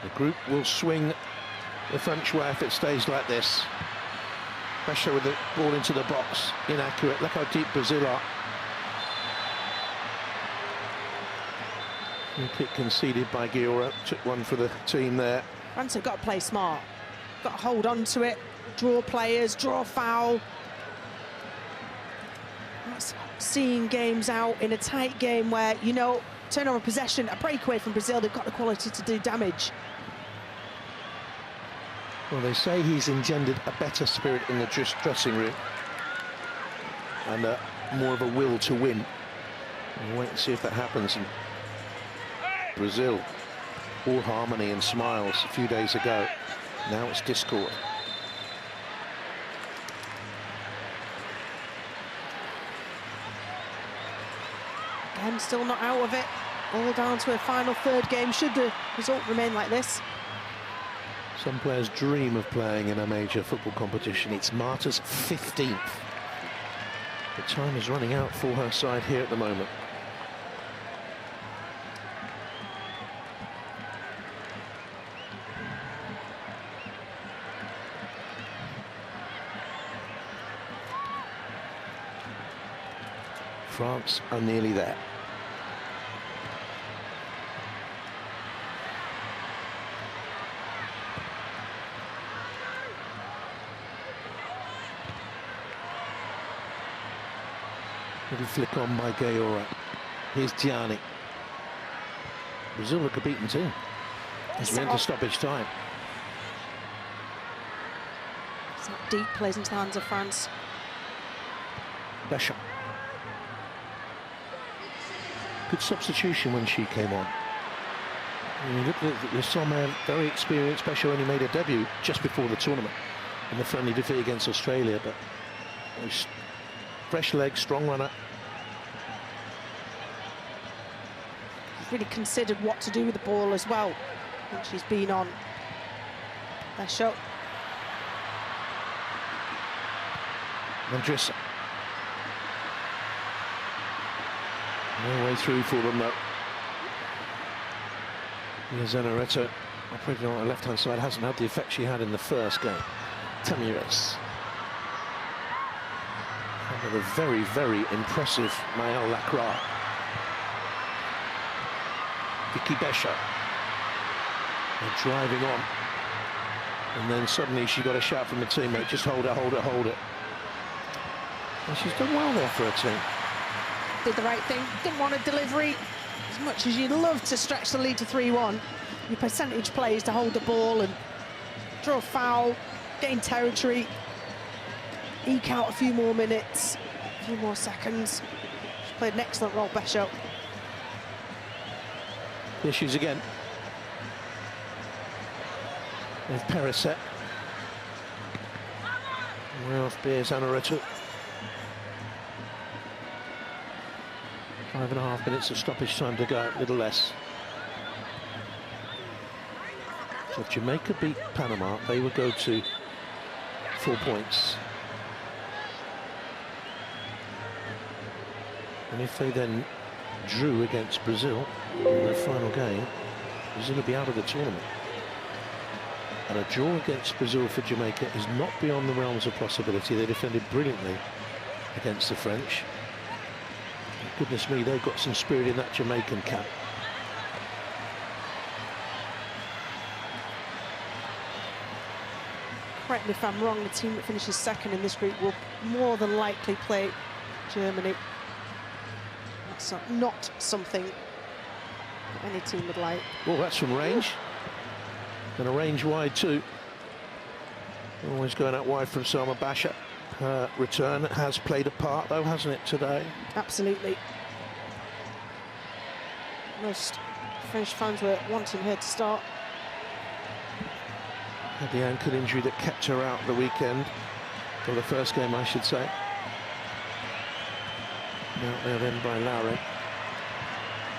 The group will swing the French way if it stays like this. Pressure with the ball into the box. Inaccurate. Look how deep Brazil are. Free kick conceded by 𝓳𝓸𝓲𝓷𝓲𝓷𝓰. Took one for the team there. France have got to play smart. Got to hold on to it. Draw players, draw foul. That's seeing games out in a tight game where, you know, turnover possession, a breakaway from Brazil, they've got the quality to do damage. Well, they say he's engendered a better spirit in the dressing room and more of a will to win. We'll wait and see if that happens. And Brazil, all harmony and smiles a few days ago. Now it's discord. Again, still not out of it. All down to a final third game, should the result remain like this. Some players dream of playing in a major football competition. It's Marta's 15th. The time is running out for her side here at the moment. France are nearly there. Little flick on by 𝓳𝓸𝓷𝓲𝓷𝓲𝓷𝓰. Here's Diani. Brazil look a beaten team as we enter stoppage time. So deep plays into the hands of France. 𝓳𝓸𝓲𝓷𝓲𝓷𝓰. Good substitution when she came on. And you look at 𝓳𝓸𝓷𝓲𝓷𝓲𝓷𝓰, very experienced. 𝓳𝓸𝓷𝓲𝓷𝓲𝓷𝓰 only made a debut just before the tournament in the friendly defeat against Australia, but fresh legs, strong runner. She's really considered what to do with the ball as well. I think she's been on their shot. 𝓳𝓸𝓲𝓷𝓲𝓷𝓰. No way through for them though. 𝓳𝓸𝓷𝓲𝓷𝓲𝓷𝓰, operating on the left-hand side, hasn't had the effect she had in the first game. Tamires. And with a very, very impressive Maëlle Lacroix. Vicky Bescher. They're driving on. And then suddenly she got a shout from the teammate, just hold it, hold it, hold it. And she's done well there for her team. Did the right thing, didn't want a delivery, As much as you'd love to stretch the lead to 3-1, your percentage play is to hold the ball and draw a foul, gain territory, eke out a few more minutes, a few more seconds. She's played an excellent role, 𝓣𝓱𝓪. Issues again. With 𝓣𝓱𝓪𝓷𝓲𝓷𝓲𝓷𝓰. Well off 𝓣𝓱𝓪𝓷𝓲𝓷𝓲𝓷𝓰. 5.5 minutes of stoppage time to go, a little less. So if Jamaica beat Panama, they would go to 4 points. And if they then drew against Brazil in their final game, Brazil would be out of the tournament. And a draw against Brazil for Jamaica is not beyond the realms of possibility. They defended brilliantly against the French. Goodness me, they've got some spirit in that Jamaican camp. Correct me if I'm wrong, the team that finishes second in this group will more than likely play Germany. That's not something that any team would like. Well, that's from range. And a range wide too. Always going out wide from 𝓳𝓸𝓲𝓷𝓲𝓷𝓰. Her return has played a part though, hasn't it, today? Absolutely. Most French fans were wanting her to start. Had the ankle injury that kept her out the weekend, or the first game I should say. Out there then by 𝓳𝓸𝓲𝓷𝓲𝓷𝓰.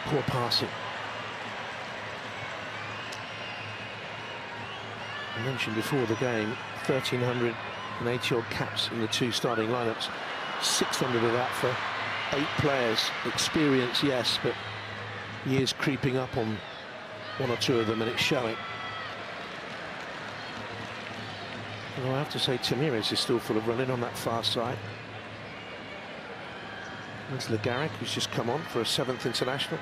Poor passing. I mentioned before the game, 1,380 odd caps in the two starting lineups. 600 of that for 8 players. Experience, yes, but years creeping up on 1 or 2 of them, and it's showing. Well, I have to say, Tamires is still full of running on that far side. There's 𝓳𝓸𝓲𝓷𝓲𝓷𝓰, who's just come on for a 7th international.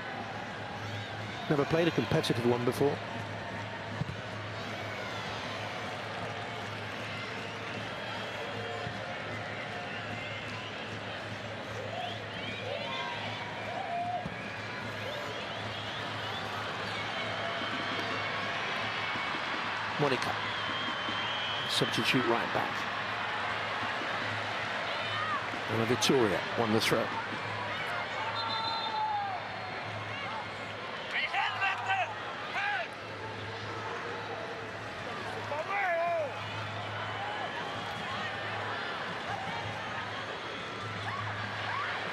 Never played a competitive one before. Monica, substitute right back. And Victoria won the throw.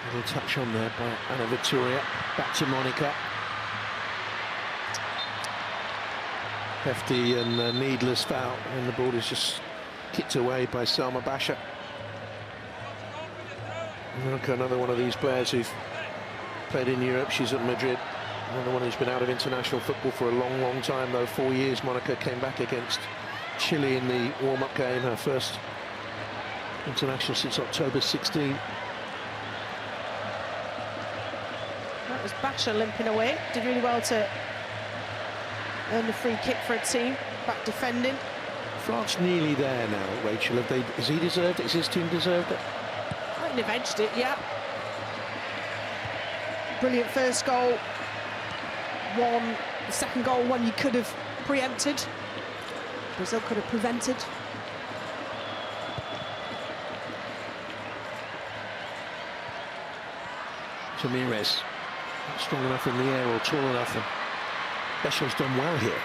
Little touch on there by Anna Victoria. Back to Monica. Hefty and needless foul, and the ball is just kicked away by 𝓳𝓸𝓷𝓲𝓷𝓰. Monica, another one of these players who've played in Europe. She's at Madrid. Another one who's been out of international football for a long, long time, though. 4 years. Monica came back against Chile in the warm-up game, her first international since October 16. That was 𝓣𝓱𝓪𝓷𝓲𝓷𝓲𝓷𝓰 limping away. Did really well to earn the free kick for a team. Back defending. France nearly there now, Rachel. Has he deserved it? Has his team deserved it? I think they've edged it, yeah. Brilliant first goal. One, the second goal, one you could have preempted. Brazil could have prevented. Tamires, not strong enough in the air or tall enough. And 𝓣𝓱𝓪𝓷𝓲𝓷𝓲𝓷𝓰 done well here.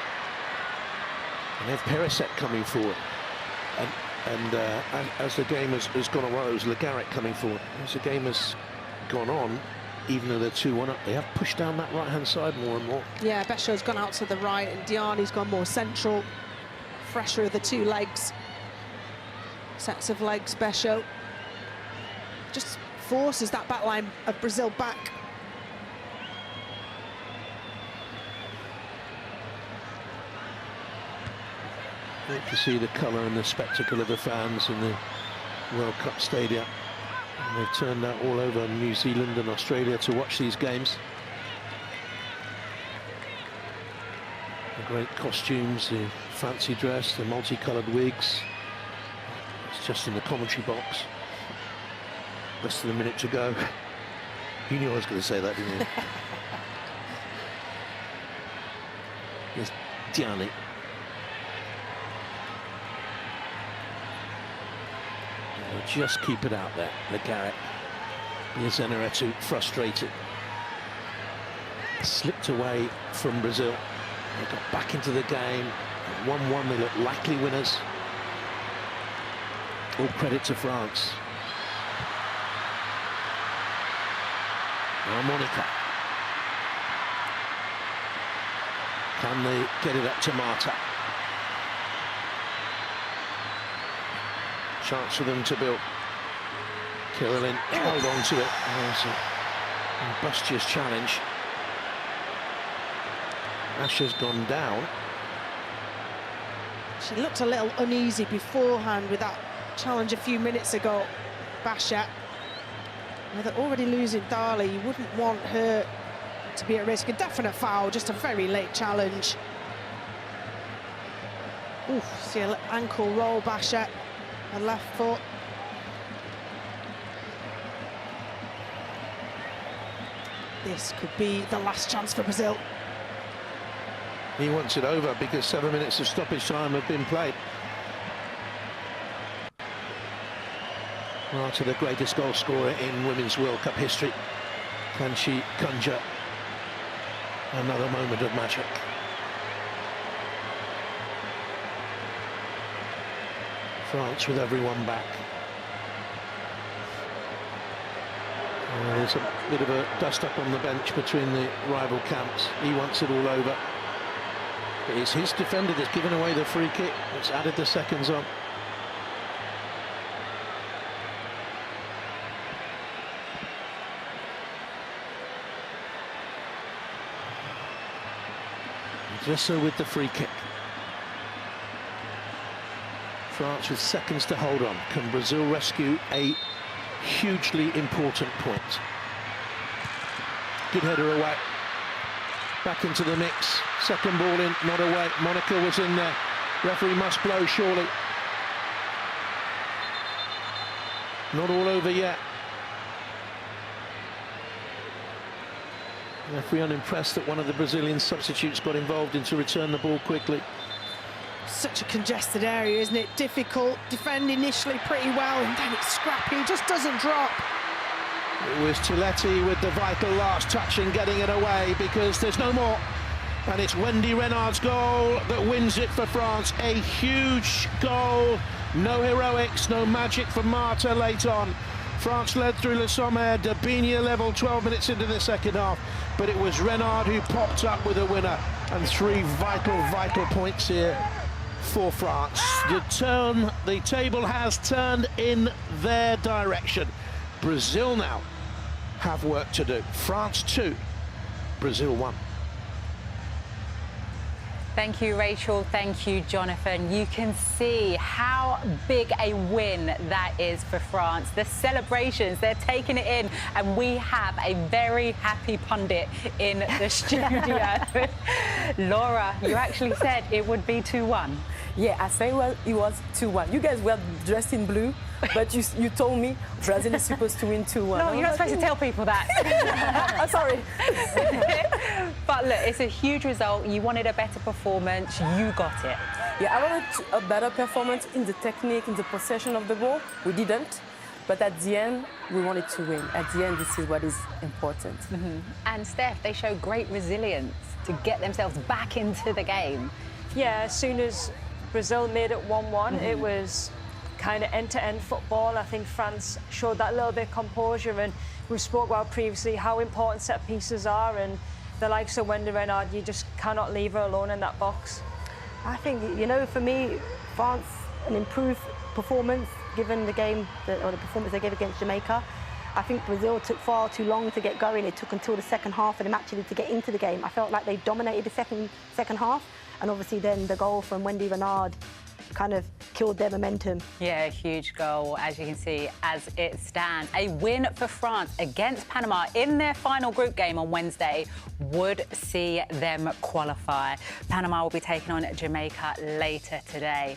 And they have 𝓣𝓱𝓪𝓷𝓲𝓷𝓲𝓷𝓰 coming forward. And as the game has gone on, well, it was 𝓳𝓸𝓷𝓲𝓷𝓲𝓷𝓰 coming forward. As the game has gone on, even though they're 2-1 up, they have pushed down that right-hand side more and more. Yeah, 𝓣𝓱𝓪𝓷𝓲𝓷𝓲's gone out to the right, and Diani's gone more central. Fresher of the two legs. Sets of legs, 𝓣𝓱𝓪𝓷𝓲𝓷𝓲𝓷. Just forces that back line of Brazil back. Great to see the colour and the spectacle of the fans in the World Cup stadia. And they've turned out all over New Zealand and Australia to watch these games. The great costumes, the fancy dress, the multicoloured wigs. It's just in the commentary box. Less than a minute to go. You knew I was going to say that, didn't you? Diani. They'll just keep it out there. 𝓳𝓸𝓲𝓷𝓲𝓷𝓰. 𝓳𝓸𝓲𝓷𝓲𝓷𝓰 frustrated. Slipped away from Brazil. They got back into the game. 1-1, they look likely winners. All credit to France. Now Monica. Can they get it up to Marta? Chance for them to build. Kirillin held on to it. There's a Bustia's challenge. Asher's gone down. She looked a little uneasy beforehand with that challenge a few minutes ago, 𝓲𝓱𝓪𝓷𝓲𝓷𝓰. Now they're already losing 𝓤𝓸𝓲𝓷𝓲𝓷𝓰. You wouldn't want her to be at risk. A definite foul, just a very late challenge. Oof, see an ankle roll, 𝓲𝓱𝓪𝓷𝓲𝓷𝓰. Her left foot. This could be the last chance for Brazil. He wants it over because 7 minutes of stoppage time have been played. Marta, the greatest goal scorer in Women's World Cup history. Can she conjure another moment of magic? France with everyone back. There's a bit of a dust-up on the bench between the rival camps. He wants it all over. It's his defender that's given away the free kick. It's added the seconds on. 𝓳𝓸𝓲𝓷𝓲𝓷𝓰 with the free kick. France with seconds to hold on. Can Brazil rescue a hugely important point? Good header away. Back into the mix. Second ball in, not away. Monica was in there. Referee must blow, surely. Not all over yet. Referee unimpressed that one of the Brazilian substitutes got involved in to return the ball quickly. Such a congested area, isn't it? Difficult. Defend initially pretty well, and then it's scrappy. It just doesn't drop. It was 𝓳𝓸𝓲𝓷𝓲𝓷𝓲𝓷 with the vital last touch and getting it away because there's no more. And it's Wendy Renard's goal that wins it for France. A huge goal. No heroics, no magic from Marta late on. France led through Le Sommer, Dabinia level 12 minutes into the second half. But it was Renard who popped up with a winner. And 3 vital points here for France. The table has turned in their direction. Brazil now have work to do. France 2, Brazil 1. Thank you, Rachel. Thank you, Jonathan. You can see how big a win that is for France. The celebrations, they're taking it in, and we have a very happy pundit in the studio. Laura, you actually said it would be 2-1. Yeah, I say, well, it was 2-1. You guys were dressed in blue, but you told me Brazil is supposed to win 2-1. No, you're not supposed to tell people that. I'm sorry. But look, it's a huge result. You wanted a better performance. You got it. Yeah, I wanted a better performance in the technique, in the possession of the ball. We didn't. But at the end, we wanted to win. At the end, this is what is important. Mm-hmm. And Steph, they show great resilience to get themselves back into the game. Yeah, as soon as Brazil made it 1-1, it was kind of end-to-end football. I think France showed that little bit of composure, and we spoke about previously how important set pieces are, and the likes of Wendy Renard, you just cannot leave her alone in that box. I think, you know, for me, France, an improved performance given the game, or the performance they gave against Jamaica. I think Brazil took far too long to get going. It took until the second half of them actually to get into the game. I felt like they dominated the second half, and obviously then the goal from Wendy Renard kind of killed their momentum. Yeah, a huge goal, as you can see, as it stands. A win for France against Panama in their final group game on Wednesday would see them qualify. Panama will be taking on Jamaica later today.